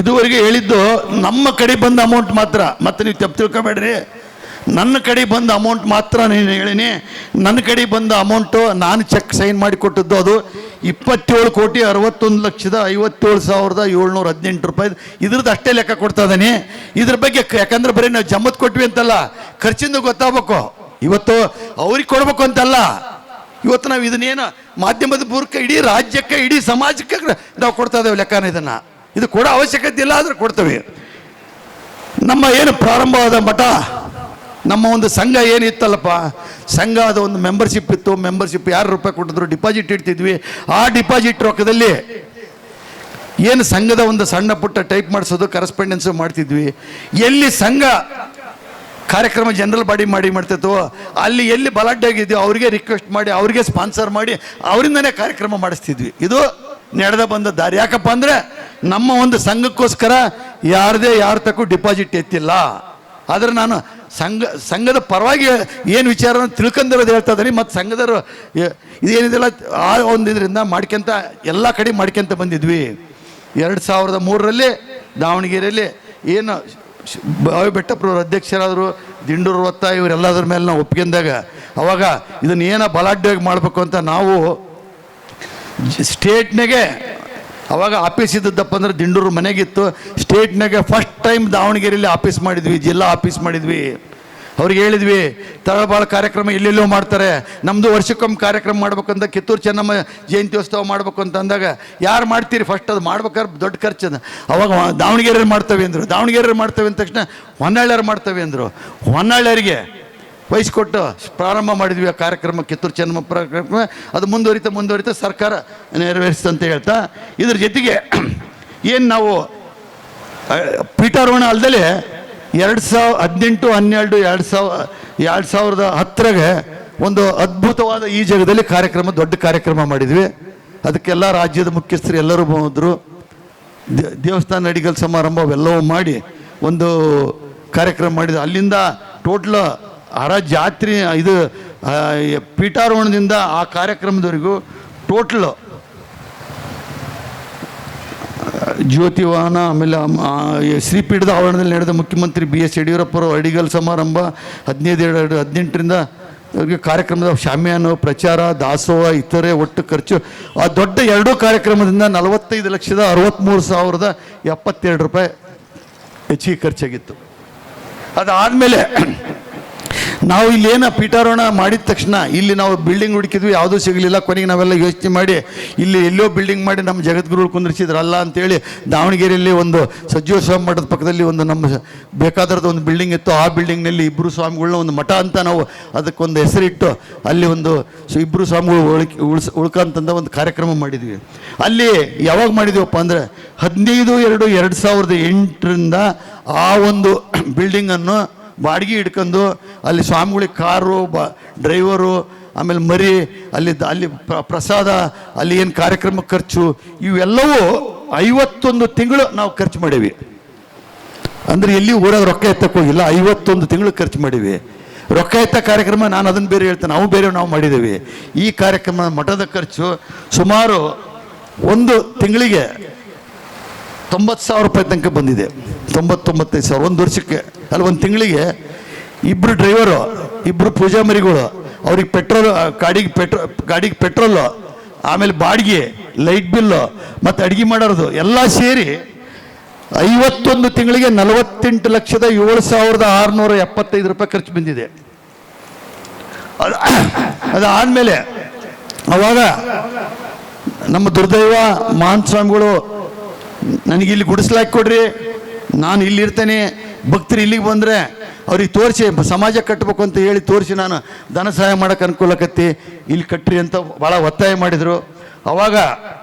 ಇದುವರೆಗೆ ಹೇಳಿದ್ದು ನಮ್ಮ ಕಡೆ ಬಂದ ಅಮೌಂಟ್ ಮಾತ್ರ. ಮತ್ತೆ ನೀವು ತಪ್ಪು ತಿಳ್ಕೊಬೇಡ್ರಿ, ನನ್ನ ಕಡೆ ಬಂದ ಅಮೌಂಟ್ ಮಾತ್ರ ನೀನು ಹೇಳಿನಿ. ನನ್ನ ಕಡೆ ಬಂದ ಅಮೌಂಟು ನಾನು ಚೆಕ್ ಸೈನ್ ಮಾಡಿ ಕೊಟ್ಟದ್ದು ಅದು 27,61,57,718 ರೂಪಾಯಿ. ಇದ್ರದ್ದು ಅಷ್ಟೇ ಲೆಕ್ಕ ಕೊಡ್ತಾ ಇದ್ದೀನಿ. ಇದ್ರ ಬಗ್ಗೆ ಯಾಕಂದ್ರೆ ಬರೀ ನಾವು ಜಮ್ಮತ್ ಕೊಟ್ವಿ ಅಂತಲ್ಲ, ಖರ್ಚಿಂದ ಗೊತ್ತಾಗಬೇಕು. ಇವತ್ತು ಅವ್ರಿಗೆ ಕೊಡ್ಬೇಕು ಅಂತಲ್ಲ, ಇವತ್ತು ನಾವು ಇದನ್ನೇನು ಮಾಧ್ಯಮದ ಮೂಲಕ ಇಡೀ ರಾಜ್ಯಕ್ಕೆ ಇಡೀ ಸಮಾಜಕ್ಕೆ ನಾವು ಕೊಡ್ತಾ ಇದ್ದೇವೆ ಲೆಕ್ಕನ. ಇದು ಕೊಡೋ ಅವಶ್ಯಕತೆ ಇಲ್ಲ, ಆದ್ರೆ ಕೊಡ್ತೇವೆ. ನಮ್ಮ ಏನು ಪ್ರಾರಂಭವಾದ ಮಠ, ನಮ್ಮ ಒಂದು ಸಂಘ ಏನಿತ್ತಲ್ಲಪ್ಪ, ಸಂಘ ಅದು ಒಂದು ಮೆಂಬರ್ಶಿಪ್ ಇತ್ತು. ಮೆಂಬರ್ಶಿಪ್ ಯಾರು ರೂಪಾಯಿ ಕೊಟ್ಟಿದ್ರು ಡಿಪಾಸಿಟ್ ಇಡ್ತಿದ್ವಿ. ಆ ಡಿಪಾಸಿಟ್ ರೊಕ್ಕದಲ್ಲಿ ಏನು ಸಂಘದ ಒಂದು ಸಣ್ಣ ಪುಟ್ಟ ಟೈಪ್ ಮಾಡಿಸೋದು, ಕರೆಸ್ಪಾಂಡೆನ್ಸು ಮಾಡ್ತಿದ್ವಿ. ಎಲ್ಲಿ ಸಂಘ ಕಾರ್ಯಕ್ರಮ ಜನರಲ್ ಬಾಡಿ ಮಾಡ್ತಿತ್ತು, ಅಲ್ಲಿ ಎಲ್ಲಿ ಬಲಾಢ್ಯ ಆಗಿದ್ವಿ ಅವ್ರಿಗೆ ರಿಕ್ವೆಸ್ಟ್ ಮಾಡಿ, ಅವ್ರಿಗೆ ಸ್ಪಾನ್ಸರ್ ಮಾಡಿ, ಅವರಿಂದನೇ ಕಾರ್ಯಕ್ರಮ ಮಾಡಿಸ್ತಿದ್ವಿ. ಇದು ನಡೆದ ಬಂದ ದಾರಿ. ಯಾಕಪ್ಪ ಅಂದರೆ ನಮ್ಮ ಒಂದು ಸಂಘಕ್ಕೋಸ್ಕರ ಯಾರ ತಕ್ಕೂ ಡಿಪಾಸಿಟ್ ಎತ್ತಿಲ್ಲ. ಆದರೆ ನಾನು ಸಂಘದ ಪರವಾಗಿ ಏನು ವಿಚಾರನ ತಿಳ್ಕೊಂಡಿರೋದು ಹೇಳ್ತಾ ಇದ್ದೀನಿ. ಮತ್ತು ಸಂಘದವರು ಇದೇನಿದೆಲ್ಲ ಆ ಒಂದು ಇದರಿಂದ ಮಾಡ್ಕೊಂತ ಎಲ್ಲ ಕಡೆ ಮಾಡ್ಕೊಂತ ಬಂದಿದ್ವಿ. 2003 ದಾವಣಗೆರೆಯಲ್ಲಿ ಏನು ಬಾವಿ ಬೆಟ್ಟಪ್ರವ್ರ ಅಧ್ಯಕ್ಷರಾದರು, ದಿಂಡೂರು ಹೊತ್ತ ಇವರೆಲ್ಲದ್ರ ಮೇಲೆ ನಾವು ಒಪ್ಕೊಂಡಾಗ ಅವಾಗ ಇದನ್ನ ಏನೋ ಬಲಾಢ್ಯವಾಗಿ ಮಾಡಬೇಕು ಅಂತ ನಾವು ಸ್ಟೇಟ್ನಾಗೆ ಅವಾಗ ಆಫೀಸ್ ಇದ್ದದ್ದಪ್ಪ ಅಂದ್ರೆ ದಿಂಡೂರು ಮನೆಗಿತ್ತು. ಸ್ಟೇಟ್ನಾಗೆ ಫಸ್ಟ್ ಟೈಮ್ ದಾವಣಗೆರೆಯಲ್ಲಿ ಆಫೀಸ್ ಮಾಡಿದ್ವಿ, ಜಿಲ್ಲಾ ಆಫೀಸ್ ಮಾಡಿದ್ವಿ. ಅವ್ರಿಗೆ ಹೇಳಿದ್ವಿ ತಳಬಾಳ ಕಾರ್ಯಕ್ರಮ ಎಲ್ಲೆಲ್ಲೋ ಮಾಡ್ತಾರೆ, ನಮ್ಮದು ವರ್ಷಕ್ಕೊಮ್ಮೆ ಕಾರ್ಯಕ್ರಮ ಮಾಡ್ಬೇಕಂತ, ಕಿತ್ತೂರು ಚೆನ್ನಮ್ಮ ಜಯಂತ್ಯೋತ್ಸವ ಮಾಡ್ಬೇಕು ಅಂತ ಅಂದಾಗ ಯಾರು ಮಾಡ್ತೀರಿ ಫಸ್ಟ್ ಅದು ಮಾಡ್ಬೇಕಾದ್ರೆ ದೊಡ್ಡ ಖರ್ಚದ. ಅವಾಗ ದಾವಣಗೆರೆಯಲ್ಲಿ ಮಾಡ್ತೇವೆ ಅಂದರು. ದಾವಣಗೆರೆಯಲ್ಲಿ ಮಾಡ್ತೇವೆ ಅಂದ ತಕ್ಷಣ ಹೊನ್ನಾಳ್ಯರು ಮಾಡ್ತೇವೆ ಅಂದರು. ಹೊನ್ನಾಳ್ಯರಿಗೆ ವಹಿಸ್ಕೊಟ್ಟು ಪ್ರಾರಂಭ ಮಾಡಿದ್ವಿ ಆ ಕಾರ್ಯಕ್ರಮ, ಕಿತ್ತೂರು ಚೆನ್ನಮ್ಮ ಕಾರ್ಯಕ್ರಮ. ಅದು ಮುಂದುವರಿತಾ ಸರ್ಕಾರ ನೆರವೇರಿಸ್ತಂತ ಹೇಳ್ತಾ, ಇದ್ರ ಜೊತೆಗೆ ಏನು ನಾವು ಪೀಠಾರೋಹಣ ಅಲ್ಲದೆ 2018, 2010 ಒಂದು ಅದ್ಭುತವಾದ ಈ ಜಾಗದಲ್ಲಿ ಕಾರ್ಯಕ್ರಮ, ದೊಡ್ಡ ಕಾರ್ಯಕ್ರಮ ಮಾಡಿದ್ವಿ. ಅದಕ್ಕೆಲ್ಲ ರಾಜ್ಯದ ಮುಖ್ಯಸ್ಥರು ಎಲ್ಲರೂ ಬಂದರು. ದೇವಸ್ಥಾನ ಅಡಿಗಲ್ ಸಮಾರಂಭ ಅವೆಲ್ಲವೂ ಮಾಡಿ ಒಂದು ಕಾರ್ಯಕ್ರಮ ಮಾಡಿದ್ವಿ. ಅಲ್ಲಿಂದ ಟೋಟ್ಲ್ ಜಾತ್ರೆ ಇದು ಪೀಠಾರೋಹಣದಿಂದ ಆ ಕಾರ್ಯಕ್ರಮದವರೆಗೂ ಟೋಟ್ಲ್ ಜ್ಯೋತಿವಾಹನ, ಆಮೇಲೆ ಶ್ರೀಪೀಠದ ಆವರಣದಲ್ಲಿ ನಡೆದ ಮುಖ್ಯಮಂತ್ರಿ BS ಯಡಿಯೂರಪ್ಪರ ಅಡಿಗಲ್ ಸಮಾರಂಭ 18ರಿಂದ ಅವರಿಗೆ ಕಾರ್ಯಕ್ರಮದ ಶಾಮಿಯಾನ, ಪ್ರಚಾರ, ದಾಸೋಹ, ಇತರೆ ಒಟ್ಟು ಖರ್ಚು ಆ ದೊಡ್ಡ ಎರಡೂ ಕಾರ್ಯಕ್ರಮದಿಂದ 45,63,072 ರೂಪಾಯಿ ಹೆಚ್ಚಿಗೆ ಖರ್ಚಾಗಿತ್ತು. ಅದಾದಮೇಲೆ ನಾವು ಇಲ್ಲೇನು ಪೀಠಾರೋಹಣ ಮಾಡಿದ ತಕ್ಷಣ ಇಲ್ಲಿ ನಾವು ಬಿಲ್ಡಿಂಗ್ ಹುಡುಕಿದ್ವಿ, ಯಾವುದೂ ಸಿಗಲಿಲ್ಲ. ಕೊನೆಗೆ ನಾವೆಲ್ಲ ಯೋಚನೆ ಮಾಡಿ ಇಲ್ಲಿ ಎಲ್ಲೋ ಬಿಲ್ಡಿಂಗ್ ಮಾಡಿ ನಮ್ಮ ಜಗದ್ಗುರುಗಳು ಕುಂದಿರಿಸಿದ್ರಲ್ಲ ಅಂತೇಳಿ ದಾವಣಗೆರೆಯಲ್ಲಿ ಒಂದು ಸಜ್ಜೀವೋತ್ಸವ ಮಠದ ಪಕ್ಕದಲ್ಲಿ ಒಂದು ನಮ್ಮ ಬೇಕಾದ್ರದ್ದು ಒಂದು ಬಿಲ್ಡಿಂಗ್ ಇತ್ತು. ಆ ಬಿಲ್ಡಿಂಗ್ನಲ್ಲಿ ಇಬ್ಬರು ಸ್ವಾಮಿಗಳನ್ನ ಒಂದು ಮಠ ಅಂತ ನಾವು ಅದಕ್ಕೊಂದು ಹೆಸರಿಟ್ಟು ಅಲ್ಲಿ ಒಂದು ಇಬ್ಬರು ಸ್ವಾಮಿಗಳು ಉಳ್ಕಂತಂದ ಒಂದು ಕಾರ್ಯಕ್ರಮ ಮಾಡಿದ್ವಿ. ಅಲ್ಲಿ ಯಾವಾಗ ಮಾಡಿದೀವಪ್ಪ ಅಂದರೆ 15/2/2008 ಆ ಒಂದು ಬಿಲ್ಡಿಂಗನ್ನು ಬಾಡಿಗೆ ಹಿಡ್ಕೊಂಡು ಅಲ್ಲಿ ಸ್ವಾಮಿಗಳಿಗೆ ಕಾರು, ಡ್ರೈವರು, ಆಮೇಲೆ ಮರಿ, ಅಲ್ಲಿ ಪ್ರಸಾದ, ಅಲ್ಲಿ ಏನು ಕಾರ್ಯಕ್ರಮ ಖರ್ಚು, ಇವೆಲ್ಲವೂ 51 ತಿಂಗಳು ನಾವು ಖರ್ಚು ಮಾಡೀವಿ. ಅಂದರೆ ಎಲ್ಲಿ ಊರಾಗ ರೊಕ್ಕ ಎತ್ತಕ್ಕೆ ಹೋಗಿಲ್ಲ, 51 ತಿಂಗಳು ಖರ್ಚು ಮಾಡೀವಿ. ರೊಕ್ಕ ಎತ್ತ ಕಾರ್ಯಕ್ರಮ ನಾನು ಅದನ್ನು ಬೇರೆ ಹೇಳ್ತೇನೆ, ನಾವು ಮಾಡಿದ್ದೀವಿ. ಈ ಕಾರ್ಯಕ್ರಮ ಮಠದ ಖರ್ಚು ಸುಮಾರು ಒಂದು ತಿಂಗಳಿಗೆ 90,000 ರೂಪಾಯಿ ತನಕ ಬಂದಿದೆ. 99,000 ಒಂದು ವರ್ಷಕ್ಕೆ. ಅಲ್ಲಿ ಒಂದು ತಿಂಗಳಿಗೆ 2 ಡ್ರೈವರು, 2 ಪೂಜಾ ಮರಿಗಳು, ಅವ್ರಿಗೆ ಪೆಟ್ರೋಲ್, ಗಾಡಿಗೆ ಪೆಟ್ರೋಲು, ಆಮೇಲೆ ಬಾಡಿಗೆ, ಲೈಟ್ ಬಿಲ್ಲು ಮತ್ತು ಅಡುಗೆ ಮಾಡೋದು ಎಲ್ಲ ಸೇರಿ 51 ತಿಂಗಳಿಗೆ 48,07,675 ರೂಪಾಯಿ ಖರ್ಚು ಬಂದಿದೆ. ಅದಾದಮೇಲೆ ಅವಾಗ ನಮ್ಮ ದುರ್ದೈವ ಮಹಾನ್ ಸ್ವಾಮಿಗಳು ನನಗೆ ಇಲ್ಲಿ ಗುಡಿಸ್ಲಾಕಿ ಕೊಡ್ರಿ, ನಾನು ಇಲ್ಲಿರ್ತೇನೆ, ಭಕ್ತರು ಇಲ್ಲಿಗೆ ಬಂದರೆ ಅವ್ರಿಗೆ ತೋರಿಸಿ ಸಮಾಜ ಕಟ್ಟಬೇಕು ಅಂತ ಹೇಳಿ ತೋರಿಸಿ ನಾನು ಧನ ಸಹಾಯ ಮಾಡೋಕೆ ಅನುಕೂಲಕತ್ತಿ ಇಲ್ಲಿ ಕಟ್ಟ್ರಿ ಅಂತ ಭಾಳ ಒತ್ತಾಯ ಮಾಡಿದರು. ಅವಾಗ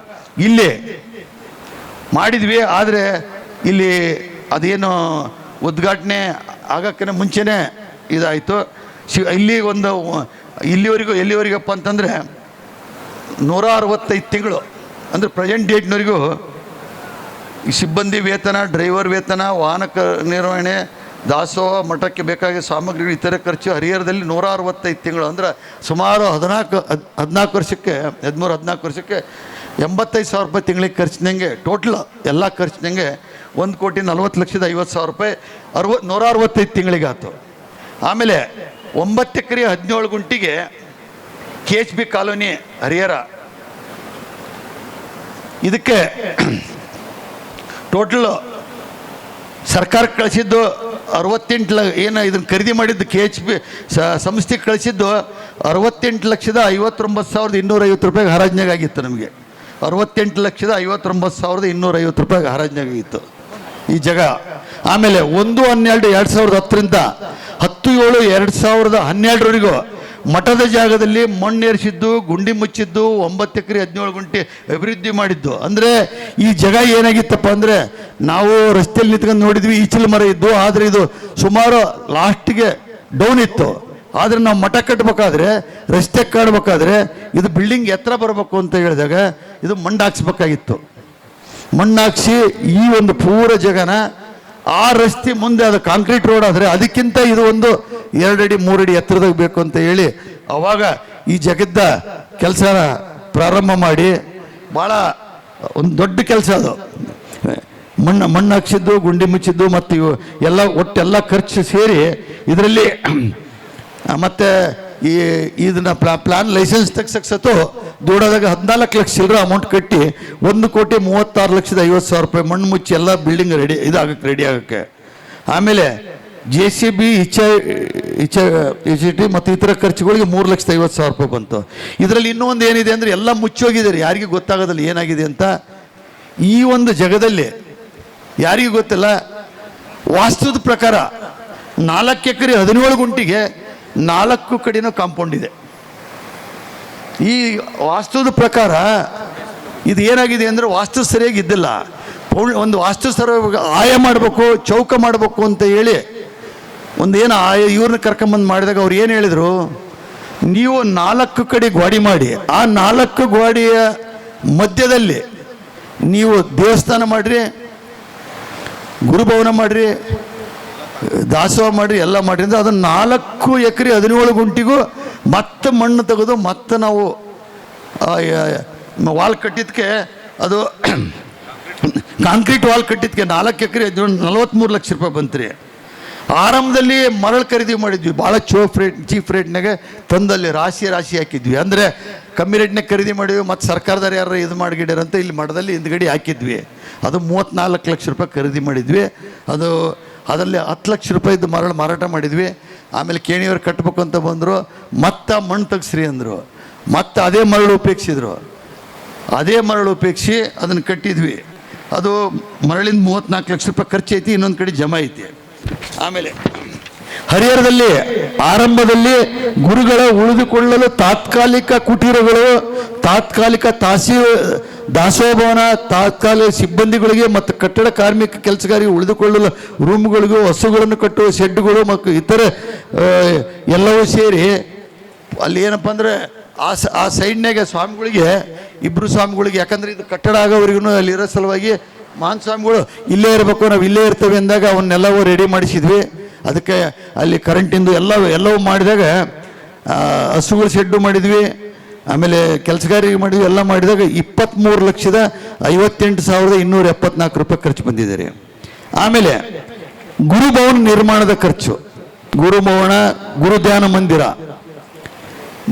ಇಲ್ಲಿ ಮಾಡಿದ್ವಿ. ಆದರೆ ಇಲ್ಲಿ ಅದೇನು ಉದ್ಘಾಟನೆ ಆಗೋಕ್ಕಿಂತ ಮುಂಚೆನೇ ಇದಾಯಿತು. ಇಲ್ಲಿ ಒಂದು ಎಲ್ಲಿವರೆಗಪ್ಪ ಅಂತಂದರೆ 165 ತಿಂಗಳು ಅಂದರೆ ಪ್ರೆಸೆಂಟ್ ಡೇಟ್ನವರೆಗೂ ಈ ಸಿಬ್ಬಂದಿ ವೇತನ, ಡ್ರೈವರ್ ವೇತನ, ವಾಹನ ನಿರ್ವಹಣೆ, ದಾಸೋಹ, ಮಠಕ್ಕೆ ಬೇಕಾಗಿರೋ ಸಾಮಗ್ರಿಗಳು, ಇತರೆ ಖರ್ಚು ಹರಿಹರದಲ್ಲಿ 165 ತಿಂಗಳು ಅಂದರೆ ಸುಮಾರು 14 ವರ್ಷಕ್ಕೆ 13-14 ವರ್ಷಕ್ಕೆ 85,000 ರೂಪಾಯಿ ತಿಂಗಳಿಗೆ ಖರ್ಚಿನಂಗೆ, ಟೋಟ್ಲ್ ಎಲ್ಲ ಖರ್ಚಿನಂಗೆ 1,40,50,000 ರೂಪಾಯಿ 165 ತಿಂಗಳಿಗೆ ಆಯ್ತು. ಆಮೇಲೆ 9 ಎಕರೆ 17 ಗುಂಟಿಗೆ KHB ಕಾಲೋನಿ ಹರಿಹರ, ಇದಕ್ಕೆ ಟೋಟಲ್ ಸರ್ಕಾರಕ್ಕೆ ಕಳಿಸಿದ್ದು 68 ಏನು ಇದನ್ನು ಖರೀದಿ ಮಾಡಿದ್ದು KHB ಸಂಸ್ಥೆಗೆ ಕಳಿಸಿದ್ದು 68,59,250 ರೂಪಾಯಿಗೆ ಹರಾಜ್ನಾಗ ಆಗಿತ್ತು. ನಮಗೆ 68,59,250 ರೂಪಾಯಿಗೆ ಹರಾಜ್ನಾಗ ಆಗಿತ್ತು ಈ ಜಾಗ. ಆಮೇಲೆ 1/12/2010ರಿಂದ 10/7/2012ವರೆಗೂ ಮಠದ ಜಾಗದಲ್ಲಿ ಮಣ್ಣೇರಿಸಿದ್ದು, ಗುಂಡಿ ಮುಚ್ಚಿದ್ದು, 9 ಎಕರೆ 17 ಗುಂಟೆ ಅಭಿವೃದ್ಧಿ ಮಾಡಿದ್ದು. ಅಂದರೆ ಈ ಜಾಗ ಏನಾಗಿತ್ತಪ್ಪ ಅಂದರೆ ನಾವು ರಸ್ತೆಯಲ್ಲಿ ನಿಂತ್ಕೊಂಡು ನೋಡಿದ್ವಿ, ಈಚಲು ಮರ ಇದ್ದು, ಆದರೆ ಇದು ಸುಮಾರು ಲಾಸ್ಟಿಗೆ ಡೌನ್ ಇತ್ತು. ಆದರೆ ನಾವು ಮಠ ಕಟ್ಟಬೇಕಾದ್ರೆ, ರಸ್ತೆ ಕಾಡಬೇಕಾದ್ರೆ ಇದು ಬಿಲ್ಡಿಂಗ್ ಎತ್ತರ ಬರಬೇಕು ಅಂತ ಹೇಳಿದಾಗ ಇದು ಮಣ್ಣು ಹಾಕ್ಸ್ಬೇಕಾಗಿತ್ತು. ಮಣ್ಣು ಹಾಕ್ಸಿ ಈ ಒಂದು ಪೂರ ಜಾಗನ ಆ ರಸ್ತೆ ಮುಂದೆ ಅದು ಕಾಂಕ್ರೀಟ್ ರೋಡ್ ಆದರೆ ಅದಕ್ಕಿಂತ ಇದು ಒಂದು 2 ಅಡಿ 3 ಅಡಿ ಎತ್ತರದಾಗ ಬೇಕು ಅಂತ ಹೇಳಿ ಅವಾಗ ಈ ಜಗದ ಕೆಲಸನ ಪ್ರಾರಂಭ ಮಾಡಿ ಭಾಳ ಒಂದು ದೊಡ್ಡ ಕೆಲಸ ಅದು. ಮಣ್ಣು ಹಾಕ್ಸಿದ್ದು, ಗುಂಡಿ ಮುಚ್ಚಿದ್ದು ಮತ್ತು ಇವು ಎಲ್ಲ ಒಟ್ಟೆಲ್ಲ ಖರ್ಚು ಸೇರಿ ಇದರಲ್ಲಿ ಮತ್ತು ಇದನ್ನ ಪ್ಲಾನ್ ಲೈಸೆನ್ಸ್ ತೆಗ್ಸಕ್ಸತ್ತು ದೂಡೋದಾಗ 14 ಲಕ್ಷ ಚಿಲ್ಲರೆ ಅಮೌಂಟ್ ಕಟ್ಟಿ 1,56,50,000 ರೂಪಾಯಿ ಮಣ್ಣು ಮುಚ್ಚಿ ಎಲ್ಲ ಬಿಲ್ಡಿಂಗ್ ರೆಡಿ ಆಗಕ್ಕೆ. ಆಮೇಲೆ JCB HIT ಮತ್ತು ಇತರ ಖರ್ಚುಗಳಿಗೆ 3,50,000 ರೂಪಾಯಿ ಬಂತು. ಇದರಲ್ಲಿ ಇನ್ನೂ ಒಂದು ಏನಿದೆ ಅಂದರೆ ಎಲ್ಲ ಮುಚ್ಚೋಗಿದ್ದಾರೆ, ಯಾರಿಗೂ ಗೊತ್ತಾಗೋದಿಲ್ಲ ಏನಾಗಿದೆ ಅಂತ. ಈ ಒಂದು ಜಗದಲ್ಲಿ ಯಾರಿಗೂ ಗೊತ್ತಿಲ್ಲ. ವಾಸ್ತುದ ಪ್ರಕಾರ 4 ಎಕರೆ 17 ಗುಂಟಿಗೆ 4 ಕಡೆನೂ ಕಾಂಪೌಂಡ್ ಇದೆ. ಈ ವಾಸ್ತುದ ಪ್ರಕಾರ ಇದು ಏನಾಗಿದೆ ಅಂದರೆ ವಾಸ್ತು ಸರಿಯಾಗಿ ಇದ್ದಿಲ್ಲ. ಒಂದು ವಾಸ್ತು ಆಯ ಮಾಡಬೇಕು, ಚೌಕ ಮಾಡಬೇಕು ಅಂತ ಹೇಳಿ ಒಂದು ಏನು ಇವ್ರನ್ನ ಕರ್ಕೊಂಬಂದು ಮಾಡಿದಾಗ ಅವ್ರು ಏನು ಹೇಳಿದರು, ನೀವು 4 ಕಡೆ ಗೋಡೆ ಮಾಡಿ, ಆ 4 ಗೋಡೆಯ ಮಧ್ಯದಲ್ಲಿ ನೀವು ದೇವಸ್ಥಾನ ಮಾಡಿರಿ, ಗುರುಭವನ ಮಾಡಿರಿ, ದಾಸೋಹ ಮಾಡಿರಿ, ಎಲ್ಲ ಮಾಡಿರಿ ಅಂದರೆ ಅದನ್ನು 4 ಎಕರೆ 17 ಗುಂಟಿಗೂ ಮತ್ತೆ ಮಣ್ಣು ತೆಗೆದು ಮತ್ತೆ ನಾವು ವಾಲ್ ಕಟ್ಟಿದ್ದಕ್ಕೆ ಅದು ಕಾಂಕ್ರೀಟ್ ವಾಲ್ ಕಟ್ಟಿದ್ದಕ್ಕೆ 4 ಎಕರೆ 43 ಲಕ್ಷ ರೂಪಾಯಿ ಬಂತ್ರಿ. ಆರಂಭದಲ್ಲಿ ಮರಳು ಖರೀದಿ ಮಾಡಿದ್ವಿ, ಭಾಳ ಚೀಪ್ ರೇಟ್ನಾಗೆ ತಂದಲ್ಲಿ ರಾಶಿ ಹಾಕಿದ್ವಿ. ಅಂದರೆ ಕಮ್ಮಿ ರೇಟ್ನಾಗ ಖರೀದಿ ಮಾಡಿದ್ವಿ, ಮತ್ತು ಸರ್ಕಾರದವ್ರು ಯಾರು ಇದು ಮಾಡಿಗಿಡ್ಯಾರ ಅಂತ ಇಲ್ಲಿ ಮಠದಲ್ಲಿ ಹಿಂದ್ಗಡೆ ಹಾಕಿದ್ವಿ. ಅದು 34 ಲಕ್ಷ ರೂಪಾಯಿ ಖರೀದಿ ಮಾಡಿದ್ವಿ. ಅದರಲ್ಲಿ 10 ಲಕ್ಷ ರೂಪಾಯಿದ್ದು ಮರಳು ಮಾರಾಟ ಮಾಡಿದ್ವಿ. ಆಮೇಲೆ ಕೇಣಿಯವ್ರು ಕಟ್ಟಬೇಕು ಅಂತ ಬಂದರು, ಮತ್ತೆ ಮಣ್ಣು ತೆಗ್ಸ್ರಿ ಅಂದರು, ಮತ್ತು ಅದೇ ಮರಳು ಉಪೇಕ್ಷಿದ್ರು. ಅದೇ ಮರಳು ಉಪೇಕ್ಷಿ ಅದನ್ನು ಕಟ್ಟಿದ್ವಿ. ಅದು ಮರಳಿಂದ 34 ಲಕ್ಷ ರೂಪಾಯಿ ಖರ್ಚು ಐತಿ, ಇನ್ನೊಂದು ಕಡೆ ಜಮಾ ಐತಿ. ಆಮೇಲೆ ಹರಿಹರದಲ್ಲಿ ಆರಂಭದಲ್ಲಿ ಗುರುಗಳ ಉಳಿದುಕೊಳ್ಳಲು ತಾತ್ಕಾಲಿಕ ಕುಟೀರಗಳು, ತಾತ್ಕಾಲಿಕ ದಾಸೋಹ ಭವನ, ತಾತ್ಕಾಲಿಕ ಸಿಬ್ಬಂದಿಗಳಿಗೆ ಮತ್ತು ಕಟ್ಟಡ ಕಾರ್ಮಿಕ ಕೆಲಸಗಾರರಿಗೆ ಉಳಿದುಕೊಳ್ಳಲು ರೂಮ್ಗಳಿಗೂ, ಹಸುಗಳನ್ನು ಕಟ್ಟುವ ಶೆಡ್ಗಳು ಮತ್ತು ಇತರೆ ಎಲ್ಲವೂ ಸೇರಿ ಅಲ್ಲಿ ಏನಪ್ಪ ಅಂದರೆ ಆ ಸೈಡ್ನಾಗೆ ಸ್ವಾಮಿಗಳಿಗೆ, 2 ಸ್ವಾಮಿಗಳಿಗೆ, ಯಾಕಂದರೆ ಇದು ಕಟ್ಟಡ ಆಗೋವರೆಗೂ ಅಲ್ಲಿರೋ ಸಲುವಾಗಿ ಮಹಾನ್ ಸ್ವಾಮಿಗಳು ಇಲ್ಲೇ ಇರಬೇಕು, ನಾವು ಇಲ್ಲೇ ಇರ್ತೇವೆ ಅಂದಾಗ ಅವನ್ನೆಲ್ಲವೂ ರೆಡಿ ಮಾಡಿಸಿದ್ವಿ. ಅದಕ್ಕೆ ಅಲ್ಲಿ ಕರೆಂಟಿಂದು ಎಲ್ಲವೂ ಮಾಡಿದಾಗ ಹಸುಗಳ ಶೆಡ್ಡು ಮಾಡಿದ್ವಿ. ಆಮೇಲೆ ಕೆಲಸಗಾರಿಗೆ ಮಾಡಿದ್ವಿ. ಎಲ್ಲ ಮಾಡಿದಾಗ 23,58,274 ರೂಪಾಯಿ ಖರ್ಚು ಬಂದಿದ್ದಾರೆ. ಆಮೇಲೆ ಗುರುಭವನ ನಿರ್ಮಾಣದ ಖರ್ಚು, ಗುರುಭವನ,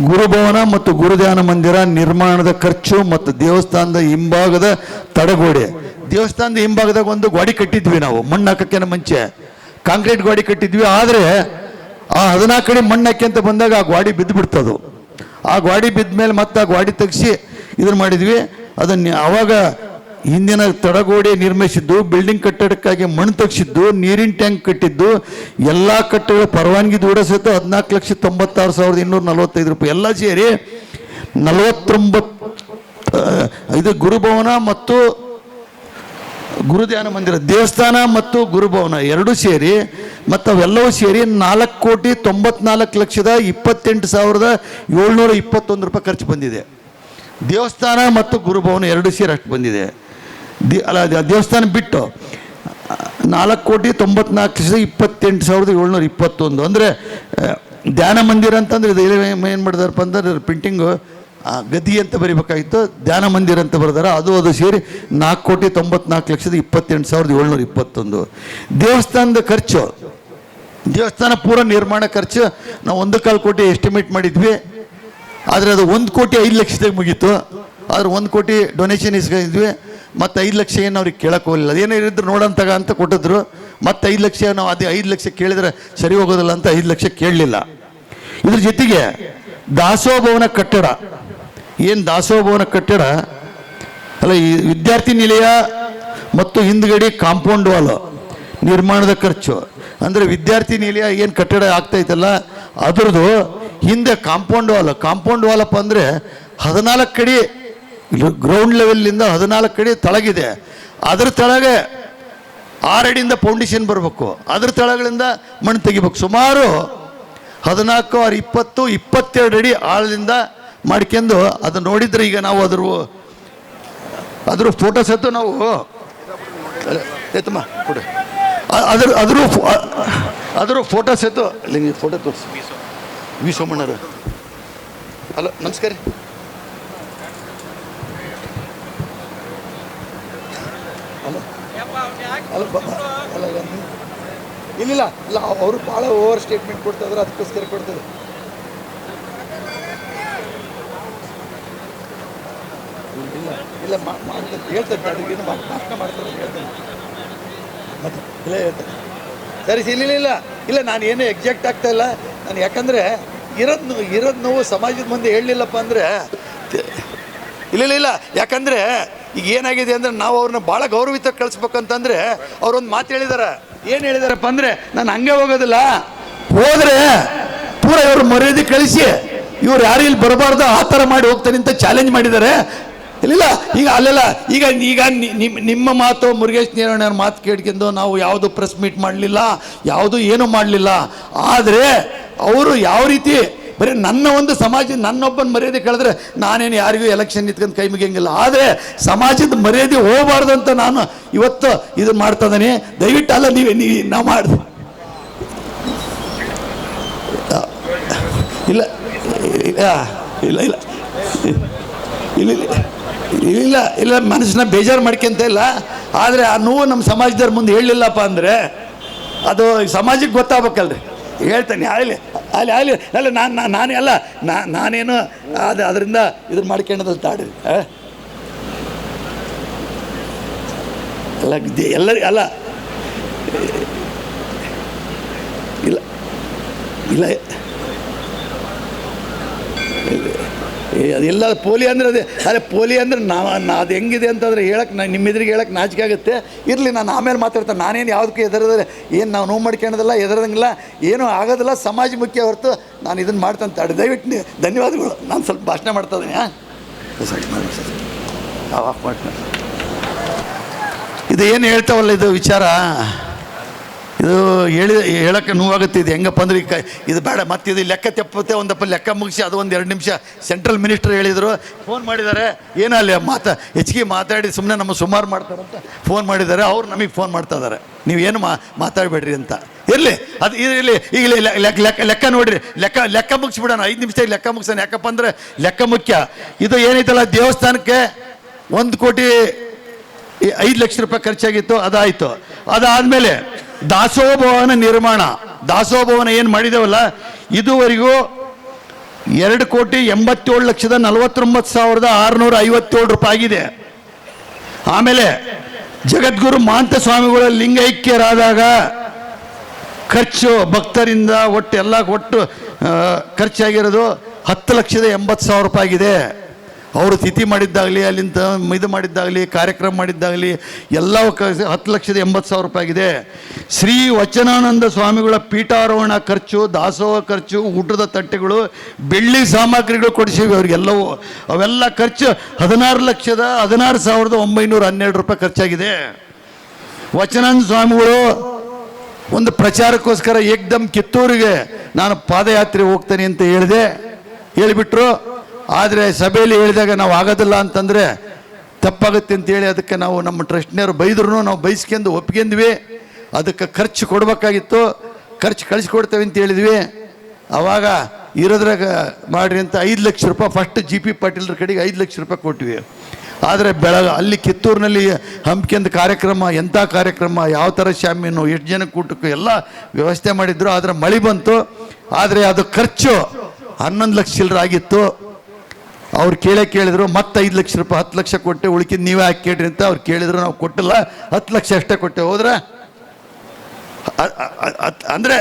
ಗುರುಭವನ ಮತ್ತು ಗುರುಧ್ಯಾನ ಮಂದಿರ ನಿರ್ಮಾಣದ ಖರ್ಚು ಮತ್ತು ದೇವಸ್ಥಾನದ ಹಿಂಭಾಗದ ತಡೆಗೋಡೆ. ದೇವಸ್ಥಾನದ ಹಿಂಭಾಗದಾಗ ಒಂದು ಗೋಡೆ ಕಟ್ಟಿದ್ವಿ ನಾವು, ಮಣ್ಣು ಹಾಕಕ್ಕಿಂತ ಮುಂಚೆ ಕಾಂಕ್ರೀಟ್ ಗೋಡೆ ಕಟ್ಟಿದ್ವಿ. ಆದರೆ ಆ 14 ಕಡೆ ಮಣ್ಣು ಹಾಕಿ ಅಂತ ಬಂದಾಗ ಆ ಗೋಡೆ ಬಿದ್ದು ಬಿಡ್ತದು. ಆ ಗೋಡೆ ಬಿದ್ದ ಮೇಲೆ ಮತ್ತೆ ಆ ಗೋಡೆ ತೆಗಿಸಿ ಇದನ್ನು ಮಾಡಿದ್ವಿ. ಅದನ್ನು ಆವಾಗ ಹಿಂದಿನ ತಡೆಗೋಡೆ ನಿರ್ಮಿಸಿದ್ದು, ಬಿಲ್ಡಿಂಗ್ ಕಟ್ಟಡಕ್ಕಾಗಿ ಮಣ್ಣು ತೆಗೆಸಿದ್ದು, ನೀರಿನ ಟ್ಯಾಂಕ್ ಕಟ್ಟಿದ್ದು, ಎಲ್ಲ ಕಟ್ಟಡಗಳ ಪರವಾನಗಿ ದೂಡ ಸಹಿತ 14,96,245 ರೂಪಾಯಿ ಎಲ್ಲ ಸೇರಿ 49. ಇದು ಗುರುಭವನ ಮತ್ತು ಗುರುಧ್ಯಾನ ಮಂದಿರ, ದೇವಸ್ಥಾನ ಮತ್ತು ಗುರುಭವನ ಎರಡೂ ಸೇರಿ ಮತ್ತು ಅವೆಲ್ಲವೂ ಸೇರಿ 4,94,28,721 ರೂಪಾಯಿ ಖರ್ಚು ಬಂದಿದೆ. ದೇವಸ್ಥಾನ ಮತ್ತು ಗುರುಭವನ ಎರಡೂ ಸೇರಿ ಅಷ್ಟು ಬಂದಿದೆ. ದೇವಸ್ಥಾನ ಬಿಟ್ಟು 4,94,28,721. ಅಂದರೆ ಧ್ಯಾನ ಮಂದಿರ ಅಂತಂದ್ರೆ ಇದು ಏನು ಮಾಡಿದಾರಪ್ಪ ಅಂದ್ರೆ ಪ್ರಿಂಟಿಂಗು ಗದಿ ಅಂತ ಬರಿಬೇಕಾಗಿತ್ತು, ಧ್ಯಾನ ಮಂದಿರ ಅಂತ ಬರೆದಾರ. ಅದು ಸೇರಿ 4,94,28,721. ದೇವಸ್ಥಾನದ ಖರ್ಚು, ದೇವಸ್ಥಾನ ಪೂರ ನಿರ್ಮಾಣ ಖರ್ಚು ನಾವು 1.25 ಕೋಟಿ ಎಸ್ಟಿಮೇಟ್ ಮಾಡಿದ್ವಿ. ಆದರೆ ಅದು 1,05 ಲಕ್ಷದಾಗ ಮುಗೀತು. ಆದ್ರೆ 1 ಕೋಟಿ ಡೊನೇಷನ್ ಇಸ್ಕೊಂಡಿದ್ವಿ. ಮತ್ತು 5 ಲಕ್ಷ ಏನು ಅವ್ರಿಗೆ ಕೇಳಕ್ಕೆ ಹೋಗಲಿಲ್ಲ. ಅದೇನೋ ಇರಿದ್ರು ನೋಡಂತಾಗ ಅಂತ ಕೊಟ್ಟಿದ್ರು. ಮತ್ತು 5 ಲಕ್ಷ ನಾವು ಅದೇ 5 ಲಕ್ಷ ಕೇಳಿದ್ರೆ ಸರಿ ಹೋಗೋದಿಲ್ಲ ಅಂತ 5 ಲಕ್ಷ ಕೇಳಲಿಲ್ಲ. ಇದ್ರ ಜೊತೆಗೆ ದಾಸೋಹ ಭವನ ಕಟ್ಟಡ, ಏನು ದಾಸೋಹ ಭವನ ಕಟ್ಟಡ ಅಲ್ಲ, ಈ ವಿದ್ಯಾರ್ಥಿ ನಿಲಯ ಮತ್ತು ಹಿಂದ್ಗಡೆ ಕಾಂಪೌಂಡ್ ವಾಲ್ ನಿರ್ಮಾಣದ ಖರ್ಚು. ಅಂದರೆ ವಿದ್ಯಾರ್ಥಿ ನಿಲಯ ಏನು ಕಟ್ಟಡ ಆಗ್ತೈತಲ್ಲ ಅದ್ರದ್ದು ಹಿಂದೆ ಕಾಂಪೌಂಡ್ ವಾಲಪ್ಪ ಅಂದರೆ 14 ಕಡೆ ಗ್ರೌಂಡ್ ಲೆವೆಲ್ಲಿಂದ 14 ಕಡೆ ತಳಗಿದೆ. ಅದ್ರ ತಳಗೆ 6 ಅಡಿಯಿಂದ ಫೌಂಡೇಶನ್ ಬರಬೇಕು, ಅದ್ರ ತಳಗಳಿಂದ ಮಣ್ಣು ತೆಗಿಬೇಕು. ಸುಮಾರು 14, 20, 22 ಅಡಿ ಆಳದಿಂದ ಮಾಡ್ಕೊಂಡು ಅದು ನೋಡಿದ್ರೆ ಈಗ ನಾವು ಅದ್ರ ಫೋಟೋಸ್ ಎತ್ತು ನಾವು ಎತ್ತಮ್ಮ ಕೊಡಿ, ಅದ್ರ ಫೋಟೋಸ್ ಎತ್ತು ಅಲ್ಲಿ ಫೋಟೋ ತೋರಿಸಿ. ವಿ ಸೋಮಣ್ಣರು ಹಲೋ ನಮಸ್ಕಾರ ರೀ. ಅಲ್ಲ ಇಲ್ಲ ಅವರು ಭಾಳ ಓವರ್ ಸ್ಟೇಟ್ಮೆಂಟ್ ಕೊಡ್ತಾಯಿದ್ರು, ಅದಕ್ಕೋಸ್ಕರ ಕೊಡ್ತಾರೆ. ಇಲ್ಲ ಇಲ್ಲ ಹೇಳ್ತಾರೆ ಅದಕ್ಕೇನು ಭಾಷಣ ಮಾಡ್ತಾರೆ ಹೇಳ್ತಾರೆ ಮತ್ತೆ ಇಲ್ಲ ಹೇಳ್ತಾರೆ ಸರಿ ಇಲ್ಲ ಇಲ್ಲ ಇಲ್ಲ ನಾನು ಏನು ಎಕ್ಸಾಕ್ಟ್ ಆಗ್ತಾ ಇಲ್ಲ ನಾನು ಯಾಕಂದರೆ ಇರೋದು ನೋವು ಸಮಾಜದ ಮುಂದೆ ಹೇಳಲಿಲ್ಲಪ್ಪ ಅಂದರೆ ಇಲ್ಲ ಇಲ್ಲ ಇಲ್ಲ ಯಾಕಂದರೆ ಈಗ ಏನಾಗಿದೆ ಅಂದರೆ ನಾವು ಅವ್ರನ್ನ ಭಾಳ ಗೌರವಿತ ಕಳಿಸ್ಬೇಕಂತಂದರೆ ಅವ್ರೊಂದು ಮಾತು ಹೇಳಿದ್ದಾರೆ ಏನು ಹೇಳಿದಾರಪ್ಪ ಅಂದರೆ ನಾನು ಹಂಗೆ ಹೋಗೋದಿಲ್ಲ ಹೋದರೆ ಪೂರ ಇವ್ರು ಮರ್ಯಾದೆ ಕಳಿಸಿ ಇವ್ರು ಯಾರು ಇಲ್ಲಿ ಬರಬಾರ್ದು ಆ ಥರ ಮಾಡಿ ಹೋಗ್ತಾರೆ ಅಂತ ಚಾಲೆಂಜ್ ಮಾಡಿದ್ದಾರೆ ಇಲ್ಲ ಈಗ ಅಲ್ಲೆಲ್ಲ ಈಗ ಈಗ ನಿಮ್ಮ ಮಾತು ಮುರುಗೇಶ್ ನೀರಾವಣಿಯವ್ರ ಮಾತು ಕೇಳ್ಕೊಂಡು ನಾವು ಯಾವುದು ಪ್ರೆಸ್ ಮೀಟ್ ಮಾಡಲಿಲ್ಲ ಯಾವುದು ಏನೂ ಮಾಡಲಿಲ್ಲ ಆದರೆ ಅವರು ಯಾವ ರೀತಿ ಬರೀ ನನ್ನ ಒಂದು ಸಮಾಜ ನನ್ನೊಬ್ಬನ ಮರ್ಯಾದೆ ಕಳೆದ್ರೆ ನಾನೇನು ಯಾರಿಗೂ ಎಲೆಕ್ಷನ್ ನಿಂತ್ಕೊಂಡು ಕೈ ಮುಗಿಯಂಗಿಲ್ಲ ಆದರೆ ಸಮಾಜದ ಮರ್ಯಾದೆ ಹೋಗಬಾರ್ದು ಅಂತ ನಾನು ಇವತ್ತು ಇದನ್ನು ಮಾಡ್ತಾ ಇದ್ದೀನಿ ದಯವಿಟ್ಟು ಅಲ್ಲ ನಾವು ಮಾಡಿದೆ ಇಲ್ಲ ಇಲ್ಲ ಇಲ್ಲ ಇಲ್ಲ ಇಲ್ಲ ಇಲ್ಲ ಇಲ್ಲ ಮನಸ್ಸನ್ನ ಬೇಜಾರು ಮಾಡ್ಕೊಂತ ಇಲ್ಲ ಆದರೆ ಆ ನೋವು ನಮ್ಮ ಸಮಾಜದವ್ರ ಮುಂದೆ ಹೇಳಲಿಲ್ಲಪ್ಪ ಅಂದರೆ ಅದು ಸಮಾಜಕ್ಕೆ ಗೊತ್ತಾಗಬೇಕಲ್ರಿ ಹೇಳ್ತಾನೆ ಆಗಲಿ ಅಲ್ಲಿ ಆಗಲಿ ಅಲ್ಲ ನಾನೇ ಅಲ್ಲ ನಾನೇನು ಅದರಿಂದ ಇದನ್ನು ಮಾಡ್ಕೊಂಡದಲ್ಲಿ ತಾಡಿ ಅಲ್ಲ ಎಲ್ಲರಿಗೆ ಅಲ್ಲ ಇಲ್ಲ ಇಲ್ಲ ಅದೆಲ್ಲ ಪೋಲಿ ಅಂದರೆ ಅದೇ ಪೋಲಿ ಅಂದರೆ ಅದು ಹೆಂಗಿದೆ ಅಂತಂದರೆ ಹೇಳಕ್ಕೆ ನಿಮ್ಮ ಎದುರಿಗೆ ಹೇಳಕ್ಕೆ ನಾಚಿಕೆ ಆಗುತ್ತೆ ಇರಲಿ ನಾನು ಆಮೇಲೆ ಮಾತಾಡ್ತೇನೆ ನಾನೇನು ಯಾವುದಕ್ಕೂ ಎದುರದ್ರೆ ಏನು ನಾವು ನೋವು ಮಾಡ್ಕೊಳ್ಳೋದಿಲ್ಲ ಎದುರದಂಗಿಲ್ಲ ಏನೂ ಆಗೋದಿಲ್ಲ ಸಮಾಜ ಮುಖ್ಯ ಹೊರತು ನಾನು ಇದನ್ನು ಮಾಡ್ತಂತ ತಡೆ ದಯವಿಟ್ಟು ಧನ್ಯವಾದಗಳು ನಾನು ಸ್ವಲ್ಪ ಭಾಷಣ ಮಾಡ್ತಾ ಇದ್ದೀನಿ ಆಫ್ ಮಾಡ್ತೀನಿ ಇದು ಏನು ಹೇಳ್ತಾವಲ್ಲ ಇದು ವಿಚಾರ ಇದು ಹೇಳೋಕ್ಕೆ ನೋವಾಗುತ್ತೆ ಇದು ಹೆಂಗಪ್ಪ ಅಂದ್ರೆ ಇದು ಬೇಡ ಮತ್ತೆ ಇದು ಲೆಕ್ಕ ತೆಪ್ಪತ್ತೆ ಒಂದಪ್ಪ ಲೆಕ್ಕ ಮುಗಿಸಿ ಅದು ಒಂದು 2 ನಿಮಿಷ ಸೆಂಟ್ರಲ್ ಮಿನಿಸ್ಟರ್ ಹೇಳಿದರು ಫೋನ್ ಮಾಡಿದ್ದಾರೆ ಏನಲ್ಲಿ ಹೆಚ್ಚಿಗೆ ಮಾತಾಡಿ ಸುಮ್ಮನೆ ನಮ್ಮ ಸುಮಾರು ಮಾಡ್ತಾರಂತ ಫೋನ್ ಮಾಡಿದ್ದಾರೆ ಅವ್ರು ನಮಗೆ ಫೋನ್ ಮಾಡ್ತಾ ಇದ್ದಾರೆ ನೀವೇನು ಮಾತಾಡಬೇಡ್ರಿ ಅಂತ ಇರಲಿ ಅದು ಇರಲಿ ಈಗ ಲೆಕ್ಕ ನೋಡಿರಿ ಲೆಕ್ಕ ಮುಗಿಸ್ಬಿಡೋಣ 5 ನಿಮಿಷ ಲೆಕ್ಕ ಮುಗಿಸೋಣ ಯಾಕಪ್ಪ ಅಂದರೆ ಲೆಕ್ಕ ಮುಖ್ಯ ಇದು ಏನೈತಲ್ಲ ದೇವಸ್ಥಾನಕ್ಕೆ 1,05,00,000 ರೂಪಾಯಿ ಖರ್ಚಾಗಿತ್ತು ಅದಾಯಿತು ಅದಾದಮೇಲೆ ದಾಸೋಭವನ ನಿರ್ಮಾಣ ದಾಸೋಭವನ ಏನು ಮಾಡಿದೇವಲ್ಲ ಇದುವರೆಗೂ 2,87,49,657 ರೂಪಾಯಿ ಆಗಿದೆ ಆಮೇಲೆ ಜಗದ್ಗುರು ಮಹಾಂತ ಸ್ವಾಮಿಗಳ ಲಿಂಗೈಕ್ಯರಾದಾಗ ಖರ್ಚು ಭಕ್ತರಿಂದ ಒಟ್ಟು ಖರ್ಚಾಗಿರೋದು 10,80,000 ರೂಪಾಯಿ ಆಗಿದೆ ಅವರು ತಿಥಿ ಮಾಡಿದ್ದಾಗಲಿ ಅಲ್ಲಿಂದ ಇದು ಮಾಡಿದ್ದಾಗಲಿ ಕಾರ್ಯಕ್ರಮ ಮಾಡಿದ್ದಾಗಲಿ ಎಲ್ಲವೂ 10,80,000 ರೂಪಾಯಿ ಆಗಿದೆ ಶ್ರೀ ವಚನಾನಂದ ಸ್ವಾಮಿಗಳ ಪೀಠಾರೋಹಣ ಖರ್ಚು ದಾಸೋಹ ಖರ್ಚು ಊಟದ ತಟ್ಟೆಗಳು ಬೆಳ್ಳಿ ಸಾಮಗ್ರಿಗಳು ಕೊಡಿಸಿವಿ ಅವ್ರಿಗೆಲ್ಲವೂ ಅವೆಲ್ಲ ಖರ್ಚು 16,16,912 ರೂಪಾಯಿ ಖರ್ಚಾಗಿದೆ ವಚನಾನಂದ ಸ್ವಾಮಿಗಳು ಒಂದು ಪ್ರಚಾರಕ್ಕೋಸ್ಕರ ಏಕ್ದಮ್ ಕಿತ್ತೂರಿಗೆ ನಾನು ಪಾದಯಾತ್ರೆ ಹೋಗ್ತೇನೆ ಅಂತ ಹೇಳಿಬಿಟ್ರು ಆದರೆ ಸಭೆಯಲ್ಲಿ ಹೇಳಿದಾಗ ನಾವು ಆಗೋದಿಲ್ಲ ಅಂತಂದರೆ ತಪ್ಪಾಗುತ್ತೆ ಅಂತೇಳಿ ಅದಕ್ಕೆ ನಾವು ನಮ್ಮ ಟ್ರಸ್ಟ್ನವರು ಬೈದ್ರು ನಾವು ಬೈಸ್ಕೊಂಡು ಒಪ್ಕೊಂಡ್ವಿ ಅದಕ್ಕೆ ಖರ್ಚು ಕೊಡಬೇಕಾಗಿತ್ತು ಖರ್ಚು ಕಳಿಸ್ಕೊಡ್ತೇವೆ ಅಂತ ಹೇಳಿದ್ವಿ ಆವಾಗ ಇರೋದ್ರಾಗ ಮಾಡಿರಿ ಅಂತ 5 ಲಕ್ಷ ರೂಪಾಯಿ ಫಸ್ಟ್ GP ಪಾಟೀಲ್ರ ಕಡೆಗೆ 5 ಲಕ್ಷ ರೂಪಾಯಿ ಕೊಟ್ವಿ ಆದರೆ ಅಲ್ಲಿ ಕಿತ್ತೂರಿನಲ್ಲಿ ಹಮ್ಮಿಕೊಂಡ ಕಾರ್ಯಕ್ರಮ ಎಂಥ ಕಾರ್ಯಕ್ರಮ ಯಾವ ಥರ ಶಾಮೀನು ಎಷ್ಟು ಜನಕ್ಕೆ ಊಟಕ್ಕೆ ಎಲ್ಲ ವ್ಯವಸ್ಥೆ ಮಾಡಿದ್ರು ಆದರೆ ಮಳೆ ಬಂತು ಆದರೆ ಅದು ಖರ್ಚು 11 ಲಕ್ಷ ಚಿಲ್ಲರೆ ಆಗಿತ್ತು ಅವ್ರು ಕೇಳಿದ್ರು ಮತ್ತೆ 5 ಲಕ್ಷ ರೂಪಾಯಿ 10 ಲಕ್ಷ ಕೊಟ್ಟೆ ಉಳ್ಕಿದ್ದು ನೀವೇ ಹಾಕಿ ಕೇಳ್ರಿ ಅಂತ ಅವ್ರು ಕೇಳಿದ್ರು ನಾವು ಕೊಟ್ಟಿಲ್ಲ 10 ಲಕ್ಷ ಅಷ್ಟೇ ಕೊಟ್ಟೆ ಹೋದ್ರೆ ಅಂದರೆ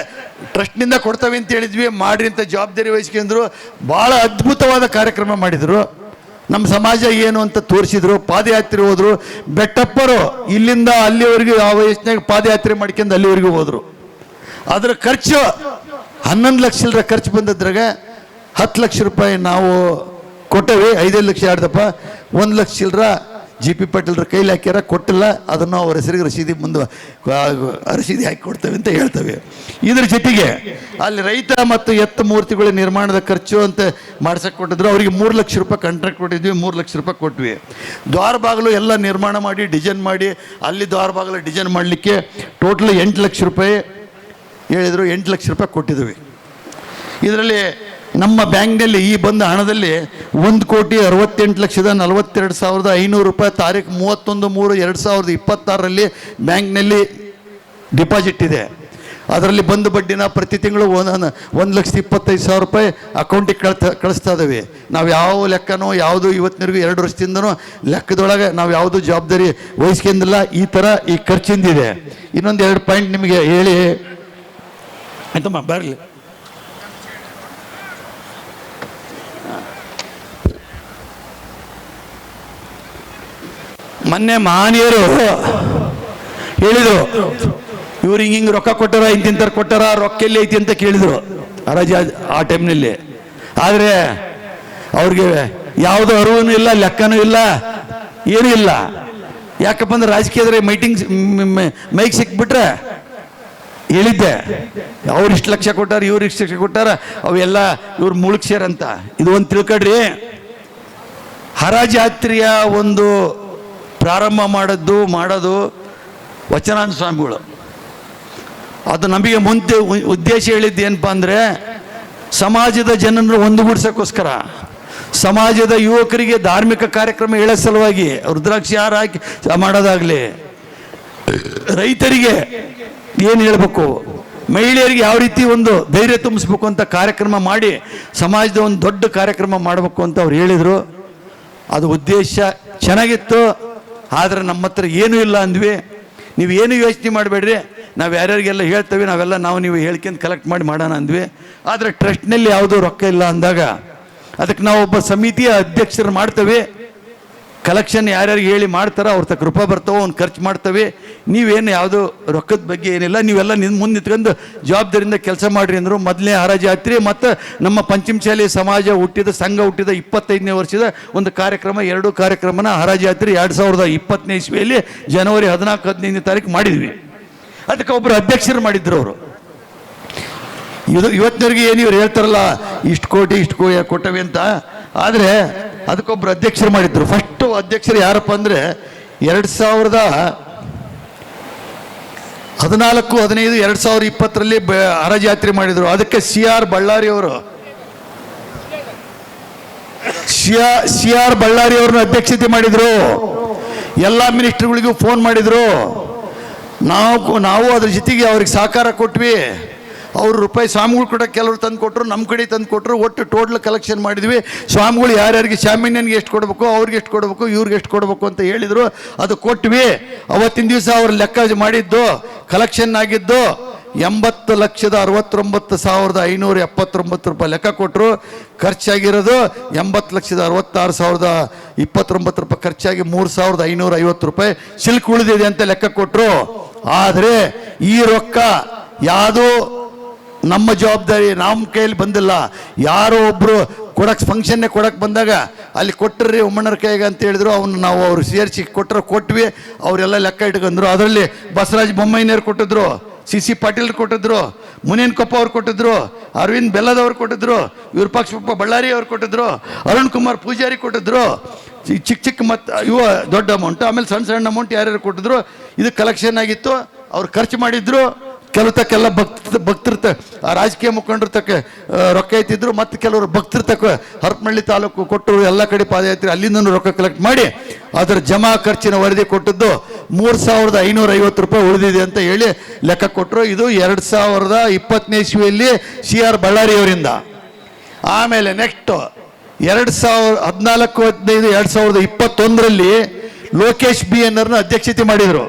ಟ್ರಸ್ಟ್ನಿಂದ ಕೊಡ್ತೇವೆ ಅಂತ ಹೇಳಿದ್ವಿ ಮಾಡ್ರಿ ಅಂತ ಜವಾಬ್ದಾರಿ ವಹಿಸ್ಕೊಂಡ್ರು ಭಾಳ ಅದ್ಭುತವಾದ ಕಾರ್ಯಕ್ರಮ ಮಾಡಿದರು ನಮ್ಮ ಸಮಾಜ ಏನು ಅಂತ ತೋರಿಸಿದ್ರು ಪಾದಯಾತ್ರೆ ಹೋದ್ರು ಬೆಟ್ಟಪ್ಪರು ಇಲ್ಲಿಂದ ಅಲ್ಲಿವರೆಗೂ ಆ ವಯಸ್ಸಿನಾಗ ಪಾದಯಾತ್ರೆ ಮಾಡ್ಕೊಂಡು ಅಲ್ಲಿವರೆಗೂ ಹೋದರು ಅದರ ಖರ್ಚು 11 ಲಕ್ಷ ಚಿಲ್ಲರೆ ಖರ್ಚು ಬಂದದ್ರಾಗ 10 ಲಕ್ಷ ರೂಪಾಯಿ ನಾವು ಕೊಟ್ಟೇವಿ 5 ಲಕ್ಷ ಆಡ್ದಪ್ಪ 1 ಲಕ್ಷ ಚಿಲ್ಲರ GP ಪಾಟೀಲ್ರ ಕೈಲಿ ಹಾಕ್ಯಾರ ಕೊಟ್ಟಿಲ್ಲ ಅದನ್ನು ಅವ್ರ ಹೆಸರಿಗೆ ರಸೀದಿ ರಸೀದಿ ಹಾಕಿ ಕೊಡ್ತೇವೆ ಅಂತ ಹೇಳ್ತೇವೆ ಇದ್ರ ಜೊತೆಗೆ ಅಲ್ಲಿ ರೈತ ಮತ್ತು ಎತ್ತು ಮೂರ್ತಿಗಳ ನಿರ್ಮಾಣದ ಖರ್ಚು ಅಂತ ಮಾಡ್ಸಕ್ಕೆ ಕೊಟ್ಟಿದ್ರು ಅವರಿಗೆ 3 ಲಕ್ಷ ರೂಪಾಯಿ ಕಾಂಟ್ರಾಕ್ಟ್ ಕೊಟ್ಟಿದ್ವಿ 3 ಲಕ್ಷ ರೂಪಾಯಿ ಕೊಟ್ವಿ ದ್ವಾರ ಬಾಗಿಲು ಎಲ್ಲ ನಿರ್ಮಾಣ ಮಾಡಿ ಡಿಸೈನ್ ಮಾಡಿ ಅಲ್ಲಿ ದ್ವಾರ ಬಾಗಿಲು ಡಿಸೈನ್ ಮಾಡಲಿಕ್ಕೆ ಟೋಟಲ್ 8 ಲಕ್ಷ ರೂಪಾಯಿ ಹೇಳಿದರು 8 ಲಕ್ಷ ರೂಪಾಯಿ ಕೊಟ್ಟಿದ್ವಿ ಇದರಲ್ಲಿ ನಮ್ಮ ಬ್ಯಾಂಕ್ನಲ್ಲಿ ಈ ಬಂದ ಹಣದಲ್ಲಿ 1,68,42,500 ರೂಪಾಯಿ ತಾರೀಕು 31/3/2026 ಬ್ಯಾಂಕ್ನಲ್ಲಿ ಡಿಪಾಸಿಟ್ ಇದೆ ಅದರಲ್ಲಿ ಬಂದು ಬಡ್ಡಿನ ಪ್ರತಿ ತಿಂಗಳು 1,25,000 ರೂಪಾಯಿ ಅಕೌಂಟಿಗೆ ಕಳಿಸ್ತಾ ಇದ್ದೀವಿ. ನಾವು ಯಾವ ಲೆಕ್ಕನೋ ಯಾವುದು ಇವತ್ತಿನವರೆಗೂ 2 ವರ್ಷದಿಂದನೂ ಲೆಕ್ಕದೊಳಗೆ ನಾವು ಯಾವುದು ಜವಾಬ್ದಾರಿ ವಹಿಸ್ಕೊಂಡಿಲ್ಲ. ಈ ಥರ ಈ ಖರ್ಚಿಂದಿದೆ. ಇನ್ನೊಂದು 2 ಪಾಯಿಂಟ್ ನಿಮಗೆ ಹೇಳಿ ಆಯ್ತಮ್ಮ ಬರಲಿ. ಮೊನ್ನೆ ಮಹನೀಯರು ಹೇಳಿದರು, ಇವ್ರು ಹಿಂಗೆ ರೊಕ್ಕ ಕೊಟ್ಟಾರ, ಇಂತಿಂತಾರೆ ಕೊಟ್ಟಾರ, ರೊಕ್ಕ ಎಲ್ಲಿ ಐತಿ ಅಂತ ಕೇಳಿದರು ಹರಾಜು ಆ ಟೈಮ್ನಲ್ಲಿ. ಆದರೆ ಅವ್ರಿಗೆ ಯಾವುದೋ ಅರಿವು ಇಲ್ಲ, ಲೆಕ್ಕನೂ ಇಲ್ಲ, ಏನೂ ಇಲ್ಲ. ಯಾಕಪ್ಪ ಅಂದ್ರೆ ರಾಜಕೀಯದ್ರೆ ಮೈಕ್ ಸಿಕ್ಬಿಟ್ರೆ ಹೇಳಿದ್ದೆ, ಅವ್ರು ಇಷ್ಟು ಲಕ್ಷ ಕೊಟ್ಟಾರ, ಇವ್ರು ಇಷ್ಟು ಲಕ್ಷ ಕೊಟ್ಟಾರ, ಅವೆಲ್ಲ ಇವ್ರು ಮುಳುಗ್ಸ್ಯಾರಂತ. ಇದು ಒಂದು ತಿಳ್ಕೊಡ್ರಿ. ಹರಾಜಾತ್ರೆಯ ಒಂದು ಪ್ರಾರಂಭ ಮಾಡೋದು ವಚನಾನಂದ ಸ್ವಾಮಿಗಳು. ಅದು ನಮಗೆ ಮುಂದೆ ಉದ್ದೇಶ ಹೇಳಿದ್ದು ಏನಪ್ಪ ಅಂದರೆ, ಸಮಾಜದ ಜನರನ್ನು ಒಂದುಗೂಡ್ಸೋಕ್ಕೋಸ್ಕರ, ಸಮಾಜದ ಯುವಕರಿಗೆ ಧಾರ್ಮಿಕ ಕಾರ್ಯಕ್ರಮ ಹೇಳೋ ಸಲುವಾಗಿ ರುದ್ರಾಕ್ಷಿ ಹಾರ ಹಾಕಿ ಮಾಡೋದಾಗಲಿ, ರೈತರಿಗೆ ಏನು ಹೇಳಬೇಕು, ಮಹಿಳೆಯರಿಗೆ ಯಾವ ರೀತಿ ಒಂದು ಧೈರ್ಯ ತುಂಬಿಸ್ಬೇಕು ಅಂತ ಕಾರ್ಯಕ್ರಮ ಮಾಡಿ ಸಮಾಜದ ಒಂದು ದೊಡ್ಡ ಕಾರ್ಯಕ್ರಮ ಮಾಡಬೇಕು ಅಂತ ಅವ್ರು ಹೇಳಿದರು. ಅದು ಉದ್ದೇಶ ಚೆನ್ನಾಗಿತ್ತು. ಆದರೆ ನಮ್ಮ ಹತ್ರ ಏನೂ ಇಲ್ಲ ಅಂದ್ವಿ. ನೀವು ಏನು ಯೋಚನೆ ಮಾಡಬೇಡ್ರಿ, ನಾವು ಯಾರ್ಯಾರಿಗೆಲ್ಲ ಹೇಳ್ತೇವೆ, ನಾವು ನೀವು ಹೇಳ್ಕೊಂಡು ಕಲೆಕ್ಟ್ ಮಾಡಿ ಮಾಡೋಣ ಅಂದ್ವಿ. ಆದರೆ ಟ್ರಸ್ಟ್ನಲ್ಲಿ ಯಾವುದೂ ರೊಕ್ಕ ಇಲ್ಲ ಅಂದಾಗ ಅದಕ್ಕೆ ನಾವು ಒಬ್ಬ ಸಮಿತಿಯ ಅಧ್ಯಕ್ಷರು ಮಾಡ್ತೇವೆ. ಕಲೆಕ್ಷನ್ ಯಾರ್ಯಾರಿಗೆ ಹೇಳಿ ಮಾಡ್ತಾರೋ ಅವ್ರ ತಕ್ಕ ರೂಪಾಯಿ ಬರ್ತಾವೆ, ಅವ್ನು ಖರ್ಚು ಮಾಡ್ತೇವೆ. ನೀವೇನು ಯಾವುದು ರೊಕ್ಕದ ಬಗ್ಗೆ ಏನಿಲ್ಲ, ನೀವೆಲ್ಲ ಮುಂದೆ ನಿಂತ್ಕೊಂಡು ಜವಾಬ್ದಾರಿಯಿಂದ ಕೆಲಸ ಮಾಡಿರಿ ಅಂದರು. ಮೊದಲನೇ ಹರಾಜಾತ್ರೆ ಮತ್ತು ನಮ್ಮ ಪಂಚಮಶಾಲಿ ಸಮಾಜ ಹುಟ್ಟಿದ ಸಂಘ ಹುಟ್ಟಿದ 25ನೇ ವರ್ಷದ ಒಂದು ಕಾರ್ಯಕ್ರಮ, 2 ಕಾರ್ಯಕ್ರಮನ ಹರಾಜಾತ್ರೆ 2020ನೇ ಇಸ್ವಿಯಲ್ಲಿ ಜನವರಿ 14-15ನೇ ತಾರೀಕು ಮಾಡಿದ್ವಿ. ಅದಕ್ಕೆ ಒಬ್ಬರು ಅಧ್ಯಕ್ಷರು ಮಾಡಿದ್ರು ಅವರು. ಇವತ್ತಿನವರೆಗೆ ಏನು ಇವ್ರು ಹೇಳ್ತಾರಲ್ಲ ಇಷ್ಟು ಕೋಟಿ ಕೊಟ್ಟವೆ ಅಂತ, ಆದರೆ ಅದಕ್ಕೊಬ್ಬರು ಅಧ್ಯಕ್ಷರು ಮಾಡಿದ್ರು. ಫಸ್ಟು ಅಧ್ಯಕ್ಷರು ಯಾರಪ್ಪ ಅಂದರೆ 2014-15-2020ರಲ್ಲಿ ಹರಾಜಾತ್ರೆ ಮಾಡಿದರು. ಅದಕ್ಕೆ CR ಬಳ್ಳಾರಿ ಅವ್ರನ್ನ ಅಧ್ಯಕ್ಷತೆ ಮಾಡಿದರು. ಎಲ್ಲ ಮಿನಿಸ್ಟರ್ಗಳಿಗೂ ಫೋನ್ ಮಾಡಿದರು. ನಾವು ಅದ್ರ ಜೊತೆಗೆ ಅವ್ರಿಗೆ ಸಹಕಾರ ಕೊಟ್ವಿ. ಅವ್ರು ರೂಪಾಯಿ ಸ್ವಾಮಿಗಳು ಕೂಡ ಕೆಲವರು ತಂದು ಕೊಟ್ಟರು, ನಮ್ಮ ಕಡೆ ತಂದು ಕೊಟ್ಟರು. ಒಟ್ಟು ಟೋಟಲ್ ಕಲೆಕ್ಷನ್ ಮಾಡಿದ್ವಿ. ಸ್ವಾಮಿಗಳು ಯಾರ್ಯಾರಿಗೆ ಶಾಮಿನ್ಯನ್ಗೆ ಎಷ್ಟು ಕೊಡಬೇಕು, ಅವ್ರಿಗೆ ಎಷ್ಟು ಕೊಡಬೇಕು, ಇವ್ರಿಗೆ ಎಷ್ಟು ಕೊಡಬೇಕು ಅಂತ ಹೇಳಿದರು. ಅದು ಕೊಟ್ವಿ. ಅವತ್ತಿನ ದಿವಸ ಅವ್ರು ಲೆಕ್ಕ ಮಾಡಿದ್ದು ಕಲೆಕ್ಷನ್ ಆಗಿದ್ದು 80,69,579 ರೂಪಾಯಿ ಲೆಕ್ಕ ಕೊಟ್ಟರು. ಖರ್ಚಾಗಿರೋದು 80,66,029 ರೂಪಾಯಿ ಖರ್ಚಾಗಿ 3,550 ರೂಪಾಯಿ ಶಿಲ್ಕ್ ಉಳಿದಿದೆ ಅಂತ ಲೆಕ್ಕ ಕೊಟ್ಟರು. ಆದರೆ ಈ ರೊಕ್ಕ ಯಾವುದೋ ನಮ್ಮ ಜವಾಬ್ದಾರಿ ನಮ್ಮ ಕೈಯಲ್ಲಿ ಬಂದಿಲ್ಲ. ಯಾರೋ ಒಬ್ಬರು ಕೊಡಕ್ಕೆ ಫಂಕ್ಷನ್ನೇ ಕೊಡಕ್ಕೆ ಬಂದಾಗ ಅಲ್ಲಿ ಕೊಟ್ಟರ್ರಿ ಉಮ್ಮಣ್ಣರ ಕೈಗೆ ಅಂತ ಹೇಳಿದ್ರು. ನಾವು ಅವ್ರು ಸೇರಿಸಿ ಕೊಟ್ವಿ. ಅವರೆಲ್ಲ ಲೆಕ್ಕ ಇಟ್ಕೊಂಡ್ರು. ಅದರಲ್ಲಿ ಬಸವರಾಜ ಬೊಮ್ಮಾಯಿನವ್ರು ಕೊಟ್ಟಿದ್ರು, CC ಪಾಟೀಲ್ ಕೊಟ್ಟಿದ್ರು, ಮುನೇನ್ಕೊಪ್ಪ ಅವ್ರು ಕೊಟ್ಟಿದ್ರು, ಅರವಿಂದ್ ಬೆಲ್ಲದವ್ರು ಕೊಟ್ಟಿದ್ರು, ವಿರೂಪಾಕ್ಷಪ್ಪ ಬಳ್ಳಾರಿ ಅವ್ರು ಕೊಟ್ಟಿದ್ರು, ಅರುಣ್ ಕುಮಾರ್ ಪೂಜಾರಿ ಕೊಟ್ಟಿದ್ರು. ಚಿಕ್ಕ ಮತ್ತು ಇವ ದೊಡ್ಡ ಅಮೌಂಟ್, ಆಮೇಲೆ ಸಣ್ಣ ಅಮೌಂಟ್ ಯಾರ್ಯಾರು ಕೊಟ್ಟಿದ್ರು. ಇದು ಕಲೆಕ್ಷನ್ ಆಗಿತ್ತು. ಅವ್ರು ಖರ್ಚು ಮಾಡಿದ್ರು. ಕೆಲವಕ್ಕೆಲ್ಲ ಭಕ್ತರ ರಾಜಕೀಯ ಮುಖಂಡರ ತಕ್ಕ ರೊಕ್ಕ ಐತಿದ್ರು. ಮತ್ತು ಕೆಲವರು ಭಕ್ತರ ತಕ್ಕ ಹರಪನಹಳ್ಳಿ ತಾಲೂಕು ಕೊಟ್ಟರು, ಎಲ್ಲ ಕಡೆ ಪಾದಯಾತ್ರೆ ಅಲ್ಲಿಂದ ರೊಕ್ಕ ಕಲೆಕ್ಟ್ ಮಾಡಿ ಅದರ ಜಮಾ ಖರ್ಚಿನ ವರದಿ ಕೊಟ್ಟದ್ದು 3,550 ರೂಪಾಯಿ ಉಳಿದಿದೆ ಅಂತ ಹೇಳಿ ಲೆಕ್ಕ ಕೊಟ್ಟರು. ಇದು 2020ನೇ ಇಸ್ವಿಯಲ್ಲಿ CR ಬಳ್ಳಾರಿ ಅವರಿಂದ. ಆಮೇಲೆ ನೆಕ್ಸ್ಟ್ 2014-15-2021ರಲ್ಲಿ ಲೋಕೇಶ್ BN ಅವ್ರನ್ನ ಅಧ್ಯಕ್ಷತೆ ಮಾಡಿದರು.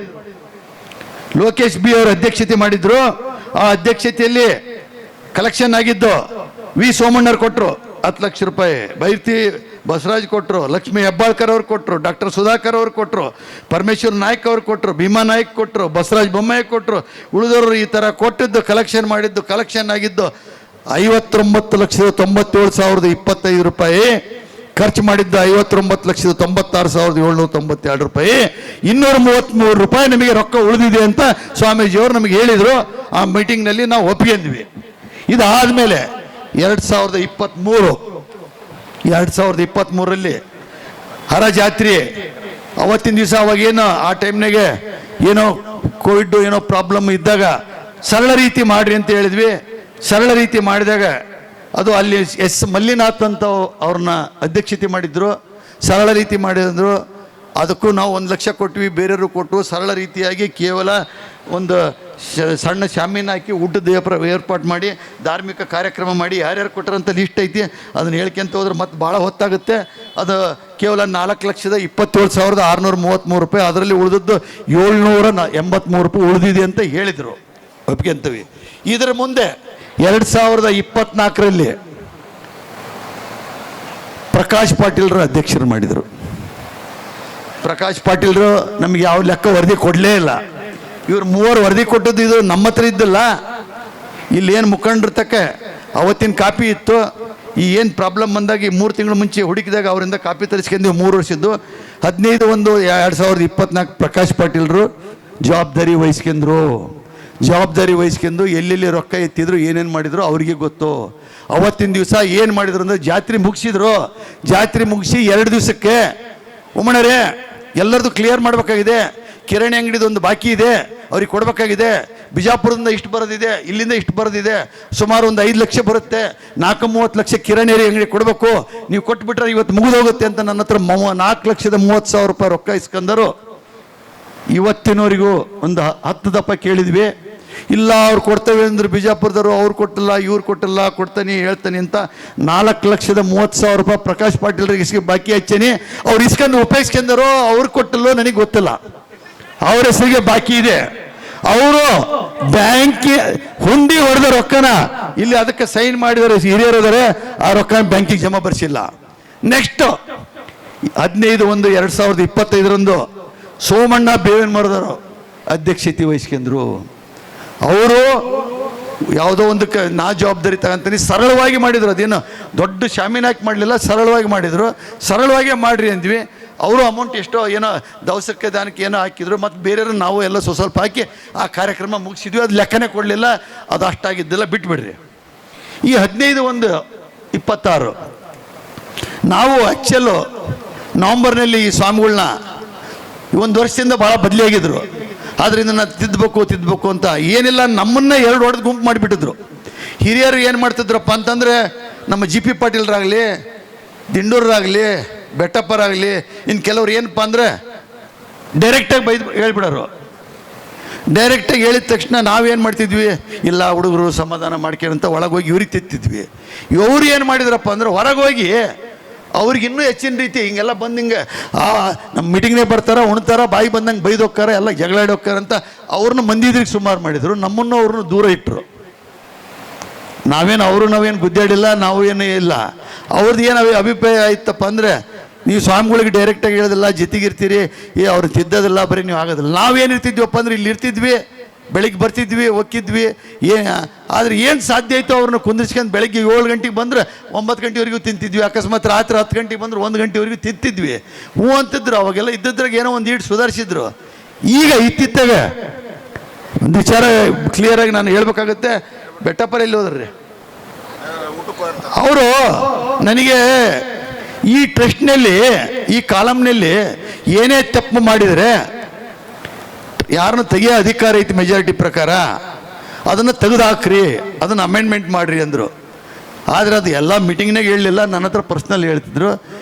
ಲೋಕೇಶ್ B ಅವರು ಅಧ್ಯಕ್ಷತೆ ಮಾಡಿದ್ರು. ಆ ಅಧ್ಯಕ್ಷತೆಯಲ್ಲಿ ಕಲೆಕ್ಷನ್ ಆಗಿದ್ದು ವಿ ಸೋಮಣ್ಣರು ಕೊಟ್ಟರು 10 ಲಕ್ಷ ರೂಪಾಯಿ, ಬೈರ್ತಿ ಬಸವರಾಜ್ ಕೊಟ್ಟರು, ಲಕ್ಷ್ಮೀ ಹೆಬ್ಬಾಳ್ಕರ್ ಅವ್ರು ಕೊಟ್ಟರು, ಡಾಕ್ಟರ್ ಸುಧಾಕರ್ ಅವ್ರು ಕೊಟ್ಟರು, ಪರಮೇಶ್ವರ್ ನಾಯ್ಕ್ ಅವ್ರು ಕೊಟ್ಟರು, ಭೀಮಾ ನಾಯ್ಕ್ ಕೊಟ್ಟರು, ಬಸವರಾಜ್ ಬೊಮ್ಮಾಯಿ ಕೊಟ್ಟರು. ಉಳಿದವರು ಈ ಥರ ಕೊಟ್ಟಿದ್ದು ಕಲೆಕ್ಷನ್ ಮಾಡಿದ್ದು ಕಲೆಕ್ಷನ್ ಆಗಿದ್ದು 59,97,025 ರೂಪಾಯಿ. ಖರ್ಚು ಮಾಡಿದ್ದು 59,96,792 ರೂಪಾಯಿ. 233 ರೂಪಾಯಿ ನಮಗೆ ರೊಕ್ಕ ಉಳಿದಿದೆ ಅಂತ ಸ್ವಾಮೀಜಿಯವರು ನಮಗೆ ಹೇಳಿದರು. ಆ ಮೀಟಿಂಗ್ನಲ್ಲಿ ನಾವು ಒಪ್ಪಿಕೊಂಡ್ವಿ. ಇದಾದಮೇಲೆ 2023ರಲ್ಲಿ ಹರಾಜಾತ್ರೆ ಅವತ್ತಿನ ದಿವಸ ಅವಾಗೇನೋ ಆ ಟೈಮ್ನಾಗೆ ಏನೋ ಕೋವಿಡ್ ಏನೋ ಪ್ರಾಬ್ಲಮ್ ಇದ್ದಾಗ ಸರಳ ರೀತಿ ಮಾಡಿರಿ ಅಂತ ಹೇಳಿದ್ವಿ. ಸರಳ ರೀತಿ ಮಾಡಿದಾಗ ಅದು ಅಲ್ಲಿ S ಮಲ್ಲಿನಾಥ್ ಅಂತ ಅವ್ರನ್ನ ಅಧ್ಯಕ್ಷತೆ ಮಾಡಿದ್ರು. ಸರಳ ರೀತಿ ಮಾಡಿದ್ರು. ಅದಕ್ಕೂ ನಾವು 1 ಲಕ್ಷ ಕೊಟ್ವಿ, ಬೇರೆಯವರು ಕೊಟ್ಟು ಸರಳ ರೀತಿಯಾಗಿ ಕೇವಲ ಒಂದು ಸಣ್ಣ ಶಾಮೀನ ಹಾಕಿ ಊಟದ ಏರ್ಪಾಡು ಮಾಡಿ ಧಾರ್ಮಿಕ ಕಾರ್ಯಕ್ರಮ ಮಾಡಿ ಯಾರ್ಯಾರು ಕೊಟ್ಟರಂತ ಲಿಸ್ಟ್ ಐತಿ ಅದನ್ನು ಹೇಳ್ಕೊಂತ ಹೋದ್ರೆ ಮತ್ತೆ ಭಾಳ ಹೊತ್ತಾಗುತ್ತೆ. ಅದು ಕೇವಲ 4,27,633 ರೂಪಾಯಿ, ಅದರಲ್ಲಿ ಉಳಿದದ್ದು 783 ರೂಪಾಯಿ ಉಳಿದಿದೆ ಅಂತ ಹೇಳಿದರು. ಒಪ್ಕೊಂತೀವಿ. ಇದರ ಮುಂದೆ 2024ರಲ್ಲಿ ಪ್ರಕಾಶ್ ಪಾಟೀಲ್ರು ಅಧ್ಯಕ್ಷರು ಮಾಡಿದರು. ಪ್ರಕಾಶ್ ಪಾಟೀಲ್ರು ನಮಗೆ ಯಾವ ಲೆಕ್ಕ ವರದಿ ಕೊಡಲೇ ಇಲ್ಲ. ಇವ್ರು 3 ವರದಿ ಕೊಟ್ಟದ್ದು ಇದು ನಮ್ಮ ಹತ್ರ ಇದ್ದಿಲ್ಲ. ಇಲ್ಲಿ ಏನು ಮುಖಂಡ್ರ ತಕ್ಕ ಅವತ್ತಿನ ಕಾಪಿ ಇತ್ತು. ಈ ಏನು ಪ್ರಾಬ್ಲಮ್ ಬಂದಾಗ ಈ 3 ತಿಂಗಳ ಮುಂಚೆ ಹುಡುಕಿದಾಗ ಅವರಿಂದ ಕಾಪಿ ತರಿಸ್ಕೊಂಡಿದ್ದು 3 ವರ್ಷದ್ದು. 15/1/2024 ಪ್ರಕಾಶ್ ಪಾಟೀಲ್ರು ಜವಾಬ್ದಾರಿ ವಹಿಸ್ಕೊಂಡು ಎಲ್ಲೆಲ್ಲಿ ರೊಕ್ಕ ಎತ್ತಿದ್ರು ಏನೇನು ಮಾಡಿದ್ರು ಅವ್ರಿಗೆ ಗೊತ್ತು. ಅವತ್ತಿನ ದಿವಸ ಏನು ಮಾಡಿದ್ರು ಅಂದರೆ ಜಾತ್ರೆ ಮುಗಿಸಿದ್ರು. ಜಾತ್ರೆ ಮುಗಿಸಿ 2 ದಿವಸಕ್ಕೆ ಉಮಣರೇ ಎಲ್ಲರದು ಕ್ಲಿಯರ್ ಮಾಡಬೇಕಾಗಿದೆ. ಕಿರಾಣಿ ಅಂಗಡಿದು ಒಂದು ಬಾಕಿ ಇದೆ, ಅವ್ರಿಗೆ ಕೊಡಬೇಕಾಗಿದೆ. ಬಿಜಾಪುರದಿಂದ ಇಷ್ಟು ಬರೋದಿದೆ, ಇಲ್ಲಿಂದ ಇಷ್ಟು ಬರೋದಿದೆ, ಸುಮಾರು ಒಂದು 5 ಲಕ್ಷ ಬರುತ್ತೆ. 4-30 ಲಕ್ಷ ಕಿರಾಣಿ ಅಂಗಡಿ ಕೊಡಬೇಕು. ನೀವು ಕೊಟ್ಬಿಟ್ರೆ ಇವತ್ತು ಮುಗಿದೋಗುತ್ತೆ ಅಂತ ನನ್ನ ಹತ್ರ 4,30,000 ರೂಪಾಯಿ ರೊಕ್ಕ ಇಸ್ಕೊಂಡರು. ಇವತ್ತಿನವರಿಗೂ ಒಂದು 10 ದಪ್ಪ ಕೇಳಿದ್ವಿ. ಇಲ್ಲ ಅವ್ರು ಕೊಡ್ತೇವೆ ಅಂದ್ರೆ ಬಿಜಾಪುರದವರು ಅವ್ರು ಕೊಟ್ಟಿಲ್ಲ, ಇವ್ರು ಕೊಟ್ಟಿಲ್ಲ, ಕೊಡ್ತಾನೆ ಹೇಳ್ತಾನೆ ಅಂತ 4,30,000 ರೂಪಾಯಿ ಪ್ರಕಾಶ್ ಪಾಟೀಲ್ರಿಗೆ ಇಸ್ಕೊಂಡು ಬಾಕಿ ಹಚ್ಚೇನಿ. ಅವ್ರು ಇಸ್ಕೊಂಡು ಉಪಯೋಗಿಸ್ಕೊಂಡರು, ಅವ್ರು ಕೊಟ್ಟಿಲ್ಲೋ ನನಗೆ ಗೊತ್ತಿಲ್ಲ. ಅವ್ರ ಹೆಸರಿಗೆ ಬಾಕಿ ಇದೆ. ಅವರು ಬ್ಯಾಂಕ್ ಹುಂಡಿ ಹೊಡೆದ ರೊಕ್ಕನ ಇಲ್ಲಿ ಅದಕ್ಕೆ ಸೈನ್ ಮಾಡಿದರೆ ಹಿರಿಯರಿದ್ದಾರೆ, ಆ ರೊಕ್ಕ ಬ್ಯಾಂಕಿಗೆ ಜಮಾ ಬರ್ಸಿಲ್ಲ. ನೆಕ್ಸ್ಟ್ 15/1/2025 ಸೋಮಣ್ಣ ಬೇವಿನ ಮರದವರು ಅಧ್ಯಕ್ಷತೆ ವಹಿಸ್ಕೊಂಡ್ರು. ಅವರು ಯಾವುದೋ ಒಂದಕ್ಕೆ ನಾ ಜವಾಬ್ದಾರಿ ತಗೊಂತೀನಿ ಸರಳವಾಗಿ ಮಾಡಿದ್ರು. ಅದೇನು ದೊಡ್ಡ ಶಾಮೀನು ಹಾಕಿ ಮಾಡಲಿಲ್ಲ, ಸರಳವಾಗಿ ಮಾಡಿದರು. ಸರಳವಾಗೇ ಮಾಡಿರಿ ಅಂದ್ವಿ. ಅವರು ಅಮೌಂಟ್ ಎಷ್ಟೋ ಏನೋ ದವಸಕ್ಕೆ ದಾನಕ್ಕೆ ಏನೋ ಹಾಕಿದ್ರು. ಮತ್ತು ಬೇರೆಯವರು ನಾವು ಎಲ್ಲ ಸ್ವಲ್ಪ ಹಾಕಿ ಆ ಕಾರ್ಯಕ್ರಮ ಮುಗಿಸಿದ್ವಿ. ಅದು ಲೆಕ್ಕನೇ ಕೊಡಲಿಲ್ಲ, ಅದು ಅಷ್ಟಾಗಿದ್ದಿಲ್ಲ, ಬಿಟ್ಬಿಡ್ರಿ. ಈ 15/1/26 ನಾವು ಆ್ಯಕ್ಚುಲು ನವಂಬರ್ನಲ್ಲಿ ಈ ಸ್ವಾಮಿಗಳನ್ನ 1 ವರ್ಷದಿಂದ ಭಾಳ ಬದಲಿಯಾಗಿದ್ರು. ಆದ್ದರಿಂದ ನಾನು ತಿದ್ದಬೇಕು ಅಂತ ಏನಿಲ್ಲ, ನಮ್ಮನ್ನೇ 2 ಹೊಡೆದು ಗುಂಪು ಮಾಡಿಬಿಟ್ಟಿದ್ರು. ಹಿರಿಯರು ಏನು ಮಾಡ್ತಿದ್ರಪ್ಪ ಅಂತಂದರೆ ನಮ್ಮ GP ಪಾಟೀಲ್ರಾಗಲಿ, ದಿಂಡೂರಾಗಲಿ, ಬೆಟ್ಟಪ್ಪರಾಗಲಿ, ಇನ್ನು ಕೆಲವ್ರು ಏನಪ್ಪ ಅಂದರೆ ಡೈರೆಕ್ಟಾಗಿ ಹೇಳ್ಬಿಡೋರು. ಡೈರೆಕ್ಟಾಗಿ ಹೇಳಿದ ತಕ್ಷಣ ನಾವೇನು ಮಾಡ್ತಿದ್ವಿ, ಇಲ್ಲ ಹುಡುಗರು ಸಮಾಧಾನ ಮಾಡ್ಕೊಂತ ಒಳಗೋಗಿ ಇವ್ರಿಗೆ ತಿತ್ತಿದ್ವಿ. ಇವ್ರು ಏನು ಮಾಡಿದ್ರಪ್ಪ ಅಂದ್ರೆ ಹೊರಗೋಗಿ ಅವ್ರಿಗೆ ಇನ್ನೂ ಹೆಚ್ಚಿನ ರೀತಿ ಹಿಂಗೆಲ್ಲ ಬಂದು ಹಿಂಗೆ ನಮ್ಮ ಮೀಟಿಂಗ್ನೇ ಬರ್ತಾರ, ಉಣ್ತಾರ, ಬಾಯಿ ಬಂದಂಗೆ ಬೈದು ಹೋಗ್ತಾರ, ಎಲ್ಲ ಜಗಳಾಡಿ ಹೋಗ್ತಾರ ಅಂತ ಅವ್ರನ್ನ ಮಂದಿದ್ರಿಗೆ ಸುಮಾರು ಮಾಡಿದರು. ನಮ್ಮನ್ನು ಅವ್ರನ್ನ ದೂರ ಇಟ್ಟರು. ನಾವೇನು ಗುದ್ದಾಡಿಲ್ಲ, ನಾವು ಏನು ಇಲ್ಲ. ಅವ್ರದ್ದು ಏನು ಅಭಿಪ್ರಾಯ ಆಯ್ತಪ್ಪ ಅಂದರೆ, ನೀವು ಸ್ವಾಮಿಗಳಿಗೆ ಡೈರೆಕ್ಟಾಗಿ ಹೇಳೋದಿಲ್ಲ, ಜೊತೆಗಿರ್ತೀರಿ, ಅವ್ರು ತಿದ್ದೋದಿಲ್ಲ, ಬರೀ ನೀವು ಆಗೋದಿಲ್ಲ. ನಾವೇನಿರ್ತಿದ್ವಪ್ಪ ಅಂದ್ರೆ ಇಲ್ಲಿ ಇರ್ತಿದ್ವಿ, ಬೆಳಿಗ್ಗೆ ಬರ್ತಿದ್ವಿ, ಹೋಗಿದ್ವಿ. ಆದರೆ ಏನು ಸಾಧ್ಯ ಆಯಿತು ಅವ್ರನ್ನ ಕುಂದಿರ್ಸ್ಕೊಂಡು ಬೆಳಗ್ಗೆ 7 ಗಂಟೆಗೆ ಬಂದರೆ 9 ಗಂಟೆವರೆಗೂ ತಿಂತಿದ್ವಿ. ಅಕಸ್ಮಾತ್ ರಾತ್ರಿ 10 ಗಂಟೆಗೆ ಬಂದ್ರೆ 1 ಗಂಟೆವರೆಗೂ ತಿಂತಿದ್ವಿ. ಹ್ಞೂ ಅಂತಿದ್ರು. ಅವಾಗೆಲ್ಲ ಇದ್ದಿದ್ರಾಗ ಏನೋ ಒಂದು ಈಡು ಸುಧಾರಿಸಿದ್ರು. ಈಗ ಇತ್ತಿತ್ತಾಗ ಒಂದು ವಿಚಾರ ಕ್ಲಿಯರಾಗಿ ನಾನು ಹೇಳ್ಬೇಕಾಗತ್ತೆ. ಬೆಟ್ಟಪ್ಪರ ಎಲ್ಲಿ ಹೋದ್ರಿ ಅವರು? ನನಗೆ ಈ ಟ್ರಸ್ಟ್ನಲ್ಲಿ, ಈ ಕಾಲಮ್ನಲ್ಲಿ ಏನೇ ತಪ್ಪು ಮಾಡಿದರೆ ಯಾರನ್ನು ತೆಗಿಯೋ ಅಧಿಕಾರ ಐತಿ ಮೆಜಾರಿಟಿ ಪ್ರಕಾರ, ಅದನ್ನು ತೆಗೆದು ಹಾಕ್ರಿ, ಅದನ್ನು ಅಮೆಂಡ್ಮೆಂಟ್ ಮಾಡಿರಿ ಅಂದರು. ಆದರೆ ಅದು ಎಲ್ಲ ಮೀಟಿಂಗ್ನಾಗ ಹೇಳಲಿಲ್ಲ, ನನ್ನ ಹತ್ರ ಪರ್ಸ್ನಲ್ ಹೇಳ್ತಿದ್ರು.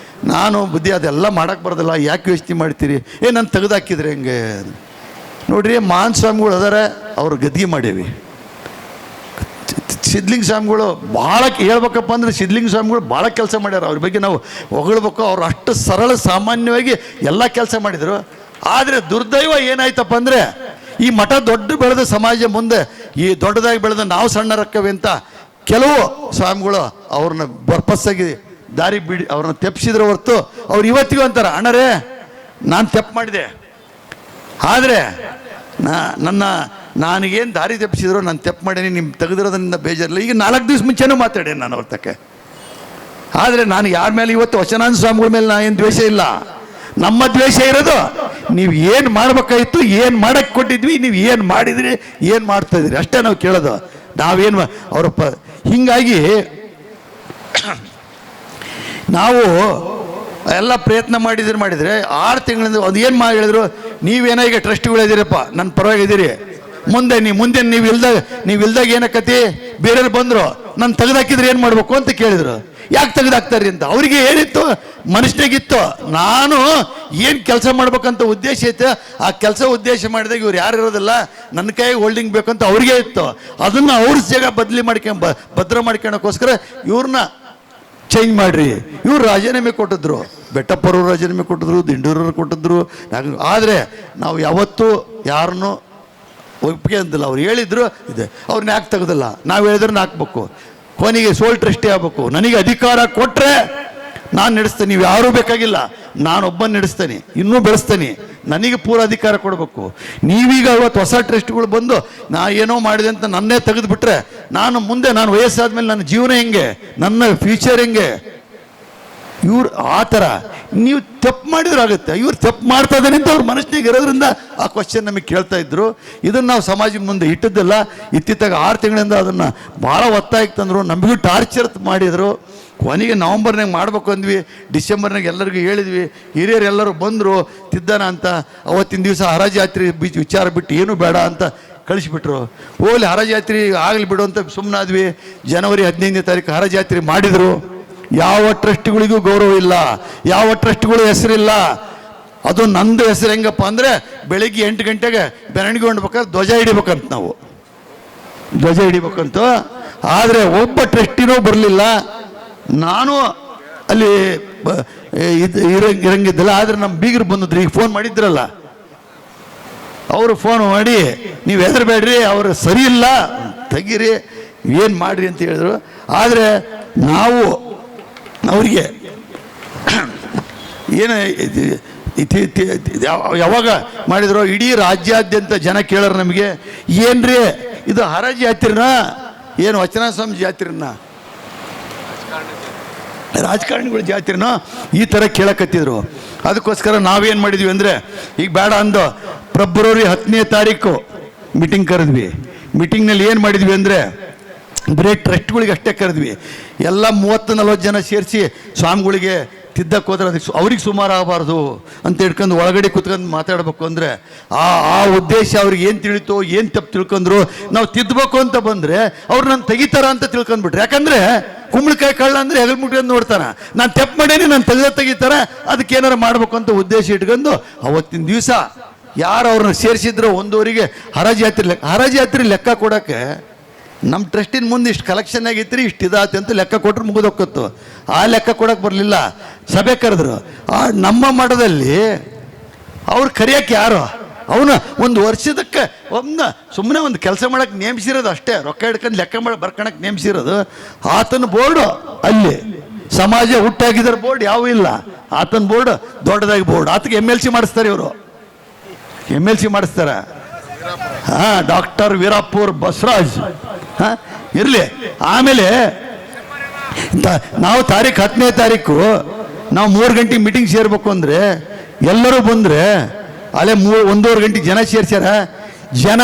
ನಾನು ಬುದ್ಧಿ ಅದೆಲ್ಲ ಮಾಡೋಕ್ಕೆ ಬರೋದಿಲ್ಲ, ಯಾಕೆ ಯೋಚನೆ ಮಾಡ್ತೀರಿ, ನಾನು ತೆಗೆದು ಹಾಕಿದ್ರೆ ಹೆಂಗೆ ನೋಡ್ರಿ. ಮಾನ್ ಸ್ವಾಮಿಗಳು ಅದಾರ, ಅವ್ರು ಗದ್ಗೆ ಮಾಡೀವಿ. ಸಿದ್ಲಿಂಗ ಸ್ವಾಮಿಗಳು ಭಾಳ ಹೇಳ್ಬೇಕಪ್ಪ ಅಂದ್ರೆ ಸಿದ್ಲಿಂಗ ಸ್ವಾಮಿಗಳು ಭಾಳ ಕೆಲಸ ಮಾಡ್ಯಾರ. ಅವ್ರ ಬಗ್ಗೆ ನಾವು ಹೊಗಳ್ಬೇಕು. ಅವ್ರು ಅಷ್ಟು ಸರಳ ಸಾಮಾನ್ಯವಾಗಿ ಎಲ್ಲ ಕೆಲಸ ಮಾಡಿದರು. ಆದರೆ ದುರ್ದೈವ ಏನಾಯ್ತಪ್ಪ ಅಂದರೆ, ಈ ಮಠ ದೊಡ್ಡ ಬೆಳೆದ ಸಮಾಜ ಮುಂದೆ ಈ ದೊಡ್ಡದಾಗಿ ಬೆಳೆದ ನಾವು ಸಣ್ಣರಕ್ಕವೆ ಅಂತ ಕೆಲವು ಸ್ವಾಮಿಗಳು ಅವ್ರನ್ನ ಬರ್ಪಸ್ಸಾಗಿ ದಾರಿ ಬಿಡಿ ಅವ್ರನ್ನ ತೆಪ್ಪಿಸಿದ್ರು ಹೊರತು ಅವ್ರು ಇವತ್ತಿಗೂ ಅಂತಾರೆ, ಅಣ್ಣರೇ ನಾನು ತೆಪ್ಪು ಮಾಡಿದೆ, ಆದರೆ ನನಗೇನು ದಾರಿ ತೆಪ್ಪಿಸಿದ್ರು ನಾನು ತೆಪ್ಪು ಮಾಡೀನಿ, ನಿಮ್ಮ ತೆಗೆದಿರೋದ್ರಿಂದ ಬೇಜಾರಿಲ್ಲ. ಈಗ 4 ದಿವಸ ಮುಂಚೆನೂ ಮಾತಾಡೇನೆ ನಾನು ಅವ್ರ ತಕ್ಕೆ. ಆದರೆ ನಾನು ಯಾರ ಮೇಲೆ ಇವತ್ತು ವಚನಾನಂದ ಸ್ವಾಮಿಗಳ ಮೇಲೆ ನಾನು ಏನು ದ್ವೇಷ ಇಲ್ಲ. ನಮ್ಮ ದ್ವೇಷ ಇರೋದು ನೀವು ಏನು ಮಾಡ್ಬೇಕಾಗಿತ್ತು, ಏನು ಮಾಡಕ್ಕೆ ಕೊಟ್ಟಿದ್ವಿ, ನೀವು ಏನು ಮಾಡಿದ್ರಿ, ಏನು ಮಾಡ್ತಾಯಿದ್ರಿ ಅಷ್ಟೇ ನಾವು ಕೇಳೋದು. ನಾವೇನು ಅವರಪ್ಪ ಹೀಗಾಗಿ ನಾವು ಎಲ್ಲ ಪ್ರಯತ್ನ ಮಾಡಿದರೆ 6 ತಿಂಗಳಿಂದ ಅದು ಏನು ಹೇಳಿದ್ರು, ನೀವೇನೋ ಈಗ ಟ್ರಸ್ಟಿಗಳಿದ್ದೀರಪ್ಪ, ನನ್ನ ಪರವಾಗಿದ್ದೀರಿ, ಮುಂದೆ ನೀವು ಇಲ್ದಾಗ ಏನಕ್ಕತಿ ಬೇರೆಯವ್ರು ಬಂದರು, ನಾನು ತೆಗೆದಾಕಿದ್ರೆ ಏನು ಮಾಡಬೇಕು ಅಂತ ಕೇಳಿದ್ರು. ಯಾಕೆ ತೆಗೆದಾಕ್ತಾರ್ರಿ ಅಂತ. ಅವರಿಗೆ ಏನಿತ್ತು ಮನುಷ್ಯನಾಗಿತ್ತು, ನಾನು ಏನು ಕೆಲಸ ಮಾಡ್ಬೇಕಂತ ಉದ್ದೇಶ ಐತೆ, ಆ ಕೆಲಸ ಉದ್ದೇಶ ಮಾಡಿದಾಗ ಇವ್ರು ಯಾರು ಇರೋದಿಲ್ಲ, ನನ್ನ ಕೈಗೆ ಹೋಲ್ಡಿಂಗ್ ಬೇಕಂತ ಅವ್ರಿಗೆ ಇತ್ತು. ಅದನ್ನು ಅವ್ರ ಜಾಗ ಬದಲಿ ಭದ್ರ ಮಾಡ್ಕೊಳಕ್ಕೋಸ್ಕರ ಇವ್ರನ್ನ ಚೇಂಜ್ ಮಾಡ್ರಿ. ಇವ್ರು ರಾಜೀನಾಮೆ ಕೊಟ್ಟಿದ್ರು, ಬೆಟ್ಟಪ್ಪರವ್ರು ರಾಜೀನಾಮೆ ಕೊಟ್ಟಿದ್ರು, ದಿಂಡೂರವ್ರು ಕೊಟ್ಟಿದ್ರು. ಆದರೆ ನಾವು ಯಾವತ್ತೂ ಯಾರನ್ನು ಒಪ್ಪಿಗೆ ಅಂದಿಲ್ಲ. ಅವ್ರು ಹೇಳಿದ್ರು ಇದೆ, ಅವ್ರನ್ನ ಯಾಕೆ ತೆಗೆದಿಲ್ಲ, ನಾವು ಹೇಳಿದ್ರೆ ಹಾಕ್ಬೇಕು, ಕೊನೆಗೆ ಸೋಲ್ ಟ್ರಸ್ಟಿ ಆಗ್ಬೇಕು. ನನಗೆ ಅಧಿಕಾರ ಕೊಟ್ಟರೆ ನಾನು ನಡೆಸ್ತೇನೆ, ನೀವು ಯಾರೂ ಬೇಕಾಗಿಲ್ಲ, ನಾನೊಬ್ಬನ ನಡೆಸ್ತೇನೆ, ಇನ್ನೂ ಬೆಳೆಸ್ತೇನೆ, ನನಗೆ ಪೂರ ಅಧಿಕಾರ ಕೊಡಬೇಕು. ನೀವೀಗ ಇವತ್ತು ಹೊಸ ಟ್ರಸ್ಟ್ಗಳು ಬಂದು ನಾ ಏನೋ ಮಾಡಿದೆ ಅಂತ ನನ್ನೇ ತೆಗೆದುಬಿಟ್ರೆ ನಾನು ಮುಂದೆ ನಾನು ವಯಸ್ಸಾದ್ಮೇಲೆ ನನ್ನ ಜೀವನ ಹೆಂಗೆ, ನನ್ನ ಫ್ಯೂಚರ್ ಹೆಂಗೆ? ಇವ್ರು ಆ ಥರ ನೀವು ತಪ್ಪು ಮಾಡಿದ್ರಾಗುತ್ತೆ. ಇವ್ರು ತಪ್ಪು ಮಾಡ್ತಾ ಇದ್ದಾನೆ ಅಂತ ಅವ್ರ ಮನಸ್ಸಿನಾಗ ಇರೋದ್ರಿಂದ ಆ ಕ್ವಶನ್ ನಮಗೆ ಕೇಳ್ತಾ ಇದ್ರು. ಇದನ್ನು ನಾವು ಸಮಾಜದ ಮುಂದೆ ಇಟ್ಟಿದ್ದಲ್ಲ. ಇತ್ತಿತ್ತಾಗ 6 ತಿಂಗಳಿಂದ ಅದನ್ನು ಭಾಳ ಒತ್ತಾಯಕ್ಕೆ ತಂದರು, ನಮಗೂ ಟಾರ್ಚರ್ ಮಾಡಿದರು. ಕೊನೆಗೆ ನವಂಬರ್ನಾಗ ಮಾಡ್ಬೇಕು ಅಂದ್ವಿ, ಡಿಸೆಂಬರ್ನಾಗ ಎಲ್ಲರಿಗೂ ಹೇಳಿದ್ವಿ. ಹಿರಿಯರು ಎಲ್ಲರೂ ಬಂದರು ತಿದ್ದಾನ ಅಂತ. ಅವತ್ತಿನ ದಿವಸ ಹರಜಾತ್ರೆ ವಿಚಾರ ಬಿಟ್ಟು ಏನೂ ಬೇಡ ಅಂತ ಕಳಿಸಿಬಿಟ್ರು. ಹೋಗ್ಲಿ ಹರಜಾತ್ರೆ ಆಗಲಿ ಬಿಡು ಅಂತ ಸುಮ್ಮನಾದ್ವಿ. ಜನವರಿ 15ನೇ ತಾರೀಕು ಹರಜಾತ್ರೆ ಮಾಡಿದರು. ಯಾವ ಟ್ರಸ್ಟ್ಗಳಿಗೂ ಗೌರವ ಇಲ್ಲ, ಯಾವ ಟ್ರಸ್ಟ್ಗಳು ಹೆಸರಿಲ್ಲ. ಅದು ನಂದು ಹೆಸರು ಹೆಂಗಪ್ಪ ಅಂದರೆ ಬೆಳಿಗ್ಗೆ 8 ಗಂಟೆಗೆ ಬೆರಣಿಗೆ ಹೊಂಡ್ಬೇಕಾದ್ರೆ ಧ್ವಜ ಹಿಡಿಬೇಕಂತ, ನಾವು ಧ್ವಜ ಹಿಡಿಬೇಕಂತ. ಆದರೆ ಒಬ್ಬ ಟ್ರಸ್ಟಿನೂ ಬರಲಿಲ್ಲ. ನಾನು ಅಲ್ಲಿ ಇರಂಗಿದ್ದಲ್ಲ. ಆದರೆ ನಮ್ಮ ಬೀಗರು ಬಂದಿದ್ರು, ಈಗ ಫೋನ್ ಮಾಡಿದ್ರಲ್ಲ, ಅವರು ಫೋನ್ ಮಾಡಿ ನೀವು ಹೆದರಬೇಡ್ರಿ, ಅವರು ಸರಿ ಇಲ್ಲ, ತೆಗೀರಿ, ಏನು ಮಾಡಿರಿ ಅಂತ ಹೇಳಿದ್ರು. ಆದರೆ ನಾವು ಅವರಿಗೆ ಏನು ಯಾವಾಗ ಮಾಡಿದ್ರು, ಇಡೀ ರಾಜ್ಯಾದ್ಯಂತ ಜನ ಕೇಳೋರು ನಮಗೆ, ಏನ್ರಿ ಇದು ಹರ ಜಾತ್ರೆನ ಏನು ವಚನ ಸ್ವಾಮಿ ಜಾತ್ರೆನ, ರಾಜಕಾರಣಿಗಳ ಜಾತ್ರೆನ ಈ ಥರ ಕೇಳಕತ್ತಿದ್ರು. ಅದಕ್ಕೋಸ್ಕರ ನಾವೇನು ಮಾಡಿದ್ವಿ ಅಂದರೆ, ಈಗ ಬೇಡ ಅಂದು ಫೆಬ್ರವರಿ 10ನೇ ತಾರೀಕು ಮೀಟಿಂಗ್ ಕರೆದ್ವಿ. ಮೀಟಿಂಗ್ನಲ್ಲಿ ಏನು ಮಾಡಿದ್ವಿ ಅಂದರೆ ಬರೀ ಟ್ರಸ್ಟ್ಗಳಿಗೆ ಅಷ್ಟೇ ಕರೆದ್ವಿ. ಎಲ್ಲ 30-40 ಜನ ಸೇರಿಸಿ ಸ್ವಾಮಿಗಳಿಗೆ ತಿದ್ದಕ್ಕೆ ಹೋದ್ರೆ ಅದಕ್ಕೆ ಅವ್ರಿಗೆ ಸುಮಾರು ಆಗಬಾರ್ದು ಅಂತ ಹಿಡ್ಕೊಂಡು ಒಳಗಡೆ ಕುತ್ಕೊಂಡು ಮಾತಾಡಬೇಕು. ಅಂದರೆ ಆ ಉದ್ದೇಶ ಅವ್ರಿಗೆ ಏನು ತಿಳಿತೋ, ಏನು ತಪ್ಪು ತಿಳ್ಕೊಂಡ್ರು, ನಾವು ತಿದ್ದಬೇಕು ಅಂತ ಬಂದರೆ ಅವ್ರು ನಾನು ತೆಗಿತಾರ ಅಂತ ತಿಳ್ಕೊಂಡ್ಬಿಟ್ರೆ. ಯಾಕಂದರೆ ಕುಂಬಳಕಾಯಿ ಕಳ್ಳ ಅಂದರೆ ಹೆಗಲ್ ಮುಟ್ಕೊಂಡು ನೋಡ್ತಾನೆ, ನಾನು ತಪ್ಪು ಮಾಡೇನಿ, ನಾನು ತೆಗಿತಾರೆ, ಅದಕ್ಕೆ ಏನಾರು ಮಾಡಬೇಕು ಅಂತ ಉದ್ದೇಶ ಇಟ್ಕೊಂಡು ಅವತ್ತಿನ ದಿವಸ ಯಾರು ಅವ್ರನ್ನ ಸೇರಿಸಿದ್ರು 1 ಹರಜಾತ್ರೆ ಲೆಕ್ಕ ಕೊಡೋಕ್ಕೆ ನಮ್ಮ ಟ್ರಸ್ಟಿನ ಮುಂದೆ ಇಷ್ಟು ಕಲೆಕ್ಷನ್ ಆಗಿತ್ತು ರೀ, ಇಷ್ಟು ಇದಾಯ್ತು ಅಂತ ಲೆಕ್ಕ ಕೊಟ್ಟರೆ ಮುಗಿದೋಕ್ಕತ್ತು. ಆ ಲೆಕ್ಕ ಕೊಡೋಕೆ ಬರಲಿಲ್ಲ, ಸಭೆ ಕರೆದ್ರು. ನಮ್ಮ ಮಠದಲ್ಲಿ ಅವ್ರು ಕರೆಯೋಕ್ಕೆ ಯಾರು, ಅವನು ಒಂದು ವರ್ಷದಕ್ಕೆ ಸುಮ್ಮನೆ ಒಂದು ಕೆಲಸ ಮಾಡೋಕ್ಕೆ ನೇಮಿಸಿರೋದು ಅಷ್ಟೇ, ರೊಕ್ಕ ಹಿಡ್ಕೊಂಡು ಲೆಕ್ಕ ಬರ್ಕೊಳಕ್ಕೆ ನೇಮಿಸಿರೋದು. ಆತನ ಬೋರ್ಡು ಅಲ್ಲಿ ಸಮಾಜ ಹುಟ್ಟಾಗಿದ್ದಾರೆ, ಬೋರ್ಡ್ ಯಾವ ಇಲ್ಲ, ಆತನ ಬೋರ್ಡ್ ದೊಡ್ಡದಾಗಿ ಬೋರ್ಡ್. ಆತಗೆ MLC ಮಾಡಿಸ್ತಾರೆ, ಇವರು MLC ಮಾಡಿಸ್ತಾರೆ. ಡಾಕ್ಟರ್ ವೀರಪ್ಪೂರ್ ಬಸವರಾಜ್ ಇರಲಿ. ಆಮೇಲೆ ನಾವು ತಾರೀಕು 10ನೇ ತಾರೀಕು ನಾವು 3 ಗಂಟೆಗೆ ಮೀಟಿಂಗ್ ಸೇರ್ಬೇಕು ಅಂದರೆ ಎಲ್ಲರೂ ಬಂದರೆ ಅಲ್ಲೇ 1:30 ಗಂಟೆಗೆ ಜನ ಸೇರ್ಸ್ಯಾರ. ಜನ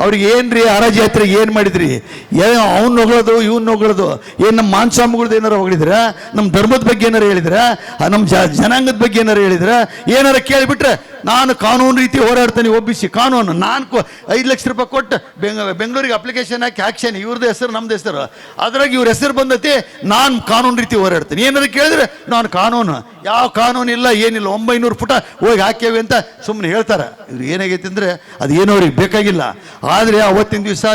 ಅವ್ರಿಗೆ ಏನ್ರಿ ಹರಜಾತ್ರೆ ಏನು ಮಾಡಿದ್ರಿ, ಏನೋ ಅವ್ನು ಹೊಗಳೋದು ಇವ್ನು ಹೊಗಳೋದು, ಏನು ನಮ್ಮ ಮಾನ್ಸ್ವಾಮಿಗಳ್ದು ಏನಾರು ಹೊಗಳಿದ್ರ, ನಮ್ಮ ಧರ್ಮದ ಬಗ್ಗೆ ಏನಾರು ಹೇಳಿದ್ರ, ನಮ್ಮ ಜನಾಂಗದ ಬಗ್ಗೆ ಏನಾರು ಹೇಳಿದ್ರ, ಏನಾರು ಕೇಳಿಬಿಟ್ರೆ ನಾನು ಕಾನೂನು ರೀತಿ ಹೋರಾಡ್ತೇನೆ. OBC ಕಾನೂನು, ನಾನು 5 ಲಕ್ಷ ರೂಪಾಯಿ ಕೊಟ್ಟು ಬೆಂಗಳೂರಿಗೆ ಅಪ್ಲಿಕೇಶನ್ ಹಾಕಿ ಆಕ್ಷನ್, ಇವ್ರದ್ದು ಹೆಸರು ನಮ್ದು ಹೆಸರು, ಅದ್ರಾಗ ಇವ್ರ ಹೆಸರು ಬಂದೈತಿ, ನಾನು ಕಾನೂನು ರೀತಿ ಹೋರಾಡ್ತೀನಿ. ಏನಾರು ಕೇಳಿದ್ರೆ ನಾನು ಕಾನೂನು, ಯಾವ ಕಾನೂನು ಇಲ್ಲ ಏನಿಲ್ಲ, 900 ಪುಟ ಹೋಗಿ ಹಾಕ್ಯವಿ ಅಂತ ಸುಮ್ಮನೆ ಹೇಳ್ತಾರೆ. ಇವ್ರು ಏನಾಗೈತೆ ಅಂದರೆ ಅದು ಏನೋ ಅವ್ರಿಗೆ ಬೇಕಾಗಿಲ್ಲ. ಆದರೆ ಅವತ್ತಿನ ದಿವಸ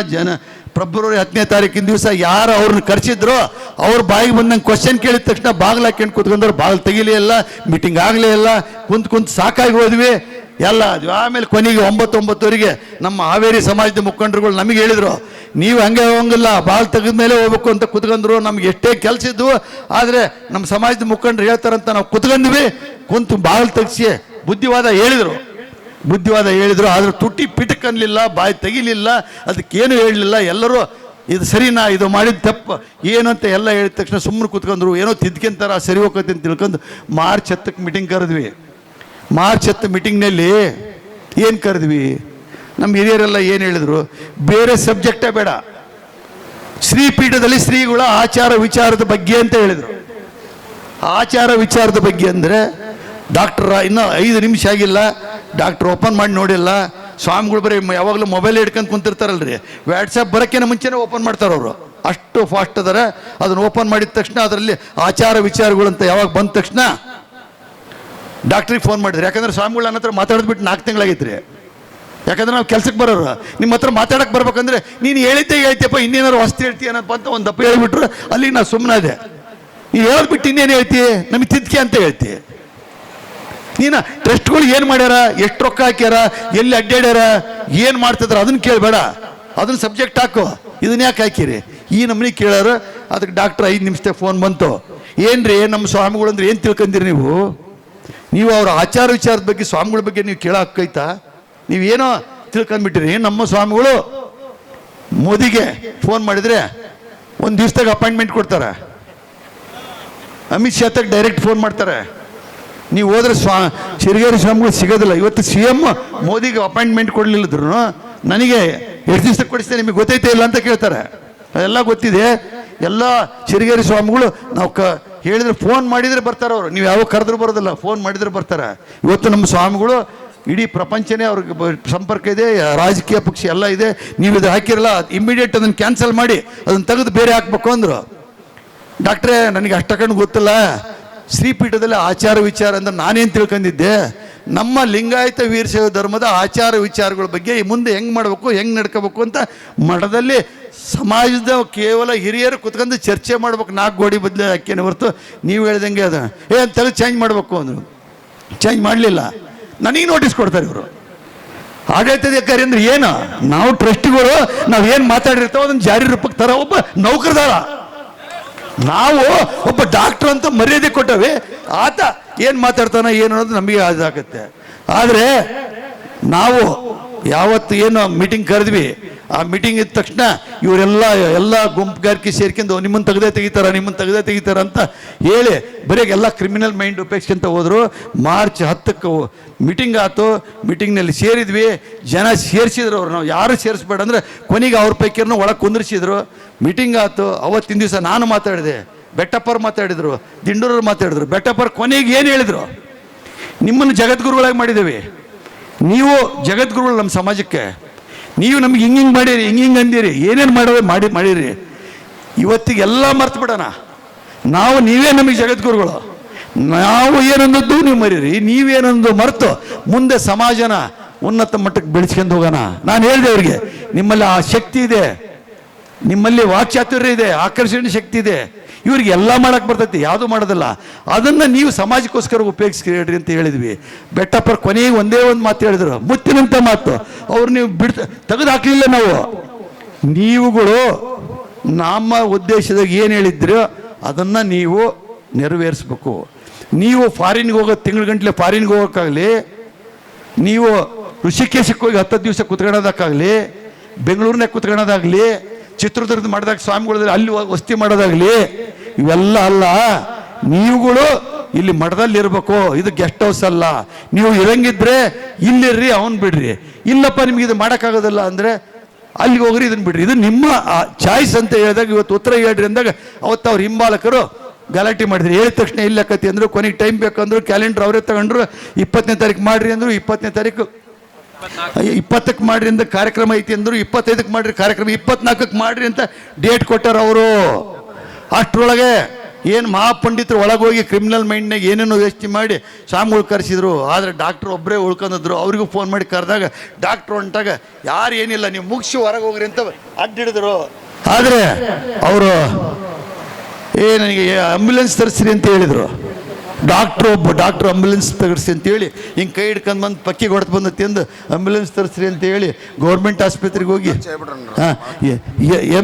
ಫೆಬ್ರವರಿ 10ನೇ ತಾರೀಕಿನ ದಿವಸ ಯಾರು ಅವ್ರನ್ನ ಕರೆಸಿದ್ರು ಅವ್ರ ಬಾಯಿಗೆ ಬಂದಂಗೆ ಕ್ವಶನ್ ಕೇಳಿದ ತಕ್ಷಣ ಬಾಗಿಲು ಹಾಕ್ಯಂಡು ಕೂತ್ಕೊಂಡ್ರು. ಬಾಗಿಲು ತೆಗಿಲೇ ಇಲ್ಲ, ಮೀಟಿಂಗ್ ಆಗಲೇ ಇಲ್ಲ, ಕುಂತು ಸಾಕಾಗಿ ಹೋದ್ವಿ ಎಲ್ಲ. ಆಮೇಲೆ ಕೊನೆಗೆ 9:09ವರೆಗೆ ನಮ್ಮ ಹಾವೇರಿ ಸಮಾಜದ ಮುಖಂಡರುಗಳು ನಮಗೆ ಹೇಳಿದರು, ನೀವು ಹಂಗೆ ಹೋಗಂಗಿಲ್ಲ, ಬಾಗಿಲು ತೆಗೆದ ಮೇಲೆ ಹೋಗ್ಬೇಕು ಅಂತ ಕುತ್ಕೊಂಡ್ರು. ನಮ್ಗೆ ಎಷ್ಟೇ ಕೆಲಸ ಇದ್ವು, ಆದರೆ ನಮ್ಮ ಸಮಾಜದ ಮುಖಂಡರು ಹೇಳ್ತಾರಂತ ನಾವು ಕುತ್ಕೊಂಡ್ವಿ. ಕುಂತು ಬಾಗಿಲು ತೆಗಿಸಿ ಬುದ್ಧಿವಾದ ಹೇಳಿದರು. ಆದ್ರೆ ತುಟಿ ಪಿಟಕ್ ಅನ್ನಲಿಲ್ಲ, ಬಾಯಿ ತೆಗಿಲಿಲ್ಲ, ಅದಕ್ಕೇನು ಹೇಳಲಿಲ್ಲ. ಎಲ್ಲರೂ ಇದು ಸರಿನಾ, ಇದು ಮಾಡಿದ ತಪ್ಪು ಏನು ಅಂತ ಎಲ್ಲ ಹೇಳಿದ ತಕ್ಷಣ ಸುಮ್ಮನೆ ಕೂತ್ಕೊಂಡ್ರು. ಏನೋ ತಿದ್ಕೊಂತಾರ, ಸರಿ ಹೋಗತ್ತೆ ಅಂತ ತಿಳ್ಕೊಂಡು ಮಾರ್ಚ್ 10ಕ್ಕೆ ಮೀಟಿಂಗ್ ಕರೆದ್ವಿ. ಮಾರ್ಚ್ 10 ಮೀಟಿಂಗ್ನಲ್ಲಿ ಏನು ಕರೆದ್ವಿ, ನಮ್ಮ ಹಿರಿಯರೆಲ್ಲ ಏನು ಹೇಳಿದ್ರು, ಬೇರೆ ಸಬ್ಜೆಕ್ಟೇ ಬೇಡ, ಶ್ರೀಪೀಠದಲ್ಲಿ ಶ್ರೀಗಳ ಆಚಾರ ವಿಚಾರದ ಬಗ್ಗೆ ಅಂತ ಹೇಳಿದರು. ಆಚಾರ ವಿಚಾರದ ಬಗ್ಗೆ ಅಂದರೆ ಡಾಕ್ಟರ್ ಇನ್ನೂ 5 ನಿಮಿಷ ಆಗಿಲ್ಲ, ಡಾಕ್ಟರ್ ಓಪನ್ ಮಾಡಿ ನೋಡಿಲ್ಲ, ಸ್ವಾಮಿಗಳು ಬರೀ ಯಾವಾಗಲೂ ಮೊಬೈಲ್ ಹಿಡ್ಕೊಂಡು ಕುಂತಿರ್ತಾರಲ್ರಿ, ವಾಟ್ಸಪ್ ಬರೋಕ್ಕಿಂತ ಮುಂಚೆನೇ ಓಪನ್ ಮಾಡ್ತಾರೆ ಅವರು. ಅಷ್ಟು ಫಾಸ್ಟ್ ಅದಾರೆ. ಅದನ್ನು ಓಪನ್ ಮಾಡಿದ ತಕ್ಷಣ ಅದರಲ್ಲಿ ಆಚಾರ ವಿಚಾರಗಳು ಅಂತ ಯಾವಾಗ ಬಂದ ತಕ್ಷಣ ಡಾಕ್ಟ್ರಿಗೆ ಫೋನ್ ಮಾಡಿದ್ರಿ. ಯಾಕಂದ್ರೆ ಸ್ವಾಮಿಗಳು ನನ್ನ ಹತ್ರ ಮಾತಾಡಿದ್ಬಿಟ್ಟು 4 ತಿಂಗಳಾಗೈತ್ರಿ. ಯಾಕಂದ್ರೆ ನಾವು ಕೆಲ್ಸಕ್ಕೆ ಬರೋರು, ನಿಮ್ಮ ಹತ್ರ ಮಾತಾಡಕ್ಕೆ ಬರ್ಬೇಕಂದ್ರೆ ನೀನು ಹೇಳಿದ್ದೆ ಹೇಳ್ತೀಯಪ್ಪ, ಇನ್ನೇನಾರು ಹೊಸ್ತು ಹೇಳ್ತೀಯ ಏನಪ್ಪ ಅಂತ ಒಂದು ದಪ್ಪ ಹೇಳ್ಬಿಟ್ರು. ಅಲ್ಲಿಗೆ ನಾನು ಸುಮ್ಮನೆ ಅದೇ. ನೀನು ಹೇಳ್ಬಿಟ್ಟು ಇನ್ನೇನು ಹೇಳ್ತೀಯ, ನಮಗೆ ತಿದ್ಕೆ ಅಂತ ಹೇಳ್ತೀಯ. ನೀನು ಟ್ರಸ್ಟ್ಗಳು ಏನು ಮಾಡ್ಯಾರ, ಎಷ್ಟು ರೊಕ್ಕ ಹಾಕ್ಯಾರ, ಎಲ್ಲಿ ಅಡ್ಡಾಡ್ಯಾರ, ಏನು ಮಾಡ್ತಿದಾರ ಅದನ್ನು ಕೇಳಬೇಡ, ಅದನ್ನು ಸಬ್ಜೆಕ್ಟ್ ಹಾಕು. ಇದನ್ನ ಯಾಕೆ ಹಾಕಿರಿ ಈ ನಮ್ಮನೆ ಕೇಳಾರ. ಅದಕ್ಕೆ ಡಾಕ್ಟ್ರ್ 5 ನಿಮಿಷದಾಗ ಫೋನ್ ಬಂತು. ಏನ್ರಿ ನಮ್ಮ ಸ್ವಾಮಿಗಳು ಅಂದ್ರೆ ಏನು ತಿಳ್ಕೊಂಡಿರಿ ನೀವು ಅವ್ರ ಆಚಾರ ವಿಚಾರದ ಬಗ್ಗೆ ಸ್ವಾಮಿಗಳ ಬಗ್ಗೆ ನೀವು ಕೇಳೋಕ್ಕೈತಾ? ನೀವೇನೋ ತಿಳ್ಕೊಂಡ್ಬಿಟ್ಟಿರಿ. ನಮ್ಮ ಸ್ವಾಮಿಗಳು ಮೋದಿಗೆ ಫೋನ್ ಮಾಡಿದರೆ 1 ದಿವಸದಾಗ ಅಪಾಯಿಂಟ್ಮೆಂಟ್ ಕೊಡ್ತಾರೆ. ಅಮಿತ್ ಶಾ ತಗ ಡೈರೆಕ್ಟ್ ಫೋನ್ ಮಾಡ್ತಾರೆ. ನೀವು ಹೋದ್ರೆ ಸಿರಿಗೇರಿ ಸ್ವಾಮಿಗಳು ಸಿಗೋದಿಲ್ಲ. ಇವತ್ತು CM ಮೋದಿಗೆ ಅಪಾಯಿಂಟ್ಮೆಂಟ್ ಕೊಡಲಿಲ್ಲದ್ರು ನನಗೆ ಎಷ್ಟು ದಿವಸಕ್ಕೆ ಕೊಡಿಸ್ತೇನೆ ನಿಮಗೆ ಗೊತ್ತೈತೆ ಇಲ್ಲ ಅಂತ ಕೇಳ್ತಾರೆ. ಅದೆಲ್ಲ ಗೊತ್ತಿದೆ. ಎಲ್ಲ ಸಿರಿಗೇರಿ ಸ್ವಾಮಿಗಳು ನಾವು ಹೇಳಿದ್ರೆ ಫೋನ್ ಮಾಡಿದರೆ ಬರ್ತಾರೆ ಅವರು. ನೀವು ಯಾವಾಗ ಕರೆದ್ರೂ ಬರೋದಿಲ್ಲ, ಫೋನ್ ಮಾಡಿದರೆ ಬರ್ತಾರೆ. ಇವತ್ತು ನಮ್ಮ ಸ್ವಾಮಿಗಳು ಇಡೀ ಪ್ರಪಂಚನೇ ಅವ್ರಿಗೆ ಸಂಪರ್ಕ ಇದೆ, ರಾಜಕೀಯ ಪಕ್ಷ ಎಲ್ಲ ಇದೆ. ನೀವು ಇದು ಹಾಕಿರಲ್ಲ, ಇಮ್ಮಿಡಿಯೇಟ್ ಅದನ್ನು ಕ್ಯಾನ್ಸಲ್ ಮಾಡಿ ಅದನ್ನು ತೆಗೆದು ಬೇರೆ ಹಾಕ್ಬೇಕು ಅಂದರು. ಡಾಕ್ಟ್ರೇ ನನಗೆ ಅಷ್ಟಕ್ಕಂಡು ಗೊತ್ತಿಲ್ಲ, ಶ್ರೀಪೀಠದಲ್ಲಿ ಆಚಾರ ವಿಚಾರ ಅಂದ್ರೆ ನಾನೇನು ತಿಳ್ಕೊಂಡಿದ್ದೆ, ನಮ್ಮ ಲಿಂಗಾಯತ ವೀರಶೈವ ಧರ್ಮದ ಆಚಾರ ವಿಚಾರಗಳ ಬಗ್ಗೆ ಮುಂದೆ ಹೆಂಗೆ ಮಾಡಬೇಕು, ಹೆಂಗೆ ನಡ್ಕೋಬೇಕು ಅಂತ ಮಠದಲ್ಲಿ ಸಮಾಜದ ಕೇವಲ ಹಿರಿಯರು ಕುತ್ಕೊಂಡು ಚರ್ಚೆ ಮಾಡ್ಬೇಕು. 4 ಗೋಡಿ ಬದಲೇ ಹಾಕೇನೆ ಹೊರತು ನೀವು ಹೇಳ್ದಂಗೆ ಅದ ತೆಗೆದು ಚೇಂಜ್ ಮಾಡಬೇಕು ಅಂದರು. ಚೇಂಜ್ ಮಾಡಲಿಲ್ಲ. ನನಗೆ ನೋಟಿಸ್ ಕೊಡ್ತಾರೆ ಇವರು. ಆಡಳಿತಾಧಿಕಾರಿ ಅಂದ್ರೆ ಏನು? ನಾವು ಟ್ರಸ್ಟಿಗಳು ನಾವು ಏನು ಮಾತಾಡಿರ್ತಾವೆ ಅದನ್ನು ಜಾರಿ ರೂಪಕ್ಕೆ ತರ ಒಬ್ಬ ನೌಕರದಾರ. ನಾವು ಒಬ್ಬ ಡಾಕ್ಟರ್ ಅಂತ ಮರ್ಯಾದೆ ಕೊಟ್ಟವೆ, ಆತ ಏನು ಮಾತಾಡ್ತಾನ ಏನು ಅನ್ನೋದು ನಮಗೆ ಅದಾಗುತ್ತೆ. ಆದರೆ ನಾವು ಯಾವತ್ತು ಏನು ಮೀಟಿಂಗ್ ಕರೆದ್ವಿ, ಆ ಮೀಟಿಂಗ್ ಇದ್ದ ತಕ್ಷಣ ಇವರೆಲ್ಲ ಗುಂಪುಗಾರಿಕೆ ಸೇರ್ಕೊಂಡು ನಿಮ್ಮನ್ನು ತೆಗೆದೇ ತೆಗಿತಾರ ಅಂತ ಹೇಳಿ ಬರೀ ಎಲ್ಲ ಕ್ರಿಮಿನಲ್ ಮೈಂಡ್ ಉಪೇಕ್ಷೆ ಹೋದರು. ಮಾರ್ಚ್ 10ಕ್ಕೆ ಮೀಟಿಂಗ್ ಆಯ್ತು. ಮೀಟಿಂಗ್ನಲ್ಲಿ ಸೇರಿದ್ವಿ, ಜನ ಸೇರಿಸಿದ್ರು. ಅವ್ರು ನಾವು ಯಾರು ಸೇರಿಸ್ಬೇಡ ಅಂದರೆ ಕೊನೆಗೆ ಅವ್ರ ಪೈಕಿಯನ್ನು ಒಳಗೆ ಕುಂದಿರಿಸಿದ್ರು. ಮೀಟಿಂಗ್ ಆಯ್ತು. ಅವತ್ತಿನ ದಿವಸ ನಾನು ಮಾತಾಡಿದೆ, ಬೆಟ್ಟಪ್ಪರು ಮಾತಾಡಿದರು, ದಿಂಡೂರವ್ರು ಮಾತಾಡಿದ್ರು. ಬೆಟ್ಟಪ್ಪರು ಕೊನೆಗೆ ಏನು ಹೇಳಿದರು, ನಿಮ್ಮನ್ನು ಜಗದ್ಗುರುಗಳಾಗಿ ಮಾಡಿದ್ದೇವೆ, ನೀವು ಜಗದ್ಗುರುಗಳು ನಮ್ಮ ಸಮಾಜಕ್ಕೆ, ನೀವು ನಮ್ಗೆ ಹಿಂಗೆ ಮಾಡಿರಿ, ಹಿಂಗೆ ಅಂದಿರಿ, ಏನೇನು ಮಾಡಿರಿ. ಇವತ್ತಿಗೆ ಎಲ್ಲ ಮರ್ತು ಬಿಡೋಣ. ನೀವೇ ನಮಗೆ ಜಗದ್ಗುರುಗಳು. ನಾವು ಏನಂದದ್ದು ನೀವು ಮರೀರಿ, ನೀವೇನಂದು ಮರೆತು ಮುಂದೆ ಸಮಾಜನ ಉನ್ನತ ಮಟ್ಟಕ್ಕೆ ಬೆಳೆಸ್ಕೊಂಡು ಹೋಗೋಣ. ನಾನು ಹೇಳಿದೆ ಅವ್ರಿಗೆ, ನಿಮ್ಮಲ್ಲಿ ಆ ಶಕ್ತಿ ಇದೆ, ನಿಮ್ಮಲ್ಲಿ ವಾಕ್ಚಾತುರ್ಯ ಇದೆ, ಆಕರ್ಷಣೆ ಶಕ್ತಿ ಇದೆ. ಇವ್ರಿಗೆ ಎಲ್ಲ ಮಾಡಕ್ಕೆ ಬರ್ತೈತಿ, ಯಾವುದೂ ಮಾಡೋದಿಲ್ಲ. ಅದನ್ನು ನೀವು ಸಮಾಜಕ್ಕೋಸ್ಕರ ಉಪಯೋಗಿಸ್ರಿ ಅಂತ ಹೇಳಿದ್ವಿ. ಬೆಟ್ಟಪ್ಪರ್ ಕೊನೆಗೆ ಒಂದೇ ಒಂದು ಮಾತು ಹೇಳಿದ್ರು, ಮುತ್ತಿನಂಥ ಮಾತು. ಅವ್ರು ನೀವು ತೆಗೆದು ಹಾಕಲಿಲ್ಲ. ನೀವುಗಳು ನಮ್ಮ ಉದ್ದೇಶದಾಗ ಏನು ಹೇಳಿದ್ರು ಅದನ್ನು ನೀವು ನೆರವೇರಿಸ್ಬೇಕು. ನೀವು ಫಾರಿನ್ಗೆ ಹೋಗೋ ತಿಂಗಳ ಫಾರಿನ್ಗೆ ಹೋಗೋಕ್ಕಾಗಲಿ, ನೀವು ಋಷಿಕೇಶಕ್ಕೆ ಹೋಗಿ 10 ದಿವಸ ಕುತ್ಕೊಳ್ಳೋದಕ್ಕಾಗಲಿ, ಬೆಂಗಳೂರಿನಾಗ ಕುತ್ಕೊಳ್ಳೋದಾಗಲಿ, ಚಿತ್ರದುರ್ಗದ ಮಾಡಿದಾಗ ಸ್ವಾಮಿಗಳಲ್ಲಿ ಅಲ್ಲಿ ವಸ್ತಿ ಮಾಡೋದಾಗಲಿ, ಇವೆಲ್ಲ ಅಲ್ಲ. ನೀವುಗಳು ಇಲ್ಲಿ ಮಠದಲ್ಲಿ ಇರಬೇಕು. ಇದು ಗೆಸ್ಟ್ ಹೌಸ್ ಅಲ್ಲ. ನೀವು ಇರಂಗಿದ್ರೆ ಇಲ್ಲಿರ್ರಿ, ಅವನು ಬಿಡ್ರಿ. ಇಲ್ಲಪ್ಪ ನಿಮ್ಗೆ ಇದು ಮಾಡೋಕ್ಕಾಗೋದಿಲ್ಲ ಅಂದರೆ ಅಲ್ಲಿಗೆ ಹೋಗ್ರಿ, ಇದನ್ನು ಬಿಡ್ರಿ. ಇದು ನಿಮ್ಮ ಚಾಯ್ಸ್ ಅಂತ ಹೇಳಿದಾಗ ಇವತ್ತು ಉತ್ತರ ಹೇಳ್ರಿ ಅಂದಾಗ ಅವತ್ತು ಅವ್ರ ಹಿಂಬಾಲಕರು ಗಲಾಟೆ ಮಾಡಿದ್ರು. ಹೇಳಿದ ತಕ್ಷಣ ಇಲ್ಲಕತಿ ಅಂದರು. ಕೊನೆಗೆ ಟೈಮ್ ಬೇಕಂದ್ರು, ಕ್ಯಾಲೆಂಡರ್ ಅವರೇ ತಗೊಂಡ್ರು. 20ನೇ ತಾರೀಕು ಮಾಡ್ರಿ ಅಂದರು. 20ನೇ ತಾರೀಕು 20ಕ್ಕೆ ಮಾಡ್ರಿ ಅಂತ ಕಾರ್ಯಕ್ರಮ ಐತಿ ಅಂದರು. 25ಕ್ಕೆ ಮಾಡ್ರಿ ಕಾರ್ಯಕ್ರಮ, 24ಕ್ಕೆ ಮಾಡ್ರಿ ಅಂತ ಡೇಟ್ ಕೊಟ್ಟಾರ ಅವರು. ಅಷ್ಟರೊಳಗೆ ಏನು ಮಹಾಪಂಡಿತರು ಒಳಗೋಗಿ ಕ್ರಿಮಿನಲ್ ಮೈಂಡ್ನಾಗ ಏನೇನೋ ಯೋಚನೆ ಮಾಡಿ ಸ್ವಾಮಿಗಳು ಕರೆಸಿದ್ರು. ಆದರೆ ಡಾಕ್ಟ್ರು ಒಬ್ಬರೇ ಉಳ್ಕೊಂಡಿದ್ರು. ಅವ್ರಿಗೂ ಫೋನ್ ಮಾಡಿ ಕರೆದಾಗ ಡಾಕ್ಟ್ರು ಹೊಂಟಾಗ ಯಾರು ಏನಿಲ್ಲ, ನೀವು ಮುಗಿಸಿ ಹೊರಗೆ ಹೋಗ್ರಿ ಅಂತ ಅಡ್ಡಿಡಿದ್ರು. ಆದರೆ ಅವರು ನನಗೆ ಆಂಬ್ಯುಲೆನ್ಸ್ ತರಿಸ್ರಿ ಅಂತ ಹೇಳಿದರು. ಡಾಕ್ಟ್ರು ಆಂಬ್ಯುಲೆನ್ಸ್ ತರಿಸಿ ಅಂತೇಳಿ ಹಿಂಗೆ ಕೈ ಹಿಡ್ಕೊಂಡು ಬಂದು ಪಕ್ಕಿ ಹೊಡೆದು ಬಂದು ತಿಂದು ಆಂಬ್ಯುಲೆನ್ಸ್ ತರಿಸ್ರಿ ಅಂತೇಳಿ ಗೌರ್ಮೆಂಟ್ ಆಸ್ಪತ್ರೆಗೆ ಹೋಗಿ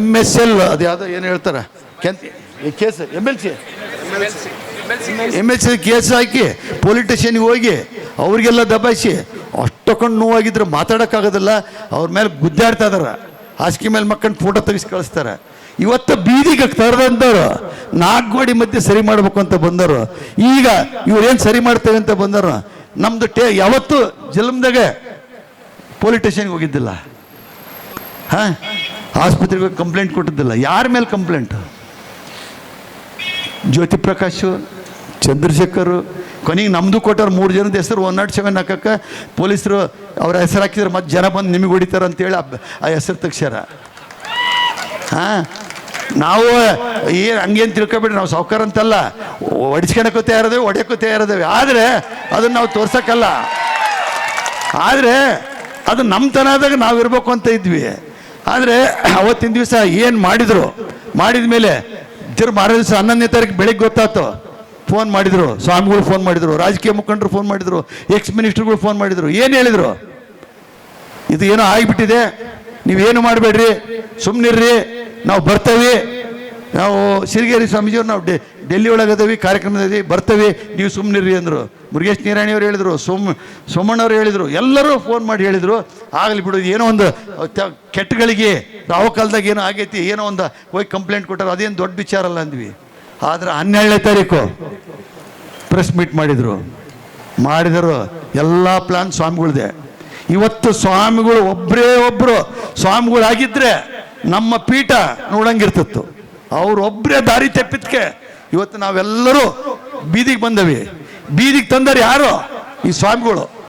MSL ಅದು ಯಾವುದೋ ಏನು ಹೇಳ್ತಾರೆ ಕೇಸ್ MLC ಕೇಸ್ ಹಾಕಿ ಪೊಲೀಸ್ ಸ್ಟೇಷನ್ಗೆ ಹೋಗಿ ಅವ್ರಿಗೆಲ್ಲ ದಬಾಯಿಸಿ ಅಷ್ಟೊಂದು ನೋವಾಗಿದ್ರೆ ಮಾತಾಡೋಕ್ಕಾಗೋದಿಲ್ಲ. ಅವ್ರ ಮೇಲೆ ಗುದ್ದಾಡ್ತಾ ಇದಾರೆ. ಹಾಸಿಗೆ ಮೇಲೆ ಮಕ್ಕಂಡು ಫೋಟೋ ತೆಗಿಸಿ ಕಳಿಸ್ತಾರೆ. ಇವತ್ತು ಬೀದಿಗೆ ತರದಂಥವ್ರು 4 ಗೋಡಿ ಮಧ್ಯೆ ಸರಿ ಮಾಡಬೇಕು ಅಂತ ಬಂದರು. ಈಗ ಇವ್ರೇನು ಸರಿ ಮಾಡ್ತೇವೆ ಅಂತ ಬಂದರು. ನಮ್ಮದು ಯಾವತ್ತು ಜನ್ಮದಾಗೆ ಪೊಲೀಸ್ ಸ್ಟೇಷನ್ಗೆ ಹೋಗಿದ್ದಿಲ್ಲ, ಆಸ್ಪತ್ರೆಗೆ ಹೋಗಿ ಕಂಪ್ಲೇಂಟ್ ಕೊಟ್ಟಿದ್ದಿಲ್ಲ. ಯಾರ ಮೇಲೆ ಕಂಪ್ಲೇಂಟ್? ಜ್ಯೋತಿ ಪ್ರಕಾಶ್, ಚಂದ್ರಶೇಖರ್, ಕೊನೆಗೆ ನಮ್ಮದು ಕೊಟ್ಟವ್ರು 3 ಜನದ ಹೆಸರು 107 ಹಾಕಕ್ಕೆ ಪೊಲೀಸರು ಅವ್ರ ಹೆಸರು ಹಾಕಿದ್ರೆ ಮತ್ತೆ ಜನ ಬಂದು ನಿಮಗೆ ಹೊಡಿತಾರೆ ಅಂತೇಳಿ ಆ ಹೆಸರು ತೆಗ್ಸ್ಯಾರ. ಹಾಂ, ನಾವು ಏನು ಹಂಗೇನು ತಿಳ್ಕೊಬೇಡ್ರಿ, ನಾವು ಸಾವ್ಕಾರ ಅಂತಲ್ಲ, ಹೊಡಿಸ್ಕೊಳಕ್ಕೂ ತಯಾರಿದ್ದೇವೆ, ಹೊಡೆಯೋಕ್ಕೂ ತಯಾರಿದ್ದೇವೆ. ಆದರೆ ಅದನ್ನು ನಾವು ತೋರ್ಸೋಕ್ಕಲ್ಲ. ಆದರೆ ಅದು ನಮ್ಮತನದಾಗ ನಾವು ಇರಬೇಕು ಅಂತ ಇದ್ವಿ. ಆದರೆ ಅವತ್ತಿನ ದಿವಸ ಏನು ಮಾಡಿದರು, ಮಾಡಿದ ಮೇಲೆ ಮಾರನೇ ದಿವಸ 11ನೇ ತಾರೀಕು ಬೆಳಿಗ್ಗೆ ಗೊತ್ತಾಯ್ತು. ಫೋನ್ ಮಾಡಿದರು, ಸ್ವಾಮಿಗಳು ಫೋನ್ ಮಾಡಿದರು, ರಾಜಕೀಯ ಮುಖಂಡರು ಫೋನ್ ಮಾಡಿದರು, ಎಕ್ಸ್ ಮಿನಿಸ್ಟರ್ಗಳು ಫೋನ್ ಮಾಡಿದರು. ಏನು ಹೇಳಿದರು? ಇದು ಏನೋ ಆಗಿಬಿಟ್ಟಿದೆ, ನೀವೇನು ಮಾಡಬೇಡ್ರಿ, ಸುಮ್ಮನಿರ್ರಿ, ನಾವು ಬರ್ತೇವೆ, ನಾವು ಸಿರಿಗೇರಿ ಸ್ವಾಮೀಜಿಯವ್ರು ನಾವು ಡೆಲ್ಲಿ ಒಳಗದವಿ, ಕಾರ್ಯಕ್ರಮದಲ್ಲಿ ಬರ್ತೇವೆ, ನೀವು ಸುಮ್ಮನಿರ್ರಿ ಅಂದರು. ಮುರುಗೇಶ್ ನೀರಾಣಿಯವ್ರು ಹೇಳಿದರು, ಸೋಮಣ್ಣವ್ರು ಹೇಳಿದರು, ಎಲ್ಲರೂ ಫೋನ್ ಮಾಡಿ ಹೇಳಿದರು, ಆಗಲಿ ಬಿಡು, ಏನೋ ಒಂದು ಕೆಟ್ಟಗಳಿಗೆ ರಾವ ಕಾಲದಾಗ ಏನೋ ಆಗೈತಿ, ಏನೋ ಒಂದು ಹೋಗಿ ಕಂಪ್ಲೇಂಟ್ ಕೊಟ್ಟಾರ, ಅದೇನು ದೊಡ್ಡ ವಿಚಾರ ಅಲ್ಲ ಅಂದ್ವಿ. ಆದರೆ 12ನೇ ತಾರೀಕು ಪ್ರೆಸ್ ಮೀಟ್ ಮಾಡಿದರು. ಎಲ್ಲ ಪ್ಲಾನ್ ಸ್ವಾಮಿಗಳ್ದೆ. ಇವತ್ತು ಸ್ವಾಮಿಗಳು ಒಬ್ಬರು ಸ್ವಾಮಿಗಳಾಗಿದ್ದರೆ ನಮ್ಮ ಪೀಠ ನೋಡಂಗಿರ್ತಿತ್ತು. ಅವರೊಬ್ಬರೇ ದಾರಿ ತಪ್ಪಿದ್ಕೆ ಇವತ್ತು ನಾವೆಲ್ಲರೂ ಬೀದಿಗೆ ಬಂದವಿ. ಬೀದಿಗೆ ತಂದರೆ ಯಾರು? ಈ ಸ್ವಾಮಿಗಳು.